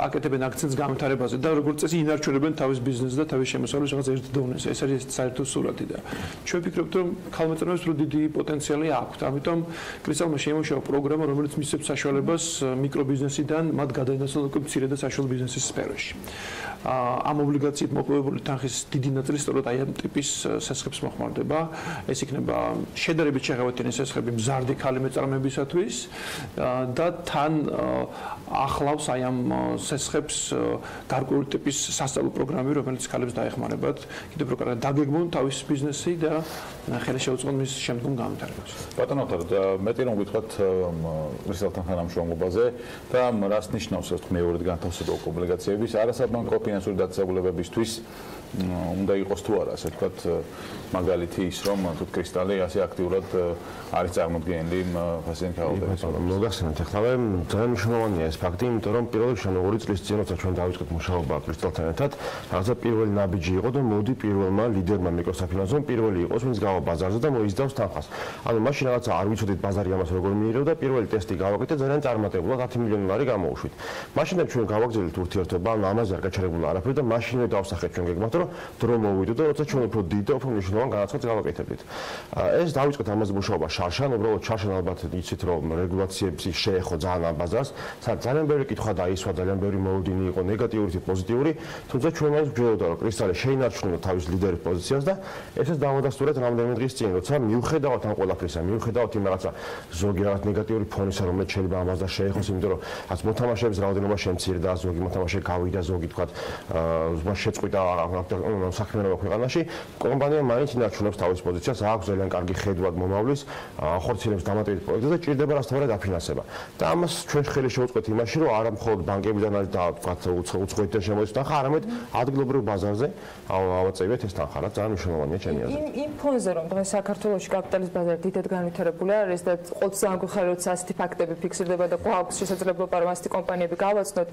აკეთებენ აქცენტს განვითარებაზე და როგორც წესი ინარჩუნებენ თავის ბიზნესს და თავის შემოსავლას რაღაც ერთ დონეზე. ეს არის საერთო სურათი და ჩვენ ვფიქრობთ, რომ ქალი მეწარმეებს უფრო დიდი პოტენციალი აქვთ. ამიტომ კრისტალმა შეიმუშავა პროგრამა, რომელიც მისცემს საშუალებას მიკრობიზნესიდან მათ გადაინაცვლონ უკვე მცირე და საშუალო ბიზნესის სფეროში. ამ ობლიგაციით მოპოვებული თანხის დიდი ნაწილი სწორედ აი ამ ტიპის სესხებს მოხმარდება. ეს იქნება შედარებით შეღავათიანი სესხები მზარდი ქალი მეწარმეებისათვის და თან ახლავს აი ამ სესხებს გარკვეული ტიპის სასწავლო პროგრამები, რომელიც ქალებს დაეხმარებათ კიდევ უფრო კარგად დაგეგმონ თავის ბიზნესი და ხელი შეუწყონ მის შემდგომ განვითარებას. ბატონო, მეტი რომ გითხრათ კრისტალთან თანამშრომლობაზე და რას ნიშნავს ეს მეორედ განთავსება ობლიგაციების არასაბანკო ფინანსური დაწესებულებებისთვის უნდა იყოს თუ არა, ასე ვთქვათ, მაგალითი ის რომ თუ კრისტალი ასე აქტიურად არის წარმოდგენილი ფასიანი ხელოვნების. მოგახსენებთ, ახლა ძალიან მნიშვნელოვანია ეს ფაქტი, იმიტომ რომ პირველ რიგში 2 წლის წინ როცა ჩვენ დავიწყეთ მუშაობა კრისტალთან ერთად, რაღაცა პირველი ნაბიჯი იყო და მოდი პირველმა ლიდერმა მიკროსაფინანსომ პირველი იყოს, ვინც გავა ბაზარზე და მოიზდავს თანხას. ანუ მაშინ რაღაცა არ ვიცოდით ბაზარი ამას როგორ მიიღებდა, პირველი ტესტი გავაკეთეთ, ძალიან წარმატებულად 10 მილიონი ლარი გამოვუშვით. მაშინაც ჩვენ გავაგრძელებთ ურთიერთობა, ამაზე არ გაჩერებულა არაფერი და მაშინვე დავსახეთ ჩვენ გეგმათ, რომ დრო მოვიდო და როცა ჩვენ უფრო დიდ და უფრო მნიშვნელოვან განაცხადს გავაკეთებდით. ეს დავიწყეთ ამაზე მუშაობა შარშან, უბრალოდ შარშან ალბათ იცით რომ რეგულაციების შეეხო ძალიან ამ ბაზარს, სადაც ძალიან ბევრი კითხვა დაისვა, ძალიან ბევრი მოლოდინი იყო, ნეგატიური თუ პოზიტიური, თუმცა ჩვენ მას გვჯეროდა რომ კრისტალი შეინარჩუნა თავის ლიდერის პოზიციას და ესეც დავადასტურეთ რამდენიმე დღის წინ, როცა მიუხედავად ამ ყველაფრისა, მიუხედავად იმ რაღაცა ზოგი რაღაც ნეგატიური ფონისა, რომელიც შეიძლება ამას და შეეხოს, იმიტომ რომ რაც მოთამაშეების რაოდენობა შემცირდა, ზოგი მოთამაშე გავიდა, ზოგი თქვა შეწყვიტა საქმიანობა ქვეყანაში, კომპანია მაინც ინარჩუნებს თავის პოზიციას, აქვს ძალიან კარგი ხედვა მომავლის, ახორციელებს დამატებით პროექტებს და ჭირდება რასთავარად დაფინანსება. და ამას ჩვენ ხელი შევუწყეთ იმაში, რომ არა მხოლოდ ბანკებიდან არის და უცხოეთიდან შემოდის თანხა, არამედ ადგილობრივ ბაზარზე ავაწევიეთ ეს თანხა, რაც ძალიან მნიშვნელოვანია ჩემი აზრით. იმ ფონზე რომ დღეს საქართველოში კაპიტალის ბაზარი დიდად განვითარებული არის და ყოველთვის განგვიხარ როცა ასეთი ფაქტები ფიქსირდება და გვაქვს შესაძლებლობა რომ ასეთი კომპანიები გავაცნოთ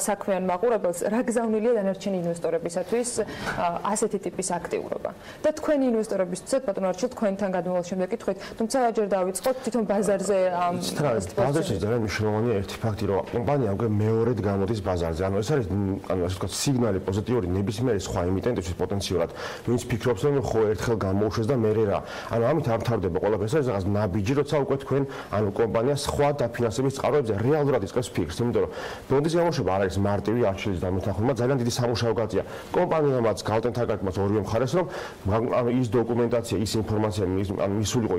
საქმიან მაყურებელს, რა გზავნილია დანარჩენი ინვესტორებისათვის ასეთი ტიპის აქტიურობა. და თქვენი ინვესტორებისთვისაც ბატონო არჩილ თქვენთან გადმოვალ შემდეგ კითხვით, თუმცა ჯერ დავიწყოთ თვითონ ბაზარზე ბაზარში ძალიან მნიშვნელოვანია ერთი ფაქტი, რომ კომპანია უკვე მეორედ გამოდის ბაზარზე. ანუ ეს არის ასე ვთქვათ სიგნალი პოზიტიური ნებისმიერი სხვა ემიტენტისთვის პოტენციურად, ვინც ფიქრობს რომ ხო ერთხელ გამოუშვეს და მერე რა. ანუ ამით არ მთავრდება ყველაფერს, ეს რაღაც ნაბიჯი, როცა უკვე თქვენ ანუ კომპანია სხვა დაფინანსების წყაროებზე რეალურად იწყებს ფიქრს, იმიტომ რომ ბონდის გამოშვება არ არის მარტივი არჩილის დამეთანხმება, ძალიან დიდი სამუშაო გაწია. კომპანიამაც გალტენთაგაკმაც ორივე მხარეს რომ ის დოკუმენტაცია, ის ინფორმაცია მისულიყო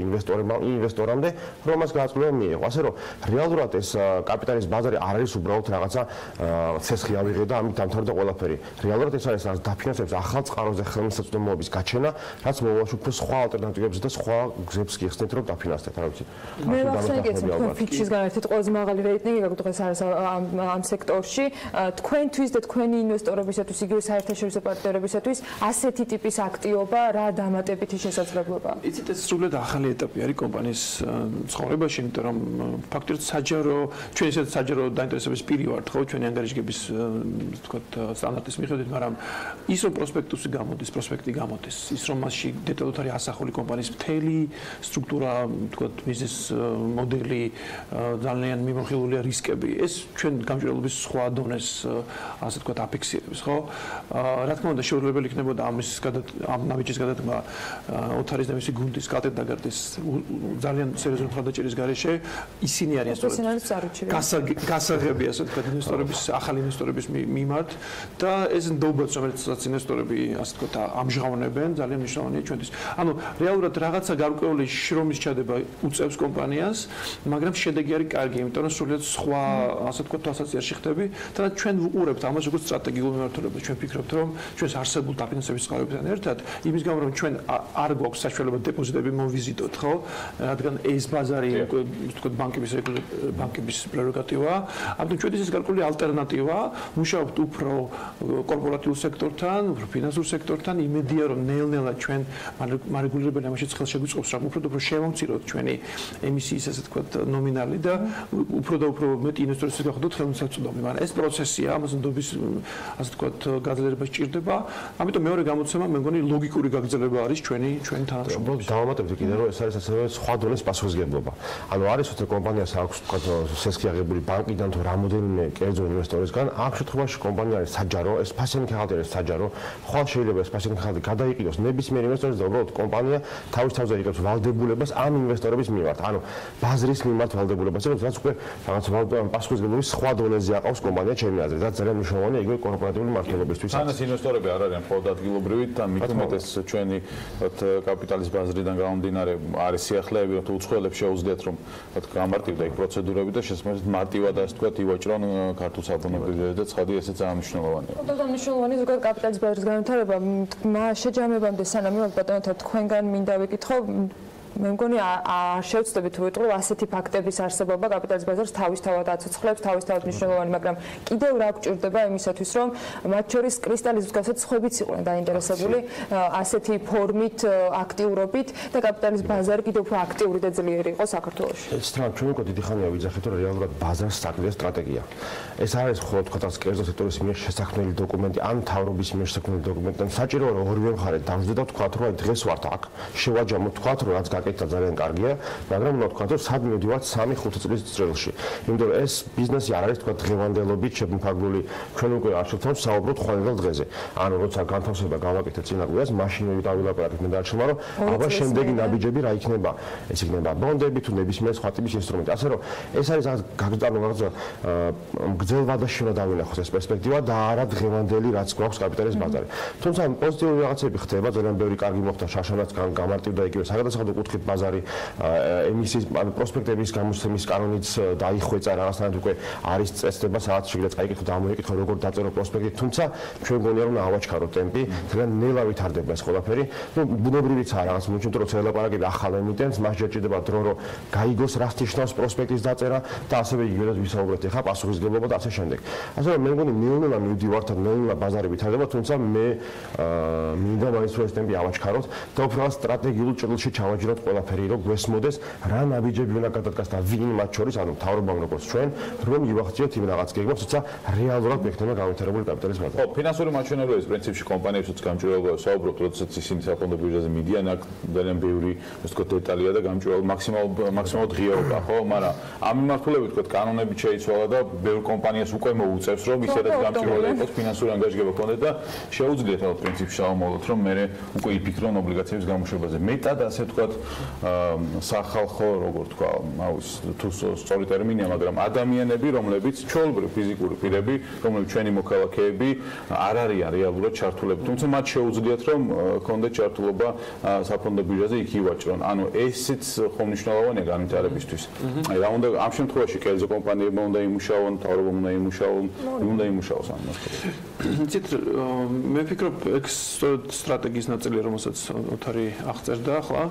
ინვესტორამდე, რომ მას გააწყლება მიიღო. ასე რომ რეალურად ეს კაპიტალის ბაზარი არ არის უბრალოდ რაღაცა ცესხი ავიღე და ამით დამთავრდა ყველაფერი. რეალურად ეს არის დაფინანსების ახალ წყაროზე ხელმისაწვდომობის გაჩენა, რაც მოვალში უფრო სხვა ალტერნატივებს და სხვა გზებს გიხსნით, რომ დაფინანსდეთ, რა ვიცი. მე ვახსენეთ, თქვენ ფიჩისგან ერთით ყველაზე მაღალი რეიტინგი გაქვთ დღეს არის ამ სექტორში. თქვენთვის და თქვენი ინვესტორებისათვის, იგივე საერთაშორისო პარტნიორებისათვის ასეთი ტიპის აქტივობა რა დამატებითი შესაძლებლობაა? იცით, ეს სრულიად ახალი ეტაპი არის კომპანიის ცხოვრებაში, იმიტომ რომ ფაქტობრივად საჯარო, ჩვენ ისეთ საჯარო დაინტერესების პირი ვართ, ხო, ჩვენი ანგარიშგების ვთქვათ სტანდარტის მიხედვით, მაგრამ ის რომ პროსპექტი გამოდის, ის რომ მასში დეტალურად არის ასახული კომპანიის მთელი სტრუქტურა, ვთქვათ, ბიზნეს მოდელი, ძალიან მიმოხილულია რისკები. ეს ჩვენ გამჭვირვალობის სხვა დონეს ასე ვთქვათ აფიქსირებს, ხო? რა თქმა უნდა, შეუძლებელი იქნებოდა ამ ნაბიჯის გადადგმა ოთარის და მისი გუნდის კალტენდაგარდის ძალიან სერიოზული მხარდაჭერის გარეშე ისინი არიან გასაღები, ასე ვთქვათ, ინვესტორების, ახალი ინვესტორების მიმართ და ეს ნდობაც, რომელსაც ინვესტორები, ასე ვთქვათ, ამჟღავნებენ, ძალიან მნიშვნელოვანია ჩვენთვის. ანუ რეალურად რაღაცა გარკვეული შრომის ჩადება უწევს კომპანიას, მაგრამ შედეგი არის კარგი, იმიტომ რომ სრულიად სხვა, ასე ვთქვათ, თვალსაზრისით ხდები და ჩვენ ვუყურებთ ამას როგორც სტრატეგიულ მიმართულებას. ჩვენ ვფიქრობთ, რომ ჩვენს არსებულ დაფინანსების წყაროებთან ერთად, იმის გამო, რომ ჩვენ არ გვაქვს საშუალება დეპოზიტები მოვიზიტოთ, ხო? რადგან ეს ბაზარი, ვთქვათ, ბანკების პრეროგატივაა, ამიტომ ჩვენთვის ეს გარკვეული ალტერნატივა, მუშაობთ უფრო კორპორატიულ სექტორთან, უფრო ფინანსურ სექტორთან, იმედია, რომ ნელ-ნელა ჩვენ მარეგულირებელი ამაშიც ხელშეგვიწყობს, რომ უფრო და უფრო შევამციროთ ჩვენი ემისიის, ასე ვთქვათ, ნომინალი და უფრო და უფრო მეტი ინვესტორების გახდოთ ხელმისაწვდომი, მაგრამ ეს პროცესია, ამას ნდობის, ასე ვთქვათ, გაძლიერება სჭირდება. ამიტომ მეორე გამოცემა, მე მგონი, ლოგიკური გაგრძელება არის ჩვენი თანამშრომლობის. დავამატებთ კიდე, რომ ეს არის ასევე სხვა დონეს პასუხისგებლობა. ანუ არის თორე კომპანიას აქვს, ვთქვათ, სესხი აღებული ბანკიდან თუ რამოდენიმე კერძო ინვესტორისგან, ამ შემთხვევაში კომპანია არის საჯარო, ეს ფასიანი ხალხი არის საჯარო. ხვალ შეიძლება ეს ფასიანი ხალხი გადაიყიდოს ნებისმიერ ინვესტორს და უბრალოდ კომპანია თავის თავზე იღებს ვალდებულებას ამ ინვესტორების მიმართ. ანუ ბაზრის მიმართ ვალდებულებას იღებს, რაც უკვე რაღაც პასუხისგებლობის სხვა დონეზე აყავს კომპანია ჩემი აზრით, რაც ძალიან მნიშვნელოვანია იგივე კორპორატიული მართლობისთვის. თანაც ინვესტორები არ არიან მხოლოდ ადგილობრივი და მით უმეტეს ჩვენი კაპიტალის ბაზრიდან გამომდინარე არის სიახლეები, თუ უცხოელებს შეუძლიათ რომ გამარტივდა იქ პროცედურები და შესაბამისად მარტივად ასე ვთქვათ ივაჭრონ ქართულ საბუნებრივ და ცხადი ესეც მნიშვნელოვანია. და მნიშვნელოვანი ზოგადად კაპიტალის ბაზრის განვითარება შეჯამებამდე სანამ ბატონო თქვენგან მინდა ვიკითხო მე მგონი არ შევცდებით ვიტყვი ასეთი ფაქტების არსებობა კაპიტალის ბაზარს თავისთავად აცოცხლებს, თავისთავად მნიშვნელოვანი, მაგრამ კიდევ რა გვჭირდება იმისათვის, რომ მათ შორის კრისტალის მსგავსად სხვაებიც იყვნენ დაინტერესებული ასეთი ფორმით, აქტიურობით და კაპიტალის ბაზარი კიდევ უფრო აქტიური და ძლიერი იყო საქართველოში. ეს თან ჩვენ უკვე დიდი ხანია ვიძახეთ, რომ რეალურად ბაზარს საქმეა სტრატეგია. ეს არის ხოლმე თქვათ კერძო სექტორის მიერ შესაქმნელი დოკუმენტი, ან მთავრობის მიერ შესაქმნელი დოკუმენტი, და საჭიროა რომ ორივე მხარე დამждდა და თქვათ, რომ დღეს ვართ აქ, შევაჯამოთ, თქვათ, რომ რაც აკეთდა ძალიან კარგია, მაგრამ უნდა ვთქვათ, რომ სად მივდივართ 3-5 წლის წრეში. იმიტომ რომ ეს ბიზნესი არ არის თქვათ დღევანდელობით შემოფარგლული, ჩვენ უკვე არ შევთავაზებთ საუბრობთ ხვალინდელ დღეზე. ანუ როცა განთავსება გავაკეთეთ წინა კვირას, მაშინ დავილაპარაკეთ მე დარჩმა, რომ აბა შემდეგი ნაბიჯები რა იქნება? ეს იქნება ბონდები თუ ნებისმიერ სხვა ტიპის ინსტრუმენტი. ასე რომ ეს არის რაღაც გრძელვადაში უნდა დავინახოთ ეს პერსპექტივა და არა დღევანდელი რაც გვაქვს კაპიტალის ბაზარი. თუმცა პოზიტიური რაღაცები ხდება, ძალიან ბევრი კარგი მოხდა, შაშანაც გამარტივდა იგივე საგადასახადო კუთხე გითხრით ბაზარი ემისიის პროსპექტების გამოცემის კანონიც დაიხვეწა რაღაცნაირად უკვე არის წესდება სადაც შეგიძლიათ წაიკითხოთ ამოიკითხოთ როგორ დაწერო პროსპექტი თუმცა ჩვენ გონია რომ ავაჩქაროთ ტემპი ძალიან ნელა ვითარდება ეს ყველაფერი ну ბუნებრივიცაა რაღაც მომჩნევ რომ ცელაპარაკები ახალ ემიტენტს მას შეჭირდება დრო რომ გაიგოს რას ნიშნავს პროსპექტის დაწერა და ასევე იგივე ვისაუბრეთ ახლა პასუხისგებლობა და ასე შემდეგ ასე რომ მე მგონი ნელა მივდივართ ნელა ბაზარი ვითარდება თუმცა მე მინდა მაინც რომ ეს ტემპი ავაჩქაროთ და უფრო სტრატეგიულ ჭრილში ჩავაჯეროთ ყველაფერი რომ გვესმოდეს რა ნაბიჯები უნდა გადადგას და ვინ მათ შორის ანუ მთავრობამ როგორც ჩვენ რომ ივახციოთ იმ რაღაც გეგმებს თუმცა რეალურად მექნება განვითარებული კაპიტალის ბაზა. ხო, ფინანსური მაჩვენებლების პრინციპში კომპანიებსაც გამჭვირვალება საუბრობთ, როდესაც ისინი საფონდო ბირჟაზე მიდიან, აქ ძალიან ბევრი, ასე ვთქვათ, დეტალია და გამჭვირვალება მაქსიმალურად ღიაობა, ხო, მაგრამ ამ მიმართულებით ვთქვათ, კანონები შეიცვალა და ბევრ კომპანიას უკვე მოუწევს, რომ ისედაც გამჭვირვალე იყოს ფინანსური ანგარიშება ქონდეს და შეუძლიათ ალბათ პრინციპში შევამოვლოთ, რომ მე უკვე იფიქრონ ობლიგაციების გამოშვებაზე. მეტად ასე ვთქვათ, სახალხო, როგორ თქვა, აუს თუ სწორი ტერმინია, მაგრამ ადამიანები, რომლებიც ჩვეულებრივ ფიზიკური პირები, რომლებიც ჩვენი მოქალაქეები არ არიან რეალურად ჩართულები, თუმცა მათ შეუძლიათ რომ ქონდეთ ჩართულობა საფონდო ბირჟაზე იქ ივაჭრონ. ანუ ესეც ხომ მნიშვნელოვანია განვითარებისთვის. აი რა უნდა ამ შემთხვევაში კერძო კომპანიებმა უნდა იმუშაონ, მთავრობამ უნდა იმუშაონ, უნდა იმუშაოს ამ მასალაში. ცით მე ვფიქრობ ეგ სტრატეგიის ნაწილია, რომელსაც ოთარი აღწერდა ახლა.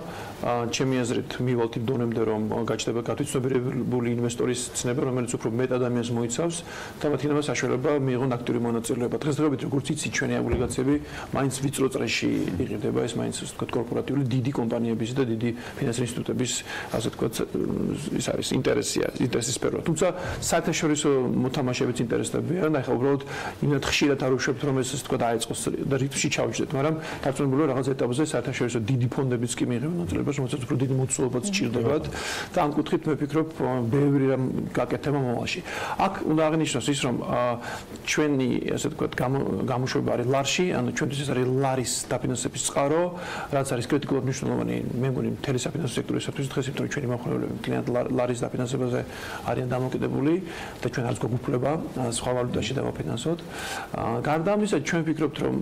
ჩემი აზრით მივალთ იმ დონემდე რომ გაჩნდება გათვითცნობიერებული ინვესტორის ცნება, რომელიც უფრო მეტ ადამიანს მოიცავს და მათ იქნება საშუალება მიიღონ აქტიური მონაწილეობა. დღესდღეობით როგორც იცი ჩვენი ობლიგაციები მაინც ვიწრო წრეში იყიდება, ეს მაინც ასე ვთქვათ კორპორატიული დიდი კომპანიების და დიდი ფინანსური ინსტიტუტების ასე ვთქვათ ის არის ინტერესის სფერო. თუმცა საერთაშორისო მოთამაშეებიც ინტერესდებიან, აი ხა უბრალოდ იმათ ხშირად არ უშვებთ რომ ეს ასე ვთქვათ აეწყოს და რიტმში ჩავიჯდეთ, მაგრამ დარწმუნებული რაღაც ეტაპზე საერთაშორისო დიდი ფონდებიც კი მიიღებენ მონაწილეობას, რომელსაც უფრო დიდი მოცულობაც სჭირდებათ და ამ კუთხით მე ვფიქრობ ბევრი რამ გაკეთება მომავალში. აქ უნდა აღინიშნოს ის რომ ჩვენი ასე ვთქვათ გამოშვება არის ლარში, ანუ ჩვენთვის ეს არის ლარის დაფინანსების წყარო, რაც არის კრიტიკულად მნიშვნელოვანი მე მგონი მთელი საფინანსო სექტორისათვის დღეს, იმიტომ რომ ჩვენი მომხმარებლები მთლიანად ლარის დაფინანსებაზე არიან დამოკიდებული და ჩვენ არც გვაქვს უფლება სხვა ვალუტაში დავაფინანსოთ. გარდა ამისა, ჩვენ ვფიქრობთ რომ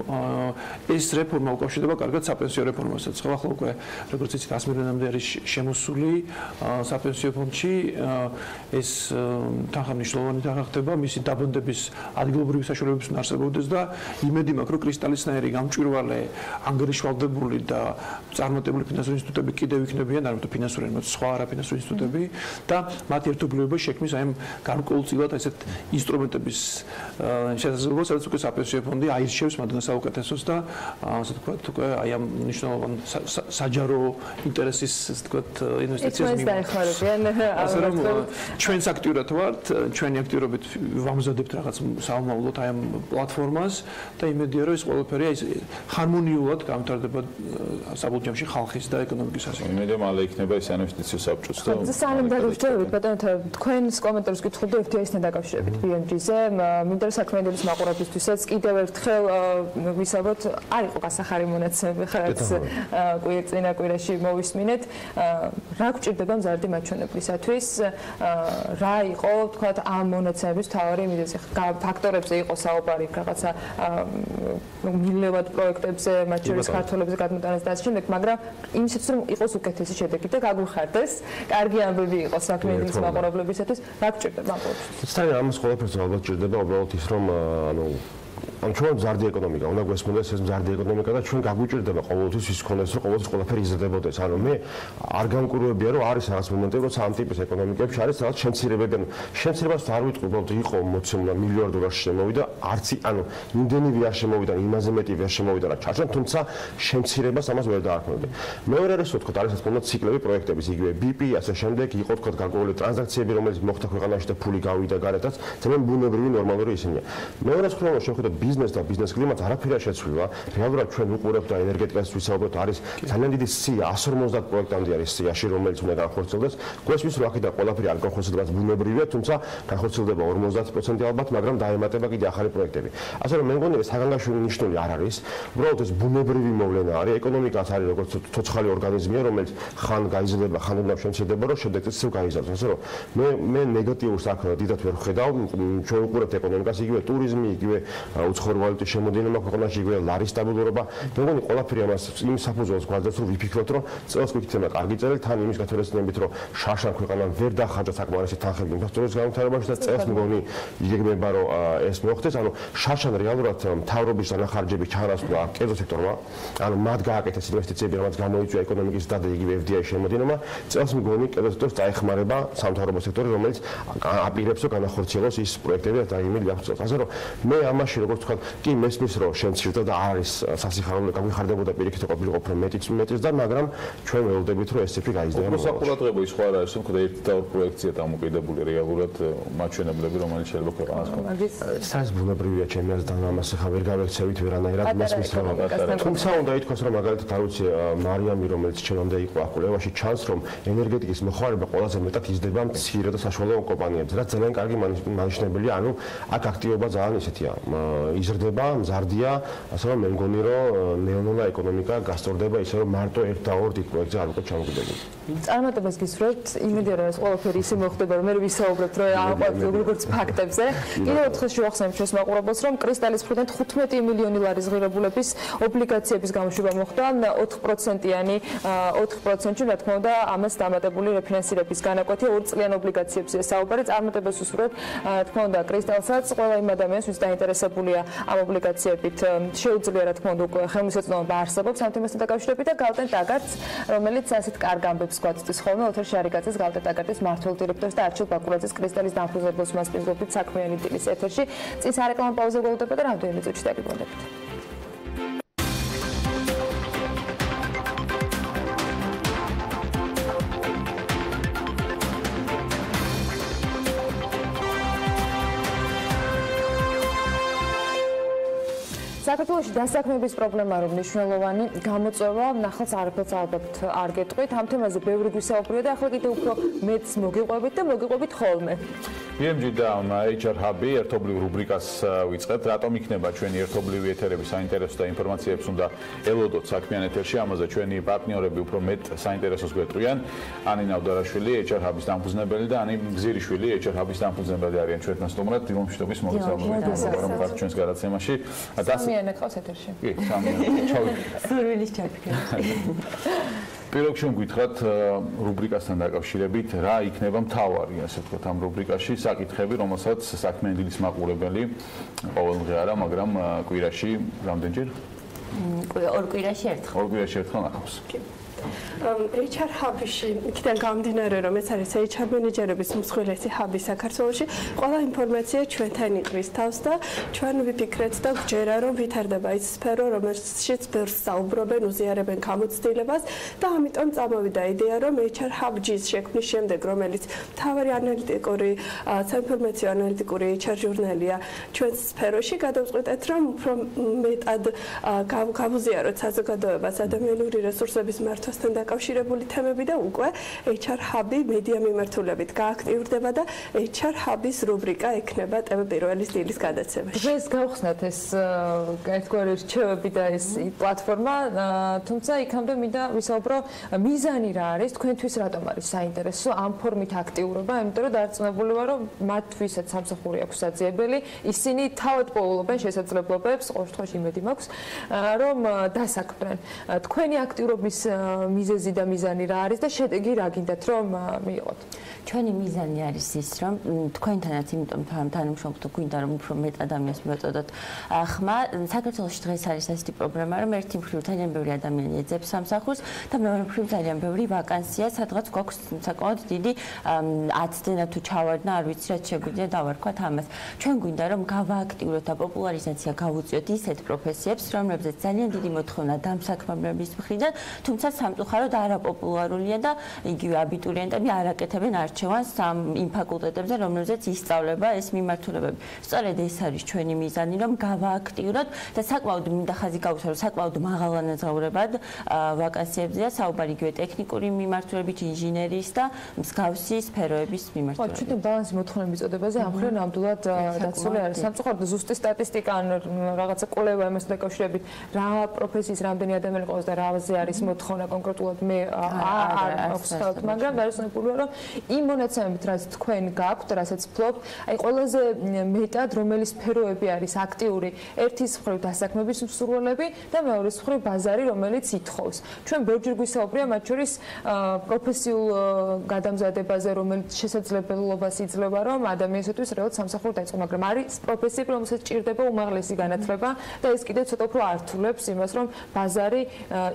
ეს რეფორმა უკავშირდება კარგად საპენსიო რეფორმასაც. ხო, ახლა უკვე როგორც იცით 100 მილიონამდე არის შემოსული საპენსიო ფონდში, ეს თანხა მნიშვნელოვანი თანხა ხდება, მისი დაბანდების ადგილობრივი საშუალებების უნდა არსებობდეს და იმედი მაქვს, რომ კრისტალისნაირი გამჭვირვალე, ანგარიშვალდებული და წარმატებული ფინანსური ინსტიტუტები კიდევ იქნებიან, არა თუმცა ფინანსური, არამედ სხვა არაფინანსური ინსტიტუტები და მათი ერთობლიობა შექმნის აი ამ გარკვეულწილად ესეთ ინსტრუმენტების შესაძლებლობას, სადაც უკვე საპენსიო ფონდი აირჩევს მათგან საუკეთესოს და ასე ვთქვათ, უკვე აი ამ მნიშვნელოვან საჯარო ინტერესის ასე ვთქვათ ინვესტიციას მიიღებენ. ასე რომ ჩვენს აქტიურად ვართ, ჩვენი აქტიურობით ვამზადებთ რაღაც საომავლოდ აი ამ პლატფორმას და იმედია რომ ეს ყველაფერი აი ჰარმონიულად გამტარდება საბუთჯამში ხალხის და ეკონომიკის ასაკის. იმედია მალე იქნება ეს ინვესტიციო საბჭოს და სანამ დავიწყებთ ბატონო თქვენს კომენტარებს გითხოთ FTI-სთან დაკავშირებით BMG-ზე, მინდა საქმიანობის მაყურებლისთვისაც კიდევ ერთხელ ვისაუბროთ, არ იყო გასახარი მონაცემები ხა რაც წინა კვირაში მოვისმინეთ, რა გვჭირდება მზარდი მაჩვენებლისათვის, რა იყო თქვათ ამ მონაცემების მთავარი მიზეზი, ფაქტორებზე იყო საუბარი რაღაცა მილევად პროექტებზე, მათ შორის ქართველებზე გადმოტანას და ასე შემდეგ, მაგრამ იმისათვის რომ იყოს უკეთესი შედეგი და გაგვიხარდეს, კარგი ამბები იყოს საქმიანობის მაყურებლებისათვის, რა გვჭირდება ამ ყოველთვის? ძალიან ამას ყველაფერს ალბათ ჭირდება, უბრალოდ ის რომ ანუ ჩვენ მზარდი ეკონომიკა უნდა გვესმოდეს ეს მზარდი ეკონომიკა და ჩვენ გაგვიჭირდება ყოველთვის ის ქონდეს რომ ყოველთვის ყველაფერი იზრდებოდეს. ანუ მე არ გამკურვებია რომ არის რაღაც მომენტები რომ ამ ტიპის ეკონომიკებში არის რაღაც შემცირებები. შემცირებას არ ვიტყვი, უბრალოდ იყო მოცემულა მილიარდ დოლარში შემოვიდა, არც ანუ იმდენივე არ შემოვიდა, იმაზე მეტი ვერ შემოვიდა რა ჩარჩან, თუმცა შემცირებას ამას ვერ დაარქმევდი. მეორე რას ვთქვათ, არის ეს კონდ ციკლები პროექტების, იგივე BP, ასე შემდეგ, იყო თქო გარკვეული ტრანზაქციები, რომელიც მოხდა ქვეყანაში და ფული გავიდა გარეთაც, ძალიან ბუნებრივი ნორმალური ისინია. მეორე რას ვქნა, შევხედოთ ბიზნეს და ბიზნეს კლიმატს არაფერი არ შეცვლილა. რეალურად ჩვენ უყურებთ და ენერგეტიკას ვისაუბრებთ, არის ძალიან დიდი სია, 150 პროექტამდე არის სიაში, რომელიც უნდა განხორციელდეს. გვესმის რომ აქედან ყველაფერი არ განხორციელდება, ბუნებრივია, თუმცა განხორციელდება 50% ალბათ, მაგრამ დაემატება კიდე ახალი პროექტები. ასე რომ მე მგონი ეს საგანგაშო ნიშნული არ არის. უბრალოდ ეს ბუნებრივი მოვლენა არის. ეკონომიკაც არის როგორც ცოცხალი ორგანიზმია, რომელიც ხან გაიზრდება, ხან უნდა შემცირდება, რომ შედეგიც ისევ გაიზარდოს. ასე რომ მე ნეგატიურ საქმეს დიდად ვერ ვხედავ. ჩვენ უყურებთ ეკონომიკას, იგივე ტურიზმი, იგივე უცხოური ვალუტის შემოდინება ქვეყანაში, იგივე ლარის სტაბილურობა. მე მგონი ყველაფერი ამას იმ საფუძველს გვაძლევს, რომ ვიფიქროთ, რომ წელს გვიქნება კარგი წელი, თან იმის გათვალისწინებით, რომ შარშან ქვეყანამ ვერ დახარჯა საკმარისი თანხები ინფრასტრუქტურის განვითარებაში და წელს მგონი იგეგმება, რომ ეს მოხდეს. ანუ შარშან რეალურად მთავრობის დანახარჯების ჩანაცვლა კერძო სექტორმა, ანუ მათ გააკეთეს ინვესტიციები, რომელიც გამოიწვია ეკონომიკის და იგივე FDI შემოდინება. წელს მგონი კერძო სექტორს დაეხმარება სამთავრობო სექტორი, რომელიც აპირებს, რომ განახორციელოს ის პროექტები და დაიმილი აქვს წელს. ასე რომ მე ამაში როგორც ვთქვათ, კი მესმის, რომ შემცირდა და არის სასიხარულო გაგვიხარდებოდა პირიქით ყოფილიყო უფრო მეტიც და მაგრამ ჩვენ ველოდებით, რომ ეს ციფრი გაიზრდება. უფრო საყურადღებო ის ხო არ არის, რომ ხოდა ერთი და ორ პროექტია დამოკიდებული რეალურად მაჩვენებლები, რომელიც შეიძლება ქვეყანას კონკრეტულად. საერთოდ ბუნებრივია ჩემი აზრით, ამას ახლა ვერ გავექცევით ვერანაირად მესმის რომ. თუმცა უნდა ითქვას, რომ მაგალითად არ ვიცი, მარიამი, რომელიც ჩემამდე იყო აკულევაში, ჩანს, რომ ენერგეტიკის მოხმარება ყველაზე მეტად იზრდება მცირე და საშუალო კომპანიებზე, რაც ძალიან კარგი მანიშნებელია, ანუ აქ აქტივობა ძალიან ისეთია, იზრდება, მზარდია, ასე რომ მე მგონი, რომ ნეონოლა ეკონომიკა გასწორდება ისე, რომ მარტო ერთ და ორ დიდ პროექტზე არ უკვე ჩამოგდებული. წარმატებას გისურვებთ, იმედია რომ ეს ყველაფერი ისე მოხდება, რომ მე ვისაუბრებთ რომ როგორც ფაქტებზე. კიდევ ერთხელ შევახსენებ ჩვენს მაყურებელს, რომ კრისტალის მხრიდან 15 მილიონი ლარის ღირებულების ობლიგაციების გამოშვება მოხდა 4%-იანი 4%-ში, რა თქმა უნდა, ამას დამატებული რეფინანსირების განაკვეთი 2 წლიან ობლიგაციებზეა საუბარი. წარმატებას ვისურვებთ, რა თქმა უნდა, კრისტალსაც, ყველა იმ ადამიანს, ვინც დაინტერესებულია ამ ობლიგაციებით, შეუძლია, რა თქმა უნდა, უკვე ხელმისაწვდომობა არსებობს ამ თემასთან დაკავშირებით და გავტენთ აგარც, რომელიც ასეთ კარგ ამბებს გვაწვდის ხოლმე. ეთერში არიგაწეს გავტენთ აგარცის მმართველ დირექტორს და არჩილ ბაკურაძის კრისტალის დამფუძნებელს მასპინძლობით საქმიანი დილის ეთერში. წინ სარეკლამო პაუზე გველოდებოდა და რამდენიმე წუთში დაგიბრუნდებით. საქართველოში დასაქმების პრობლემა რომ მნიშვნელოვანი გამოწვევა, ნახალს არაფერს ალბათ არ გეტყვით. ამ თემაზე ბევრი გვისაუბრია და ახლა კიდევ უფრო მეც მოგიყვებით და მოგიყვებით ხოლმე. BMG და HR Hub-ი ერთობლივ რუბრიკას ვიწყებთ. რატომ იქნება ჩვენი ერთობლივი ეთერები საინტერესო და ინფორმაციებს უნდა ელოდოთ საქმიან ეთერში, ამაზე ჩვენი პარტნიორები უფრო მეტ საინტერესოს გვეტყვიან. ანი ნავდარაშვილი, HR Hub-ის დამფუძნებელი და ანი გზირიშვილი, HR Hub-ის დამფუძნებელი არიან ჩვენთან სტუმრად. დილომშვიდობის მოგესალმებით, რომ ხართ ჩვენს გადაცემაში. ნეკავს ეთერში. კი, სამი. ჩავიდე. სურვილის ჩაფიქრე. პირველ რიგში გითხრათ რუბრიკასთან დაკავშირებით, რა იქნება მთავარი, ასე ვთქვათ, ამ რუბრიკაში საკითხები, რომელსაც საქმიანი დილის მაყურებელი ყოველდღე არა, მაგრამ კვირაში რამდენჯერ? ორ კვირაში ერთხელ. ორ კვირაში ერთხელ ნახავს. HR Hub-ში იქიდან გამდინარე, რომ ეს არის HR მენეჯერების მსხვილესი ჰაბი საქართველოში, ყველა ინფორმაცია ჩვენთან იყრის თავს და ჩვენ ვიფიქრეთ და გვჯერა, რომ ვითარდება ის სფერო, რომელშიც ბევრს საუბრობენ, უზიარებენ გამოცდილებას და ამიტომ წამოვიდა იდეა, რომ HR Hub-ის შექმნის შემდეგ, რომელიც მთავარი ანალიტიკური, საინფორმაციო ანალიტიკური HR ჟურნალია ჩვენს სფეროში, გადავწყვეტეთ, რომ უფრო მეტად გავუზიაროთ საზოგადოებას ადამიანური რესურსების მართვა თან დაკავშირებული თემები და უკვე HR Hub-ი მედია მიმართულებით გააქტიურდება და HR Hub-ის რუბრიკა ექნება პირველის დილის გადაცემაში. დღეს გავხსნათ ეს ერთგვარი რჩევები და ეს პლატფორმა, თუმცა იქამდე მინდა ვისაუბრო მიზანი რა არის, თქვენთვის რატომ არის საინტერესო ამ ფორმით აქტიურობა, იმიტომ რომ დარწმუნებული ვარ, რომ მათ ვისაც სამსახური აქვს საძიებელი, ისინი თავად პოულობენ შესაძლებლობებს, ყოველ შემთხვევაში იმედი მაქვს, რომ დასაქმდნენ. თქვენი აქტიურობის მიზეზი და მიზანი რა არის და შედეგი რა გინდათ რომ მიიღოთ? ჩვენი მიზანი არის ის, რომ თქვენთანაც, იმიტომ თანამშრომლობთ გვინდა რომ უფრო მეტ ადამიანს მივაწოდოთ ხმა. საქართველოში დღეს არის ასეთი პრობლემა, რომ ერთი მხრივ ძალიან ბევრი ადამიანი ეძებს სამსახურს და მეორე მხრივ ძალიან ბევრი ვაკანსია, სადღაც გვაქვს საკმაოდ დიდი აცდენა თუ ჩავარდნა, არ ვიცი რაც შეგვიძლია დავარქვათ ამას. ჩვენ გვინდა რომ გავააქტიუროთ და პოპულარიზაცია გავუწიოთ ისეთ პროფესიებს, რომლებზეც ძალიან დიდი მოთხოვნა დამსაქმებლების მხრიდან, თუმცა სამწუხაროდ არაპოპულარულია და იგივე აბიტურიენტები არ აკეთებენ არჩევანს იმ ფაკულტეტებზე, რომლებზეც ისწავლება ეს მიმართულებები. სწორედ ეს არის ჩვენი მიზანი, რომ გავააქტიუროთ და საკმაოდ მინდა ხაზი გავუსვა, რომ საკმაოდ მაღალანაზღაურებად ვაკანსიებზეა საუბარი, იგივე ტექნიკური მიმართულებით, ინჟინერიის და მსგავსი სფეროების მიმართულებით. ხო, ჩვენ ბალანსი მოთხოვნების წოდებაზე ამ მხრივ ნამდვილად დაცული არის. სამწუხაროდ ზუსტი სტატისტიკა ან რაღაცა კვლევა იმასთან დაკავშირებით, რა პროფესიის რამდენი ადამიანი ყავს და რაზე არის მოთხოვნა კონკრეტულად მე არ აქვს ხელთ, მაგრამ დარწმუნებულია, რომ იმ მონაცემებით, რაც თქვენ გაქვთ, რასაც ფლობ, აი ყველაზე მეტად რომელი სფეროები არის აქტიური, ერთის მხრივ დასაქმების მსურველები და მეორის მხრივ ბაზარი, რომელიც ითხოვს. ჩვენ ბევრჯერ გვისაუბრია მათ შორის პროფესიულ გადამზადებაზე, რომელიც შესაძლებლობას იძლევა, რომ ადამიანისთვის რეალურად სამსახური დაიწყო, მაგრამ არის პროფესიები, რომელსაც ჭირდება უმაღლესი განათლება და ეს კიდევ ცოტა უფრო ართულებს იმას, რომ ბაზარი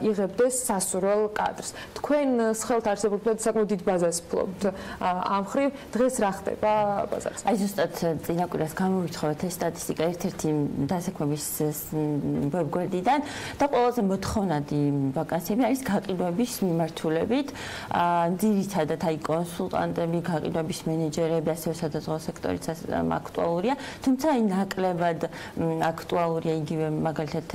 იღებდეს სასურველ კადრს. თქვენ ხელთ არსებულ საკმაოდ დიდ ბაზას ფლობთ. ამ მხრივ დღეს რა ხდება ბაზარზე? აი ზუსტად წინა კვირას გამოვითხოვეთ ეს სტატისტიკა ერთ-ერთი დასაქმების ვებგვერდიდან და ყველაზე მოთხოვნადი ვაკანსიები არის გაყიდვების მიმართულებით. ძირითადად აი კონსულტანტები, გაყიდვების მენეჯერები, ასევე სადაზღვევო სექტორიც აქტუალურია, თუმცა აი ნაკლებად აქტუალურია იგივე მაგალითად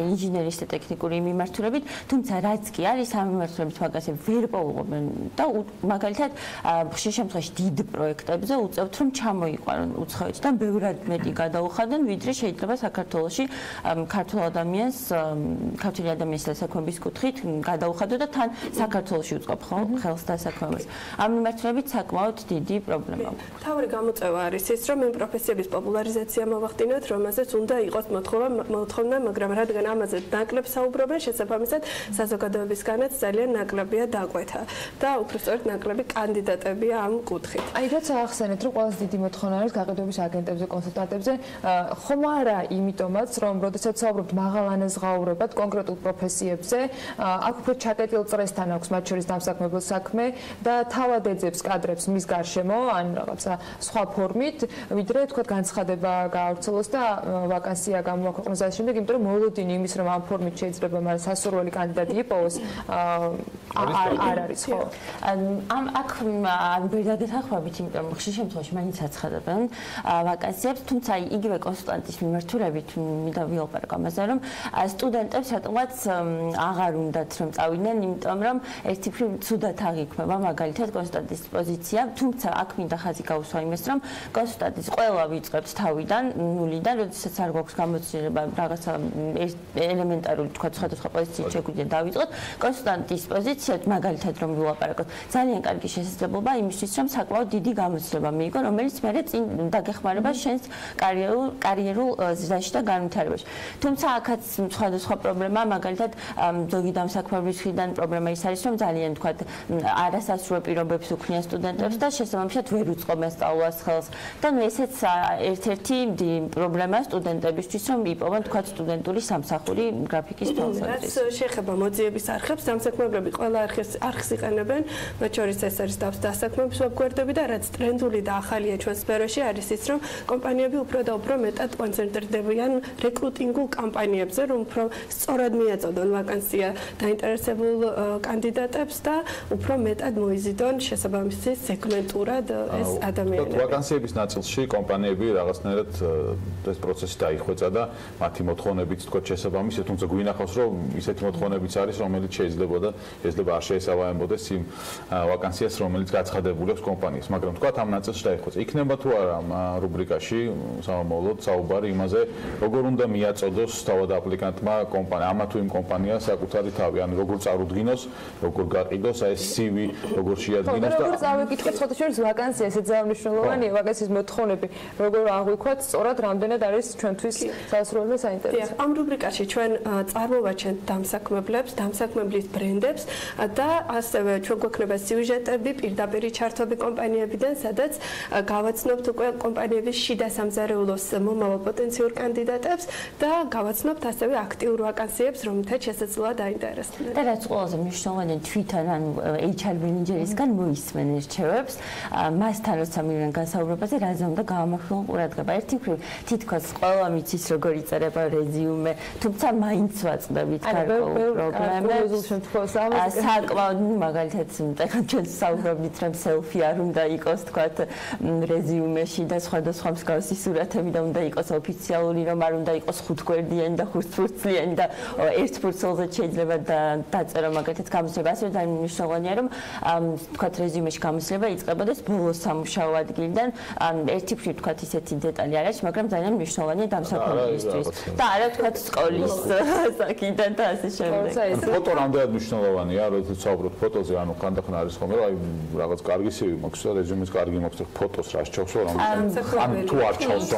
ინჟინერის და ტექნიკური მიმართულებით, თუმცა რაც კი არის ამ მიმართულებით ვაკანსიები ვერ პოულობენ და მაგალითად ხშირ შემთხვევაში დიდ პროექტებზე უწევთ რომ ჩამოიყვანონ უცხოეთიდან ბევრად მეტი გადაუხადონ, ვიდრე შეიძლება საქართველოში ქართული ადამიანის დასაქმების კუთხით გადაუხადო და თან საქართველოში უწყობ ხელს დასაქმებას. ამ მიმართულებით საკმაოდ დიდი პრობლემაა. თავი გამოწვევა არის ის, რომ იმ პროფესიების პოპულარიზაცია მოვახდინოთ, რომელზეც უნდა იყოს მოთხოვნა, მაგრამ რადგან ამაზე ნაკლებ საუბრობენ, შესაბამისად საზოგადოებისგანაც ძალიან ნაკლებია დაკვეთა და უბრალოდ ნაკლები კანდიდატებია ამ კუთხით. აი როცა ახსენეთ, რომ ყველაზე დიდი მოთხოვნა არის გაყიდვების აგენტებზე, კონსულტანტებზე, ხომ არა იმიტომაც, რომ როდესაც საუბრობთ მაღალანაზღაურებად კონკრეტულ პროფესიებზე, აქ უფრო ჩაკეტილ წრესთან აქვს მათ შორის დამსაქმებელ საქმე და თავად ეძებს კადრებს მის გარშემო, ან რაღაცა სხვა ფორმით, ვიდრე თქვა განცხადება გაავრცელოს და ვაკანსია გამოაქვეყნოს და შემდეგ, იმიტომ რომ მოლოდინი იმის, რომ ამ ფორმით შეიძლება მაგრამ სასურველი კანდიდატი იპოვოს, არ არის ხო? აქ ვერ დაგეთანხმებით, იმიტომ რომ ხშირ შემთხვევაში მაინც აცხადებენ ვაკანსიებს, თუმცა იგივე კონსულტანტის მიმართულებით მინდა ვილაპარაკო ამაზე, რომ სტუდენტებს რატომაც აღარ უნდათ რომ წავიდნენ, იმიტომ რომ ერთი მხრივ ცუდად აღიქმება მაგალითად კონსულტანტის პოზიცია, თუმცა აქ მინდა ხაზი გაუსვა იმას, რომ კონსულტანტის ყველა ვიწყებთ თავიდან, ნულიდან, როდესაც არ გვაქვს გამოცდილება რაღაცა ელემენტარული თქვა სხვადასხვა პოზიციით შეგვიძლია დავიწყოთ, კონსულტანტის პოზიციად მაგალითად რომ ვილაპარაკოთ, ძალიან კარგი შესაძლებლობა იმისთვის, რომ საკმაოდ დიდი გამოცდილება მიიღო, რომელიც მერე წინ დაგეხმარება შენს კარიერულ ზრდაში და განვითარებაში. თუმცა აქაც სხვადასხვა პრობლემა, მაგალითად ზოგი დამსაქმების მხრიდან პრობლემა ის არის, რომ ძალიან თქვა არასასრულ პირობებს უქმნიან სტუდენტებს და შესაბამისად ვერ უწყობენ სწავლას ხელს და ესეც ერთ-ერთი პრობლემა სტუდენტებისთვის, რომ იპოვონ თქვა სტუდენტური სამსახური გრაფიკის ფაკულტეტში. რაც შეეხება მოძიების არხებს, დამსაქმებლები ყველა არხს იყენებენ, მათ შორის ეს არის დასაქმების ვებგვერდები და რაც ტრენდული და ახალია ჩვენ სფეროში არის ის, რომ კომპანიები უფრო და უფრო მეტად კონცენტრირდებიან რეკრუტინგულ კამპანიებზე, რომ უფრო სწორად მიაწოდონ ვაკანსია დაინტერესებულ კანდიდატებს და უფრო მეტად მოიზიდონ შესაბამისი სეგმენტურად ეს ადამიანები. ვაკანსიების ნაწილში კომპანიები რაღაცნაირად ეს პროცესი დაიხვეწა და მათი მოთხოვნებით თქვა შესაბამისი, თუმცა გვინახავს, რომ ისეთი მოთხოვნებიც არის, რომელიც შეიძლება არ შეესაბამებოდეს იმ ვაკანსიას, რომელიც გაცხადებული აქვს კომპანიას, მაგრამ თქვა ამ ნაწილში დაიხვეწა. იქნება თუ არა ამ რუბრიკაში სამომავლოდ საუბარი იმაზე, როგორ უნდა მიაწოდოს თავად აპლიკანტმა კომპანია, ამა თუ იმ კომპანიას საკუთარი თავი, ანუ როგორ წარუდგინოს, როგორ გაყიდოს აი ეს CV, როგორ შეადგინოს და როგორ წავიკითხეთ ხოთა შორის ვაკანსია, ეს ძალიან მნიშვნელოვანია, ვაკანსიის მოთხოვნები, როგორ აღვიქვათ, სწორად რამდენად არის ჩვენთვის სასურველი და საინტერესო. ამ რუბრიკაში ჩვენ წარმოვაჩენთ დამსაქმებლებს, დამსაქმებლის ბრენდებს და ასევე ჩვენ გვექნება სიუჟეტები პირდაპირ ჩართობი კომპანიებიდან, სადაც გავაცნობთ უკვე კომპანიების შიდა სამზარეულოს მომავალ პოტენციურ კანდიდატებს და გავაცნობთ ასევე აქტიურ ვაკანსიებს, რომელთაც შესაძლოა დაინტერესდნენ. და რაც ყველაზე მნიშვნელოვანია, თვითონ ანუ HR მენეჯერისგან მოისმენ რჩევებს, მასთან როცა მივიდნენ განსაუბრებაზე, რაზე უნდა გამახვილო ყურადღება. ერთი მხრივ თითქოს ყველა მიცის როგორ იწერება რეზიუმე, თუმცა მაინც ვაწყდებით გარკვეულ პრობლემებს. საკმაოდ მაგალითად ეხლა ჩვენ საუბრობთ, რომ selfie არ უნდა იყოს თქვათ რეზიუმეში და სხვადასხვა მსგავსი სურათები და უნდა იყოს ოფიციალური, რომ არ უნდა იყოს ხუთგვერდიანი და ხუთფურცლიანი და ერთ ფურცელზე შეიძლება დაწერო მაგალითად გამოსვლება. ასევე ძალიან მნიშვნელოვანია, რომ თქვათ რეზიუმეში გამოსვლება იწყებოდეს ბოლოს სამუშაო ადგილიდან. ერთი მხრივ თქვათ ისეთი დეტალი არ არის, მაგრამ ძალიან მნიშვნელოვანია დამსაქმებისთვის და არა თქვათ სკოლის საკიდან და ასე შემდეგ. ფოტო რამდენად მნიშვნელოვანია, როდესაც საუბრობთ ფოტოზე, ანუ ხანდახან არის ხოლმე, აი რაღაც კარგი CV მაქვს და რეზიუმეს კარგი მაქვს, ფოტოს რას ჩავსო, ან თუ არ ჩავსო.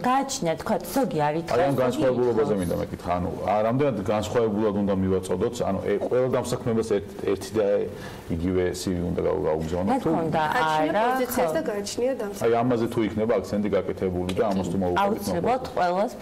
გააჩნია თქვა ზოგი არის აი ამ განსხვავებულობაზე მინდა მეკითხა, ანუ რამდენად განსხვავებულად უნდა მივაწოდოთ, ანუ ყველა დამსაქმებას ერთი და იგივე CV უნდა გაუგზავნოთ თუ არა პოზიციას და გააჩნია დამსაქმება. აი ამაზე თუ იქნება აქცენტი გაკეთებული და ამას თუ მოვუყურებთ. აუცილებლად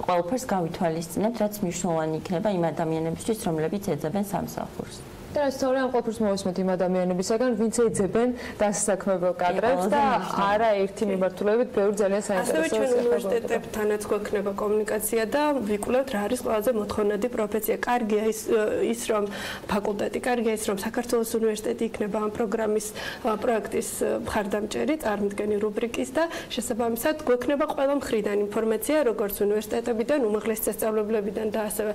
ყველაფერს გავითვალისწინებთ, რაც მნიშვნელოვანი იქნება იმ ადამიანებისთვის, რომლებიც ეძებენ სამსახურს. და სწორედ ამ ყოფილს მოვისმენთ იმ ადამიანებისაგან, ვინც ეძებენ დასაქმებელ კადრებს და არა ერთი მიმართულებით ბევრი ძალიან საინტერესო ასევე ჩვენ უნივერსიტეტებთანაც გვექნება კომუნიკაცია და ვიკვლევთ რა არის ყველაზე მოთხოვნადი პროფესია. კარგია ის რომ ფაკულტეტი, კარგია ის რომ საქართველოს უნივერსიტეტი იქნება ამ პროგრამის პროექტის მხარდამჭერი, წარმოდგენი რუბრიკის და შესაბამისად გვექნება ყველა მხრიდან ინფორმაცია, როგორც უნივერსიტეტებიდან, უმაღლესი სასწავლებლებიდან და ასევე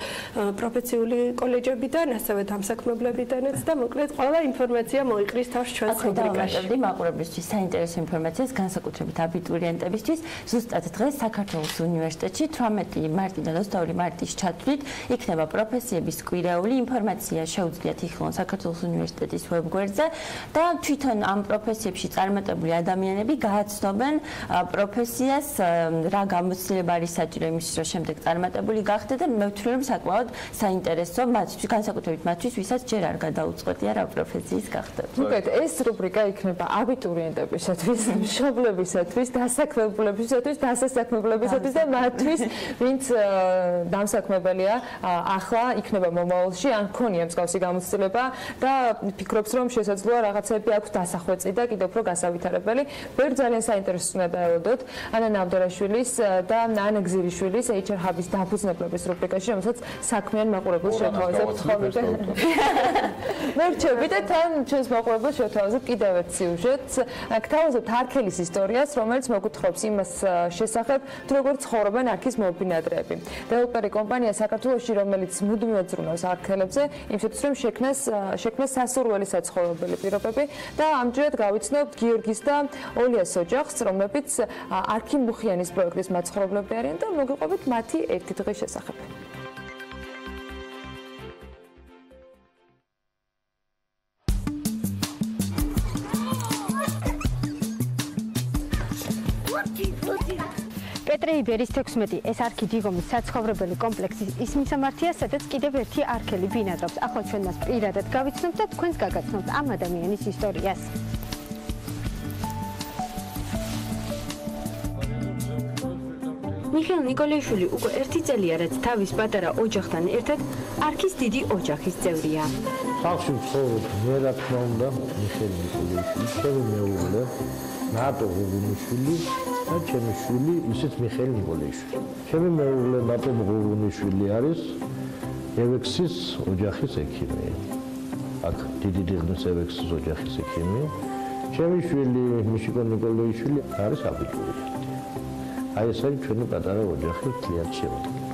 პროფესიული კოლეჯებიდან, ასევე დამსაქმებლებიდან და მოკლედ ყველა ინფორმაცია მოიყრის თავს ჩვენს რუბრიკაში. მაყურებლისთვის საინტერესო ინფორმაციას განსაკუთრებით აბიტურიენტებისთვის ზუსტად დღეს საქართველოს უნივერსიტეტში 18 მარტიდან 22 მარტის ჩათვლით იქნება პროფესიების კვირეული ინფორმაცია შეუძლიათ იხილონ საქართველოს უნივერსიტეტის ვებგვერდზე და თვითონ ამ პროფესიებში წარმატებული ადამიანები გააცნობენ პროფესიას რა გამოცდილება არის საჭირო იმისთვის რომ შემდეგ წარმატებული გახდე და მე ვთვლი რომ საკმაოდ საინტერესო მათთვის განსაკუთრებით მათთვის ვისაც ჯერ არ გადაუწყვეტია რა პროფესიის გახდეთ. უკეთ ეს რუბრიკა იქნება აბიტურიენტებისათვის, მშობლებისათვის, დასაქმებულებისათვის, დასასაქმებულებისათვის და მათთვის, ვინც დამსაქმებელია, ახლა იქნება მომავალში, ან ქონია მსგავსი გამოცდილება და ფიქრობს რომ შესაძლოა რაღაცები აქვს დასახვეწი და კიდევ უფრო გასავითარებელი. ბევრი ძალიან საინტერესო უნდა დაელოდოთ ანა ნავდარაშვილის და ანა გზირიშვილის HR Hub-ის დაფუძნებლების რუბრიკაში, რომელსაც საქმიან მაყურებელს შევთავაზებთ ხოლმე. მე ვჩები და თან ჩვენს მაყურებელს შევთავაზებ კიდევ ერთ სიუჟეტს. გთავაზობთ არქელის ისტორიას, რომელიც მოგვითხრობს იმას შესახებ, თუ როგორ ცხოვრობენ არქის მობინადრეები. დეველოპერი კომპანია საქართველოში, რომელიც მუდმივად ზრუნავს არქელებზე, იმისათვის რომ შექმნას სასურველი საცხოვრებელი პირობები და ამჯერად გავიცნობთ გიორგის და ოლიას ოჯახს, რომლებიც არქი მუხიანის პროექტის მაცხოვრებლები არიან და მოგიყვებით მათი ერთი დღის შესახებ. პეტრე იბერის 16 ეს არქი დიგომის საცხოვრებელი კომპლექსის ის მისამართია, სადაც კიდევ ერთი არქელი ბინადრობს. ახლა ჩვენ მას პირადად გავიცნობთ და თქვენს გაგაცნობთ ამ ადამიანის ისტორიას. მიხეილ ნიკოლაიშვილი უკვე 1 წელია, რაც თავის პატარა ოჯახთან ერთად არქის დიდი ოჯახის წევრია. სახლში ვცხოვრობ, მე რა თქმა უნდა, მიხეილ ნიკოლაიშვილი, ჩემი მეუღლე, ნატო გუგუნიშვილი და ჩემი შვილი, ისიც მიხეილ ნიკოლაიშვილი. ჩემი მეუღლე ნატო გუგუნიშვილი არის ევექსის ოჯახის ექიმი. აქ დიდი დიღმის ევექსის ოჯახის ექიმი. ჩემი შვილი მიშიკო ნიკოლაიშვილი არის აბიტურიენტი. აი ეს არის ჩვენი პატარა ოჯახი ძალიან შემოდგენილი.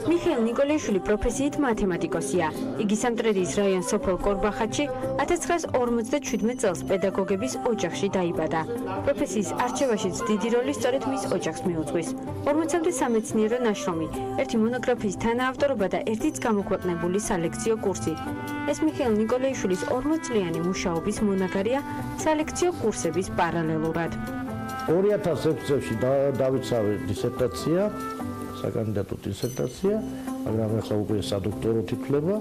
მიხეილ ნიკოლაიშვილი პროფესიით მათემატიკოსია. იგი სამტრედიის რაიონის სოფელ კორბახატში 1957 წელს პედაგოგების ოჯახში დაიბადა. პროფესიის არჩევაშიც დიდი როლი სწორედ მის ოჯახს მიუძღვის. 40-მდე სამეცნიერო ნაშრომი, ერთი მონოგრაფიის თანაავტორობა და ერთიც გამოქვეყნებული სალექციო კურსი. ეს მიხეილ ნიკოლაიშვილის 40 წლიანი მუშაობის მონაგარია სალექციო კურსების პარალელურად. 2006 წელს დავიცავე დისერტაცია, საკანდიდატო დისერტაცია, მაგრამ ახლა უკვე სადოქტორო თითქება.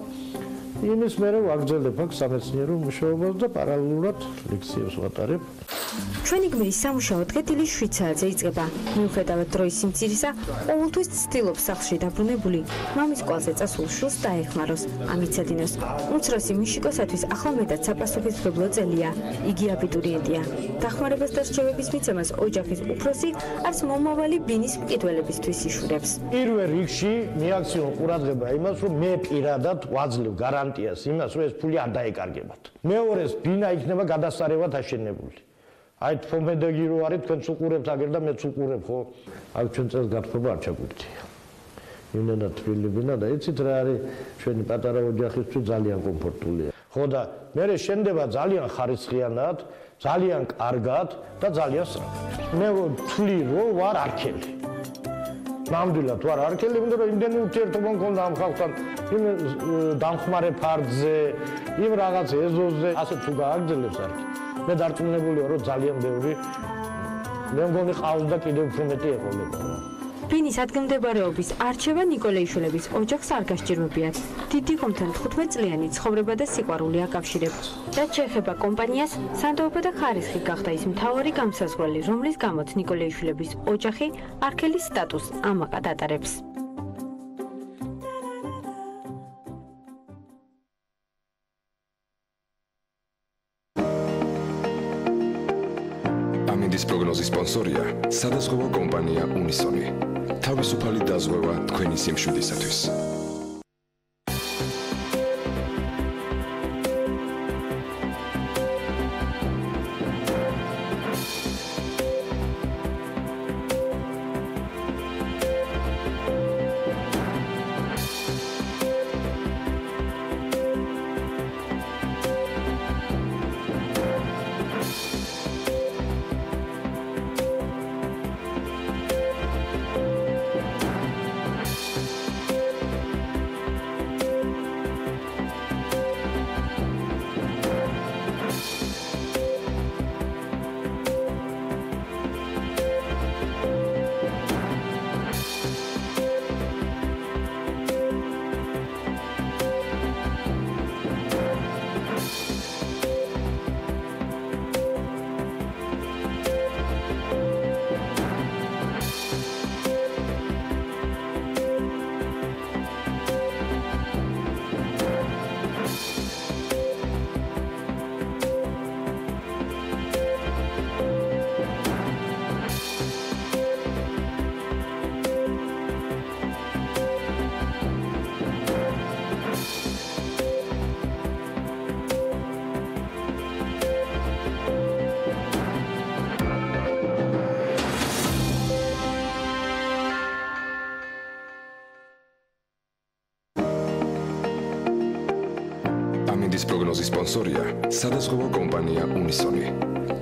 იმის მერე ვაგრძელებ აქ სამეცნიერო მუშაობას და პარალელურად ლექციებს ვატარებ. ჩვენი გმირის სამუშაო დღე დილის 7 საათზე იწყება. მიუხედავად დროის სიმცირისა, ყოველთვის ცდილობს სახლში დაბრუნებული მამის კვალზე წასულ შვილს დაეხმაროს, ამიცადინოს. უმცროსი მიშიკოსათვის ახლა მეტად საპასუხისმგებლო წელია. იგი აბიტურიენტია. დახმარებას და რჩევების მიცემას ოჯახის უფროსი არც მომავალი ბინის მკითხველებისთვის იშურებს. პირველ რიგში მიაქციო ყურადღება იმას, რომ მე პირადად ვაძლევ გარანტიას იმას, რომ ეს ფული არ დაეკარგებათ. მეორეს ბინა იქნება გადასარევად აშენებული. აი თომედეგი რო არის თქვენ უყურებთ აგერ და მეც უყურებ ხო? აი ჩვენ წელს გათხოვა არ ჩაგვირთია. იმენა თბილინა და იცით რა არის ჩვენი პატარა ოჯახისთვის ძალიან კომფორტულია. ხო და მე შენდება ძალიან ხარისხიანად, ძალიან კარგად და ძალიან სწრაფად. მე ვთვლი რომ ვარ არქელი. ნამდვილად თუ არა არქელი, იმიტომ რომ იმდენი ურთიერთობა მქონდა ამ ხალხთან, იმ დამხმარე ფარდზე, იმ რაღაც ეზოზე, ასე თუ გააგრძელებს არქი. მე დარწმუნებულია რომ ძალიან ბევრი მე მგონი ყავს და კიდევ უფრო მეტი ეყოლება. ბინის ადგილმდებარეობის არჩევა ნიკოლეიშვილების ოჯახს არ გასჭირვებიათ. დიდი ხომთან 15 წლიანი ცხოვრება და სიყვარული აკავშირებს. რაც შეეხება კომპანიას, სანდოობა და ხარისხი გახდა ის მთავარი გამსაზღვრელი, რომლის გამოც ნიკოლეიშვილების ოჯახი არქელის სტატუსს ამაყად ატარებს. ამინდის პროგნოზის სპონსორია სადაზღვევო კომპანია უნისონი. თავისუფალი დაზღვევა თქვენი სიმშვიდისათვის. ამინდის პროგნოზის სპონსორია სადაზღვევო კომპანია უნისონი.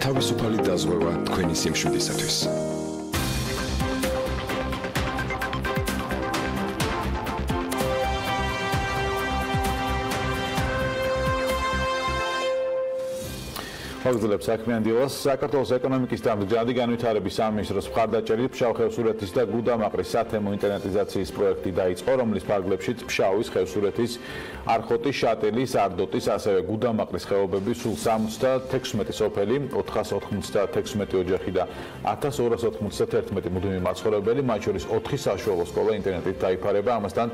თავისუფალი დაზღვევა თქვენი სიმშვიდისათვის. მოგზაურებს საქმიანი დილას საქართველოს ეკონომიკის და მდგრადი განვითარების სამინისტროს მხარდაჭერით ფშავ ხევსურეთის და გუდამაყრის სათემო ინტერნეტიზაციის პროექტი დაიწყო, რომლის ფარგლებშიც ფშავის, ხევსურეთის, არხოტის, შატილის, არდოტის, ასევე გუდამაყრის ხეობების სულ 76 სოფელი, 496 ოჯახი და 1291 მუდმივი მაცხოვრებელი, მათ შორის 4 საშუალო სკოლა ინტერნეტით დაიფარება, ამასთან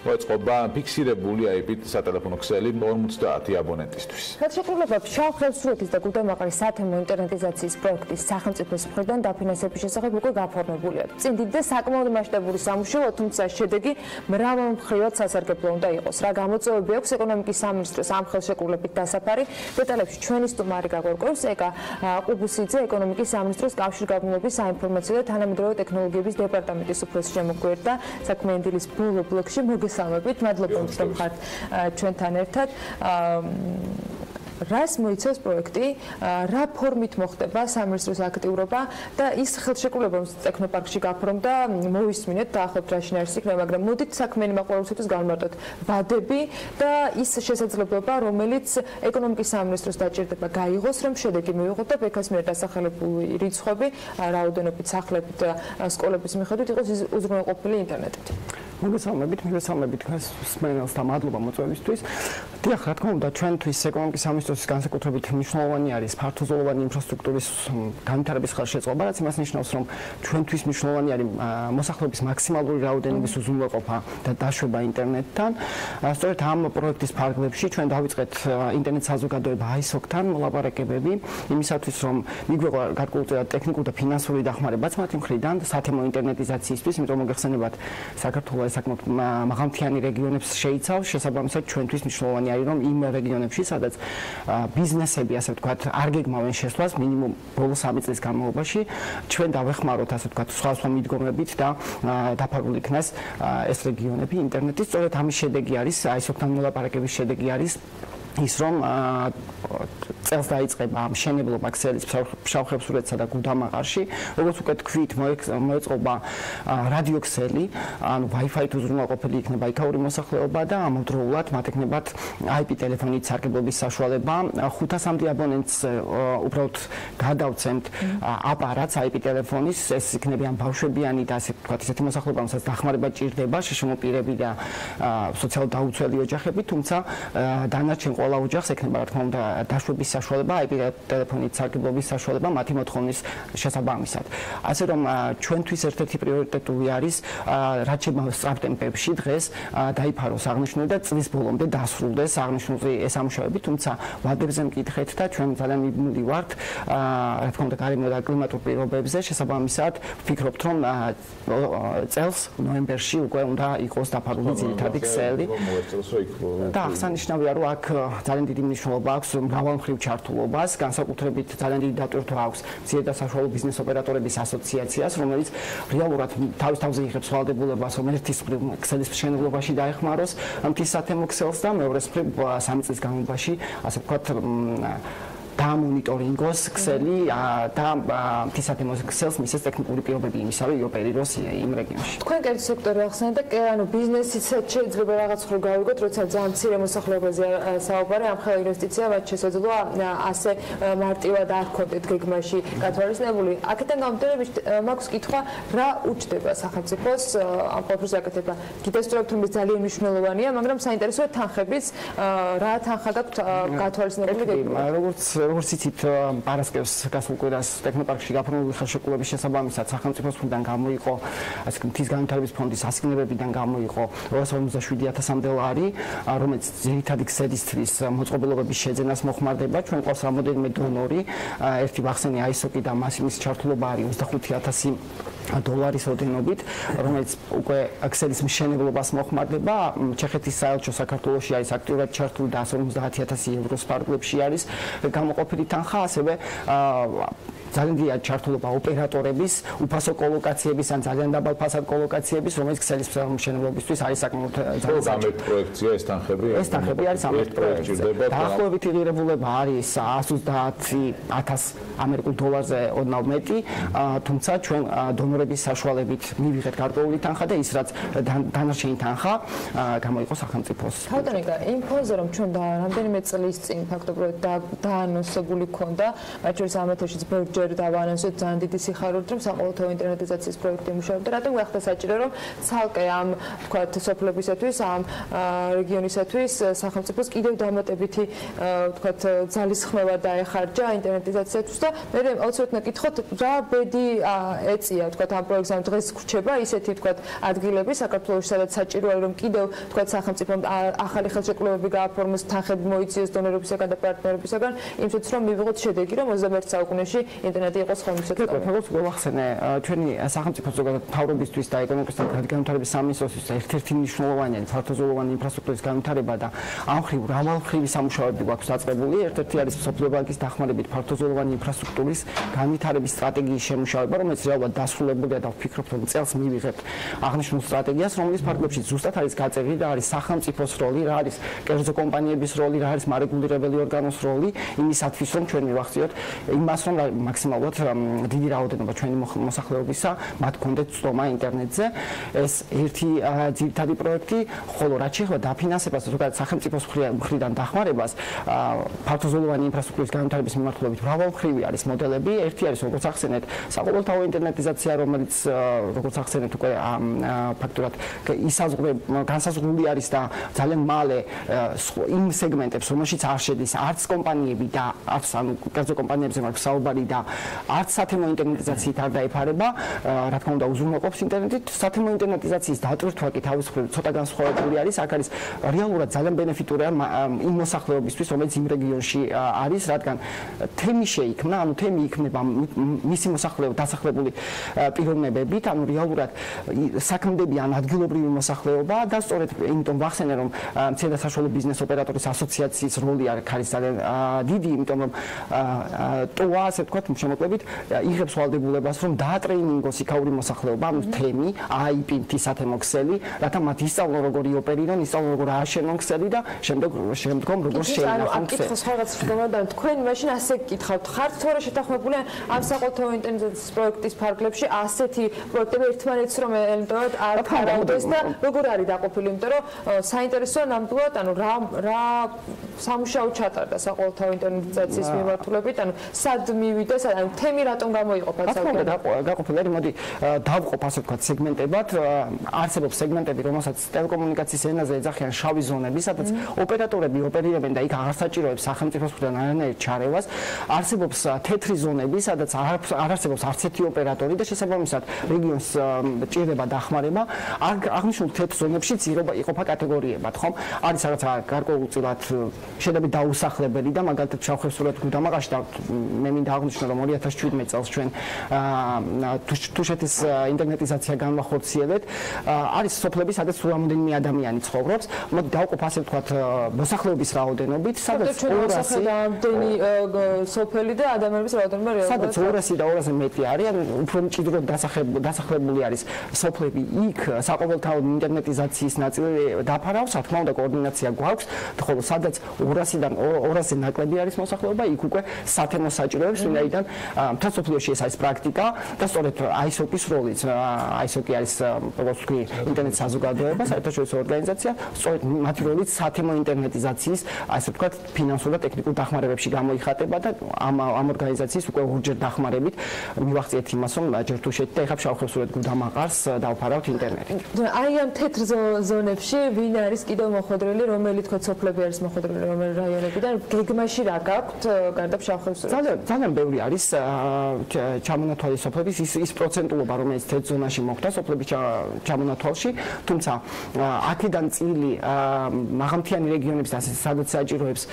მოეწყობა ფიქსირებული IP-ით სატელეფონო ქსელი 50 აბონენტისთვის. ხელშეკრულება ფშავ ხევსურეთის და გუდამაყრის სათემო ინტერნეტიზაციის პროექტის სახელმწიფოს მხრიდან დაფინანსების შესახებ უკვე გაფორმებულია. წინ დიდ საკმაოდ მასშტაბური სამუშაოა, თუმცა შედეგი მრავალმხრივად სასარგებლო უნდა იყოს. რა გამოწვევები აქვს ეკონომიკის სამინისტროს ამ ხელშეკრულებით დასაფარი? დეტალებში ჩვენი სტუმარი გაგვერკვევს ეკა ყუბუსიძე, ეკონომიკის სამინისტროს კავშირგაბმულობის საინფორმაციო და თანამედროვე ტექნოლოგიების დეპარტამენტის უფროსი შემოგვერდა საქმიანი დილის ბოლო ბლოკში. მოგესალმებით, მადლობა რომ ხართ ჩვენთან ერთად. რას მოიცავს პროექტი, რა ფორმით მოხდება სამინისტროს აქტიურობა და ის ხელშეკრულება ტექნოპარკში გაფორმდა, მოვისმინეთ დაახლოებით რა შინაარსი იქნება, მაგრამ მოდით საქმიანი მაყურებელთათვის გავმარტოთ ვადები და ის შესაძლებლობა, რომელიც ეკონომიკის სამინისტროს დაჭირდება გაიღოს, რომ შედეგი მივიღოთ და ბექას მიერ დასახელებული რიცხვები, რაოდენობით სახლებით და სკოლების მიხედვით იყოს უზრუნველყოფილი ინტერნეტით. მოგესალმებით, მოგესალმებით თქვენს მსმენელს და მადლობა მოწვევისთვის. დიახ, რა თქმა უნდა, ჩვენთვის ეკონომიკის სამინისტროს განსაკუთრებით მნიშვნელოვანი არის ფართოზოლოვანი ინფრასტრუქტურის განვითარების ხელშეწყობა, რაც იმას ნიშნავს, რომ ჩვენთვის მნიშვნელოვანი არის მოსახლეობის მაქსიმალური რაოდენობის უზრუნველყოფა და დაშვება ინტერნეტთან. სწორედ ამ პროექტის ფარგლებში ჩვენ დავიწყეთ ინტერნეტ საზოგადოება ISOC-თან მოლაპარაკებები, იმისათვის, რომ მიგვეღო გარკვეულწილად ტექნიკური და ფინანსური დახმარებაც მათი მხრიდან სათემო ინტერნეტიზაციისთვის, იმიტომ რომ მოგეხსენებათ, საქართველოს საკმაოდ მაღალმთიანი რეგიონებს შეიცავს, შესაბამისად ჩვენთვის მნიშვნელოვანი არის, რომ იმ რეგიონებში, სადაც ბიზნესები, ასე ვთქვათ, არ გეგმავენ შესვლას მინიმუმ ბოლო 3 წლის განმავლობაში, ჩვენ დავეხმაროთ, ასე ვთქვათ, სხვადასხვა მიდგომებით და დაფარული იქნას ეს რეგიონები ინტერნეტით. სწორედ ამის შედეგი არის, ISOC-თან მოლაპარაკების შედეგი არის ის, რომ წელს დაიწყება მშენებლობა ქსელის ფშავ-ხევსურეთსა და გუდამაყარში. როგორც უკვე თქვით, მოეწყობა რადიოქსელი, ანუ Wi-Fi-ით უზრუნველყოფილი იქნება იქაური მოსახლეობა და ამავდროულად მათ ექნებათ IP ტელეფონით სარგებლობის საშუალება. 500-მდე აბონენტს უბრალოდ გადავცემთ აპარატს IP ტელეფონის, ეს იქნებიან ბავშვებიანი და ასე ვთქვათ, ისეთი მოსახლეობა, რომელსაც დახმარება ჭირდება, შეშმო პირები და სოციალურად დაუცველი ოჯახები, თუმცა დანარჩენ ყველა ოჯახს ექნება რა თქმა უნდა დაშვების საშუალება, IP ტელეფონით სარგებლობის საშუალება მათი მოთხოვნის შესაბამისად. ასე რომ ჩვენთვის ერთ-ერთი პრიორიტეტული არის რაც შეგვიძლია სწრაფ ტემპებში დღეს დაიფაროს აღნიშნული და წლის ბოლომდე დასრულდეს აღნიშნული ეს ამუშავები, თუმცა ვადებზე მკითხეთ და ჩვენ ძალიან მიბმული ვართ რა თქმა უნდა გარემო და კლიმატურ პირობებზე შესაბამისად ვფიქრობთ რომ წელს ნოემბერში უკვე უნდა იყოს დაფარული ძირითადი ქსელი და აღსანიშნავია რომ აქ ძალიან დიდი მნიშვნელობა აქვს მრავალმხრივ ჩართულობას, განსაკუთრებით ძალიან დიდი დატვირთვა აქვს მცირე და საშუალო ბიზნეს ოპერატორების ასოციაციას, რომელიც რეალურად თავის თავზე იღებს ვალდებულებას, რომ ერთის მხრივ ქსელის მშენებლობაში დაეხმაროს მთის სათემო ქსელს და მეორეს მხრივ 3 წლის განმავლობაში, ასე ვთქვათ, დაამონიტორინგოს ქსელი და მთის სათემო ქსელს მისცეს ტექნიკური პირობები იმისა, რომ ოპერიროს იმ რეგიონში. თქვენ კერძო სექტორი ახსენეთ და ანუ ბიზნესიც შეიძლება რაღაც ხრო გავიგოთ, როცა ძალიან მცირე მოსახლეობაზე საუბარი, ამ ხელა ინვესტიცია მათ შესაძლოა ასე მარტივად არ ქონდეთ გეგმაში გათვალისწინებული. აქედან გამომდინარე, მაქვს კითხვა, რა უჩდება სახელმწიფოს ამ ყველაფერს აკეთება. გითხრათ რომ ეს ძალიან მნიშვნელოვანია, მაგრამ საინტერესოა თანხების რა თანხა გაქვთ გათვალისწინებული გეგმა. როგორც იცით, პარასკევს გასულ კვირას ტექნოპარკში გაფორმებული ხელშეკრულების შესაბამისად სახელმწიფოს მხრიდან გამოიყო ასე მთის განვითარების ფონდის ასიგნებებიდან გამოიყო 257,000 ლარი, რომელიც ძირითადი ქსელისთვის მოწყობილობების შეძენას მოხმარდება. ჩვენ ყავს რამოდენიმე დონორი, ერთი ვახსენე აისოკი და მასიმის ჩართულობა არის 25,000 დოლარის ოდენობით, რომელიც უკვე ქსელის მშენებლობას მოხმარდება. ჩეხეთის საელჩო საქართველოში არის აქტიურად ჩართული და 150,000 ევროს ფარგლებში არის გამოყოფილი თანხა, ასევე ძალიან დიდი ჩართულობა ოპერატორების, უფასო კოლოკაციების ან ძალიან დაბალ ფასად კოლოკაციების, რომელიც ქსელის მშენებლობისთვის არის საკმაოდ ძალიან სამეთ პროექტია ეს თანხები. ეს თანხები არის სამეთ პროექტი. დაახლოებით ღირებულება არის 130,000 ამერიკულ დოლარზე ოდნავ მეტი, თუმცა ჩვენ დონორების საშუალებით მივიღეთ გარკვეული თანხა და ის რაც დანარჩენი თანხა გამოიყო სახელმწიფოს. თავდანეკა იმ ფონზე რომ ჩვენ რამდენიმე წლის წინ ფაქტობრივად დაანონსებული ქონდა, მათ შორის ამ ეთერშიც ბევრჯერ დავაანონსეთ ძალიან დიდი სიხარულით, რომ საყოველთაო ინტერნეტიზაციის პროექტი მუშაობდა, რატომ გახდა საჭირო რომ ცალკე ამ თქვათ სოფლებისათვის, ამ რეგიონისათვის სახელმწიფოს კიდევ დამატებითი თქვათ ძალისხმევა დაეხარჯა ინტერნეტიზაციისთვის და მე აუცილებლად ნაკითხოთ რა ბედი ეწია თქვათ ამ პროექტს, ამ დღეს გრჩება ისეთი თქვათ ადგილები საქართველოში, სადაც საჭიროა რომ კიდევ თქვათ სახელმწიფომ ახალი ხელშეკრულებები გააფორმოს, თანხები მოიწიოს დონორებისაგან და პარტნიორებისაგან, იმისათვის რომ მივიღოთ შედეგი, რომ 21 საუკუნეში ინტერნეტი იყოს ხელმისაწვდომი. როგორც გვახსენე, ჩვენი სახელმწიფო ზოგადად მთავრობისთვის და ეკონომიკის და განვითარების სამინისტროსთვის ერთ-ერთი მნიშვნელოვანი ფართოზოლოვანი ინფრასტრუქტურის განვითარება და ამ მხრივ მრავალმხრივი სამუშაოები გვაქვს დაწყებული. ერთ-ერთი არის მსოფლიო ბანკის დახმარებით ფართოზოლოვანი ინფრასტრუქტურის განვითარების სტრატეგიის შემუშავება, რომელიც რეალურად დასრულებულია და ვფიქრობ, რომ წელს მივიღებთ აღნიშნულ სტრატეგიას, რომლის ფარგლებში ზუსტად არის გაწერილი და არის სახელმწიფოს როლი, რა არის კერძო კომპანიების როლი, რა არის მარეგულირებელი ორგანოს როლი, იმისათვის რომ ჩვენ მივახციოთ იმას, რომ მაქსიმალურად დიდი რაოდენობა ჩვენი მოსახლეობისა მათ გქონდეთ წვდომა ინტერნეტზე. ეს ერთი ძირითადი პროექტი, ხოლო რაც შეეხება დაფინანსებას, ზოგადად სახელმწიფოს მხრიდან დახმარებას, ფართოზოლოვანი ინფრასტრუქტურის განვითარების მიმართულებით მრავალმხრივი არის მოდელები. ერთი არის როგორც ახსენეთ, საყოველთაო ინტერნეტიზაცია, რომელიც როგორც ახსენეთ უკვე ფაქტურად განსაზღვრული არის და ძალიან მალე იმ სეგმენტებს, რომელშიც არ შედის არც კომპანიები და არც კერძო კომპანიებზე მაქვს საუბარი და არც სათემო ინტერნეტიზაციით არ დაიფარება, რა თქმა უნდა უზრუნველყოფს ინტერნეტით. სათემო ინტერნეტიზაციის დატვირთვა კი თავის მხრივ ცოტა განსხვავებული არის. აქ არის რეალურად ძალიან ბენეფიტურია იმ მოსახლეობისთვის, რომელიც იმ რეგიონში არის, რადგან თემი შეიქმნა, ანუ თემი იქნება მისი მოსახლეობა დასახლებული პიროვნებებით, ანუ რეალურად საქმდებიან ადგილობრივი მოსახლეობა და სწორედ იმიტომ ვახსენე, რომ მცირე და საშუალო ბიზნეს ოპერატორის ასოციაციის როლი არის ძალიან დიდი, იმიტომ რომ ტოა, ასე ვთქვათ, შემოკლებით იღებს ვალდებულებას, რომ დაატრეინინგოს იქაური მოსახლეობა, ანუ თემი, IP-ი სათემო ქსელი, რათა მათ ისწავლონ როგორ ოპერირონ, ისწავლონ როგორ ააშენონ ქსელი და შემდგომ როგორ შეინახონ ქსელი. აკითხოს რაღაც შეგამოდან თქვენ მაშინ ასე გკითხავთ, ხართ თორე შეთანხმებული ამ საყოველთაო ინტერნეტიზაციის პროექტის ფარგლებში ასეთი პროექტები ერთმანეთს რომ ელემენტად არ ფარავდეს და როგორ არის დაყოფილი, იმიტომ რომ საინტერესოა ნამდვილად, ანუ რა სამუშაო ჩატარდა საყოველთაო ინტერნეტიზაციის მიმართულებით, ანუ სად მივიდა, ანუ თემი რატომ გამოიყოფა საერთოდ? გაყოფილი არის, მოდი დავყოფ ასე ვთქვათ სეგმენტებად. არსებობს სეგმენტები, რომელსაც ტელეკომუნიკაციის ენაზე ეძახიან შავი ზონები, სადაც ოპერატორები ოპერირებენ და იქ არ საჭიროებს სახელმწიფოს მხრიდან არანაირ ჩარევას. არსებობს თეთრი ზონები, სადაც არ არსებობს არც ერთი ოპერატორი და შესაბამისად რეგიონს ჭირდება დახმარება. აღნიშნულ თეთრ ზონებშიც იყოფა კატეგორიებად, ხომ? არის რაღაცა გარკვეულწილად შედარებით დაუსახლებელი და მაგალითად შავხევსურეთ გუდამაყაში და მე მინდა აღნიშნო რომ 2017 წელს ჩვენ თუშეთის ინტერნეტიზაცია განვახორციელეთ. არის სოფლები, სადაც რამდენიმე ადამიანი ცხოვრობს. მოდი დავყოფ ასე ვთქვათ მოსახლეობის რაოდენობით, სადაც 200 რამდენი სოფელი და ადამიანების რაოდენობა სადაც 200 და 200-ზე მეტი არის, ანუ უფრო მჭიდროდ დასახლებული არის სოფლები. იქ საყოველთაო ინტერნეტიზაციის ნაწილი დაფარავს, რა თქმა უნდა კოორდინაცია გვაქვს, ხოლო სადაც 200-დან 200-ზე ნაკლები არის მოსახლეობა, იქ უკვე სათემო საჭიროებს, ვინაიდან მთელ სოფლიოში ეს არის პრაქტიკა და სწორედ ISOC-ის როლიც, ISOC არის როგორც ვთქვი, ინტერნეტ საზოგადოება, საერთაშორისო ორგანიზაცია, სწორედ მათი როლიც სათემო ინტერნეტიზაციის, ასე ვთქვათ, ფინანსურ და ტექნიკურ დახმარებებში გამოიხატება და ამ ორგანიზაციის უკვე ორჯერ დახმარებით მივახციეთ იმას, რომ ჯერ თუშეთი და ეხლა შავხევსურეთ გუდამაყარს დავფარავთ ინტერნეტით. აი ამ თეთრ ზონებში ვინ არის კიდევ მოხვედრილი, რომელი თქო სოფლები არის მოხვედრილი, რომელი რაიონებიდან გეგმაში რა გაქვთ გარდა შავხევსურეთს? ძალიან ბევრი არის ჩამონათვალი სოფლების ის პროცენტულობა, რომელიც თეთრ ზონაში მოხდა სოფლების ჩამონათვალში, თუმცა აქედან წილი მაღალმთიანი რეგიონების და სადაც საჭიროებს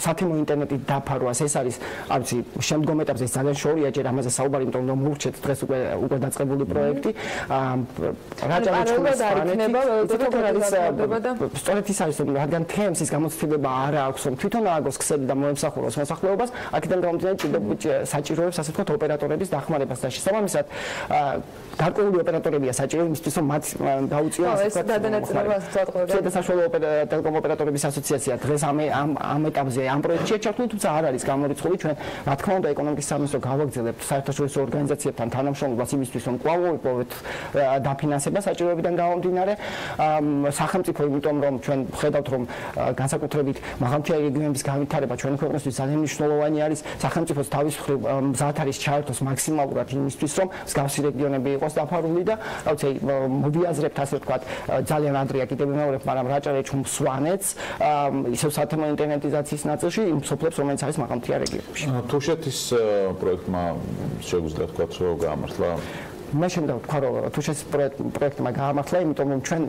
სათემო ინტერნეტით დაფარვას, ეს არის, არ ვიცი, შემდგომ ეტაპზე ეს ძალიან შორია ჯერ ამაზე საუბარი, იმიტომ რომ მოვურჩეთ დღეს უკვე დაწყებული პროექტი. სწორედ ის არის, რომ რადგან თემს ის გამოცდილება არ აქვს, რომ თვითონ ააგოს ქსელი და მოემსახუროს მოსახლეობას, აქედან გამომდინარე საჭიროებს ასე ვთქვათ ოპერატორების დახმარებას და შესაბამისად გარკვეული ოპერატორებია საჭირო იმისთვის, რომ მათ დაუწიონ ასე ვთქვათ. საერთაშორისო ტელეკომ ოპერატორების ასოციაცია დღეს ამ ეტაპზე ამ პროექტშია ჩართული, თუმცა არ არის გამორიცხული. ჩვენ რა თქმა უნდა ეკონომიკის სამინისტრო გავაგრძელებთ საერთაშორისო ორგანიზაციებთან თანამშრომლობას იმისთვის, რომ კვლავ ვიპოვოთ დაფინანსება საჭიროებიდან გამომდინარე. სახელმწიფო, იმიტომ რომ ჩვენ ხედავთ, რომ განსაკუთრებით მაღალმთიანი რეგიონების განვითარება ჩვენი ქვეყნისთვის ძალიან მნიშვნელოვანი არის. სახელმწიფოს თავის მხრივ მზად არის ჩაერთოს მაქსიმალურად იმისთვის, რომ მსგავსი რეგიონები იყოს დაფარული და რაიცი მოვიაზრებთ ასე ვთქვათ, ძალიან ადრეა კიდევ ვიმეორებ, მაგრამ რაჭა-ლეჩხუმ სვანეთს ისევ სათემო ინტერნეტიზაციის ნაწილში იმ სოფლებს, რომელიც არის მაღალმთიან რეგიონებში. თუშეთის პროექტმა შეგვიძლია ვთქვათ, რომ გაამართლა მე შემიძლია ვთქვა, რომ თუშეთის პროექტმა გაამართლა, იმიტომ რომ ჩვენ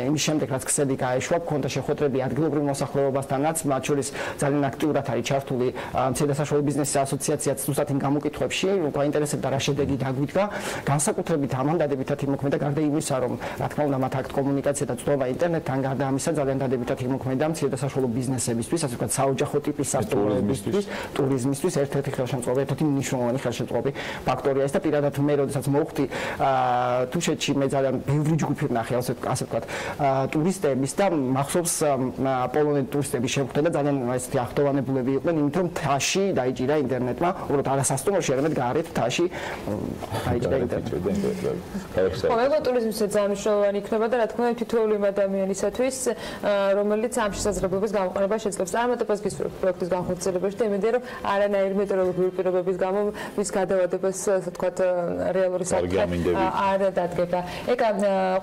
იმის შემდეგ რაც ქსელი გაეშვა, გქონდა შეხვედრები ადგილობრივ მოსახლეობასთანაც, მათ შორის ძალიან აქტიურად არის ჩართული მცირე და საშუალო ბიზნესის ასოციაციაც ზუსტად იმ გამოკითხვებში, გაინტერესებდა რა შედეგი დაგვიდგა, განსაკუთრებით ამან დადებითად იმოქმედა გარდა იმისა, რომ რა თქმა უნდა მათ აქ კომუნიკაცია და წვდომა ინტერნეტთან გარდა ამისა ძალიან დადებითად იმოქმედა მცირე და საშუალო ბიზნესებისთვის, ასე ვთქვათ, საოჯახო ტიპის სასტუმროებისთვის, ტურიზმისთვის, ერთ-ერთი ხელშემწყობი, ერთ-ერთი მნიშვნელოვანი ხელშემწყობი ფაქტორია ეს და პირადად მე როდესაც მოვხვდი თუშეთში მე ძალიან ბევრი ჯგუფი ვნახე, ასე ვთქვათ, ტურისტების და მახსოვს პოლონელი ტურისტები შემხვდნენ და ძალიან ესეთი ახტოვანებულები იყვნენ, იმიტომ რომ თაში დაიჭირა ინტერნეტმა, უბრალოდ არასასტუმროში, არამედ გარეთ თაში დაიჭირა ინტერნეტი. ხო, ტურიზმისთვის ძალიან მნიშვნელოვანი იქნება და რა თქმა უნდა თითოეული ადამიანისათვის, რომელიც ამ შესაძლებლობის გამოყენება შეძლებს. წარმატებას გისურვებთ პროექტის განხორციელებაში და იმედია, რომ არანაირი მეტეოროლოგიური პირობების გამო მის გადავადებას, ასე ვთქვათ, რეალური საკითხი არ დადგება. ეკა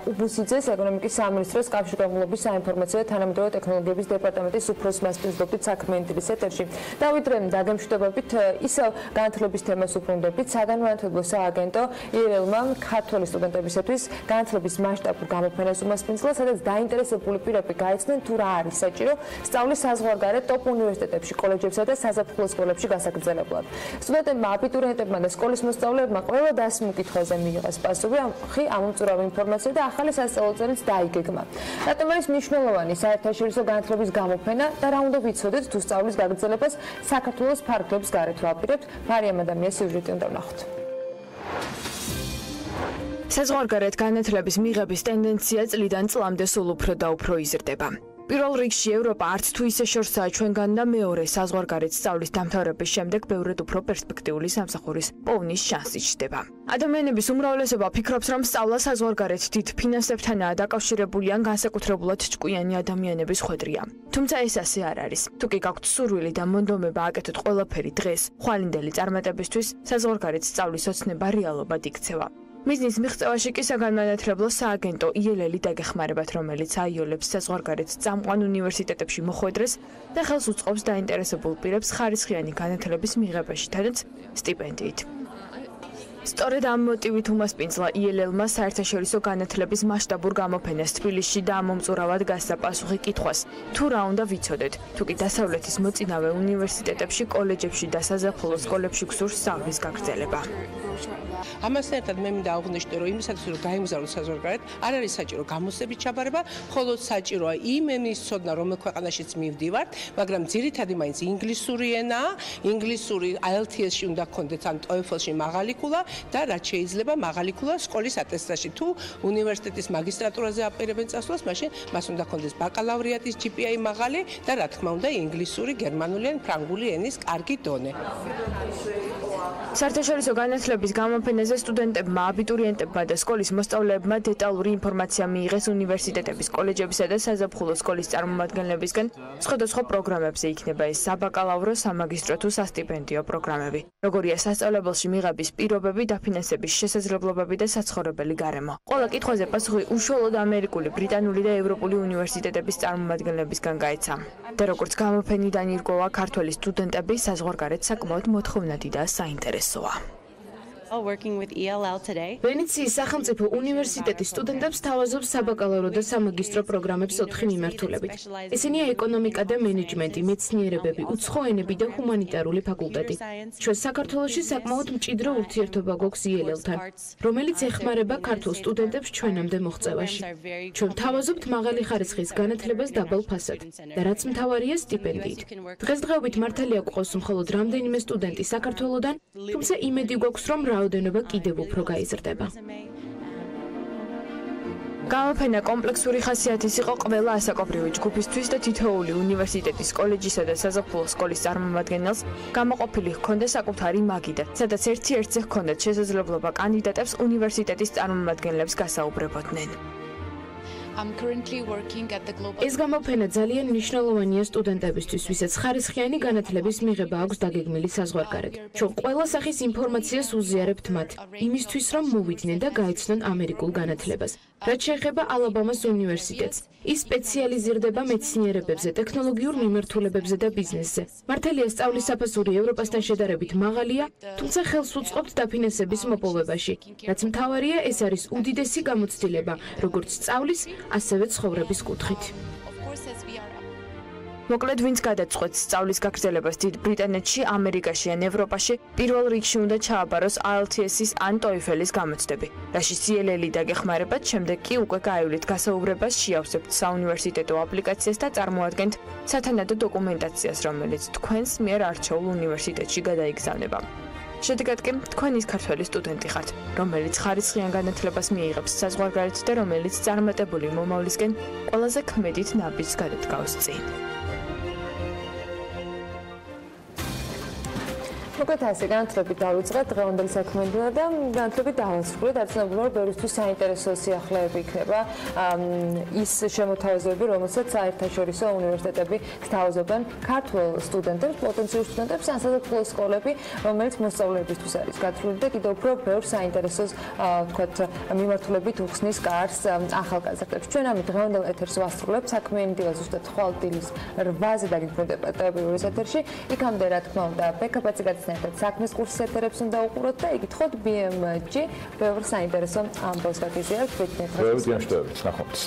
ყუბუსიძეს ეკონომიკის სამინისტროს კავშირგაბმულობის საინფორმაციო და თანამედროვე ტექნოლოგიების დეპარტამენტის უფროს მასპინძლობთ საქმიანობის ეთერში. დავიდრე დაგემშვიდობებით ისევ განათლების თემას უბრუნდებით საგანმანათლებლო სააგენტო IRL-მა ქართველი სტუდენტებისათვის განათლების მასშტაბურ გამოფენას უმასპინძლა, სადაც დაინტერესებული პირები გაიცნენ თუ რა არის საჭირო სწავლის საზღვარგარეთ ტოპ უნივერსიტეტებში, კოლეჯებსა და საზაფხულო სკოლებში გასაგრძელებლად. სტუდენტებმა, აბიტურიენტებმა და სკოლის მოსწავლეებმა ყველა დასმულ კითხვაზე მიიღეს პასუხი ამ უწურავი ინფორმაცია და ახალი სასწავლო წელიც დაიგეგმა. რატომ არის მნიშვნელოვანი საერთაშორისო განათლების გამოფენა და რა უნდა ვიცოდეთ თუ სწავლის გაგრძელებას საქართველოს ფარგლებს გარეთ ვაპირებთ? მარიამ ადამიანის სიუჟეტი უნდა ვნახოთ. საზღვარგარეთ განათლების მიღების ტენდენცია წლიდან წლამდე სულ უფრო და უფრო იზრდება. პირველ რიგში ევროპა არც თუ ისე შორსაა ჩვენგან და მეორე საზღვარგარეთ სწავლის დამთავრების შემდეგ ბევრად უფრო პერსპექტიული სამსახურის პოვნის შანსი ჩნდება. ადამიანების უმრავლესობა ფიქრობს, რომ სწავლა საზღვარგარეთ დიდ ფინანსებთანაა დაკავშირებული ან განსაკუთრებულად ჭკვიანი ადამიანების ხვედრია. თუმცა ეს ასე არ არის. თუ კი გაქვთ სურვილი და მონდომება აკეთოთ ყველაფერი დღეს, ხვალინდელი წარმატებისთვის საზღვარგარეთ სწავლის ოცნება რეალობად იქცევა. მიზნის მიღწევაში კი საგანმანათლებლო სააგენტო ILL-ი დაგეხმარებათ, რომელიც აიოლებს საზღვარგარეთ წამყვან უნივერსიტეტებში მოხვედრას და ხელს უწყობს დაინტერესებულ პირებს ხარისხიანი განათლების მიღებაში, თანაც სტიპენდიით. სწორედ ამ მოტივით უმასპინძლა ILL-მა საერთაშორისო განათლების მასშტაბურ გამოფენას თბილისში და ამომწურავად გასცა პასუხი კითხვას, თუ რა უნდა ვიცოდეთ, თუ კი დასავლეთის მოწინავე უნივერსიტეტებში, კოლეჯებში და საზაფხულო სკოლებში გსურს სწავლის გაგრძელება. ამასთან ერთად მე მინდა აღვნიშნო, რომ იმისათვის რომ გაიმგზავროთ საზღვარგარეთ, არ არის საჭირო გამოცდების ჩაბარება, მხოლოდ საჭიროა იმ ენის ცოდნა, რომელ ქვეყანაშიც მივდივართ, მაგრამ ძირითადი მაინც ინგლისური ენაა, ინგლისური IELTS-ში უნდა გქონდეთ ან TOEFL-ში მაღალი ქულა და რაც შეიძლება მაღალი ქულა სკოლის ატესტატში. თუ უნივერსიტეტის მაგისტრატურაზე აპირებენ წასვლას, მაშინ მას უნდა გქონდეს ბაკალავრიატის GPA მაღალი და რა თქმა უნდა ინგლისური, გერმანული ან ფრანგული ენის კარგი დონე. საერთაშორისო განათლების გამოფენაზე სტუდენტებმა, აბიტურიენტებმა და სკოლის მოსწავლეებმა დეტალური ინფორმაცია მიიღეს უნივერსიტეტების, კოლეჯებისა და საზაფხულო სკოლის წარმომადგენლებისგან. სხვადასხვა პროგრამებზე იქნება ეს საბაკალავრო, სამაგისტრო თუ სასტიპენდიო პროგრამები. როგორია სასწავლებელში მიღების პირობები, დაფინანსების შესაძლებლობები და საცხოვრებელი გარემო. ყველა კითხვაზე პასუხი უშუალოდ ამერიკული, ბრიტანული და ევროპული უნივერსიტეტების წარმომადგენლებისგან გაეცა. და როგორც გამოფენიდან ირკვევა, ქართველი სტუდენტები საზღვარგარეთ საკმაოდ მოთხოვნადი და საინტერესოა. ვენეციის სახელმწიფო უნივერსიტეტის სტუდენტებს თავაზობს საბაკალავრო და სამაგისტრო პროგრამებს 4 მიმართულებით. ესენია ეკონომიკა და მენეჯმენტი, მეცნიერებები, უცხო ენები და ჰუმანიტარული ფაკულტეტი. ჩვენ საქართველოში საკმაოდ მჭიდრო ურთიერთობა გვაქვს ILL-თან, რომელიც ეხმარება ქართულ სტუდენტებს ჩვენამდე მოღწევაში. ჩვენ თავაზობთ მაღალი ხარისხის განათლებას დაბალ ფასად და რაც მთავარია სტიპენდიით. დღესდღეობით მართალია გვყავს მხოლოდ რამდენიმე სტუდენტი საქართველოდან, თუმცა იმედი გვაქვს, რომ რაოდენობა კიდევ უფრო გაიზრდება. გამოფენა კომპლექსური ხასიათის იყო ყველა ასაკობრივი ჯგუფისთვის და თითოეული უნივერსიტეტის, კოლეჯისა და საზაფხულო სკოლის წარმომადგენელს გამოყოფილი ჰქონდა საკუთარი მაგიდა, სადაც ერთ-ერთზე ჰქონდათ შესაძლებლობა კანდიდატებს უნივერსიტეტის წარმომადგენლებს გასაუბრებოდნენ. ეს გამოფენა ძალიან მნიშვნელოვანია სტუდენტებისთვის, ვისაც ხარისხიანი განათლების მიღება აქვს დაგეგმილი საზღვარგარეთ. ჩვენ ყველა სახის ინფორმაციას უზიარებთ მათ, იმისთვის რომ მოვიდნენ და გაეცნონ ამერიკულ განათლებას. რაც შეეხება ალაბამას უნივერსიტეტს, ის სპეციალიზირდება მეცნიერებებზე, ტექნოლოგიურ მიმართულებებზე და ბიზნესზე. მართალია სწავლის საფასური ევროპასთან შედარებით მაღალია, თუმცა ხელს უწყობთ დაფინანსების მოპოვებაში. რაც მთავარია, ეს არის უდიდესი გამოცდილება, როგორც სწავლის, ასევე ცხოვრების კუთხით. მოკლედ, ვინც გადაწყვეტს სწავლის გაგრძელებას დიდ ბრიტანეთში, ამერიკაში ან ევროპაში, პირველ რიგში უნდა ჩააბაროს IELTS-ის ან TOEFL-ის გამოცდები. რაშიც ILL-ი დაგეხმარებათ, შემდეგ კი უკვე გაივლით გასაუბრებას, შეავსებთ საუნივერსიტეტო აპლიკაციას და წარმოადგენთ სათანადო დოკუმენტაციას, რომელიც თქვენს მიერ არჩეულ უნივერსიტეტში გადაიგზავნება. შედეგად კი თქვენ ის ქართველი სტუდენტი ხართ, რომელიც ხარისხიან განათლებას მიიღებს საზღვარგარეთ და რომელიც წარმატებული მომავლისკენ ყველაზე ქმედით ნაბიჯს გადადგავს წინ. მოკლედ ასე განათლებით დავიწყეთ დღევანდელი საქმიანობა და განათლებით დავასრულეთ. არცნობრივია, რომ ბევრისთვის საინტერესო სიახლეები იქნება ის შემოთავაზებები, რომელსაც საერთაშორისო უნივერსიტეტები სთავაზობენ ქართულ სტუდენტებს, პოტენციურ სტუდენტებს, ან საზაფხულო სკოლები, რომელიც მოსწავლეებისთვის არის გათვლილი და კიდევ უფრო ბევრ საინტერესოს ვთქვათ მიმართულებით უხსნის კარს ახალგაზრდებს. ჩვენ ამით დღევანდელ ეთერს ვასრულებთ. საქმიანი დილა ზუსტად ხვალ დილის 8-ზე დაგიბრუნდება ტელევიზიის ეთერში. იქამდე რა თქმა უნდა, ბექაპაცი ერთად საქმის კურსის ეთერებს უნდა უყუროთ და იგითხოთ BMG. ბევრ საინტერესო ამბავს გაგიზიარებთ. ბევრი გამშვიდობებით. ნახვამდის.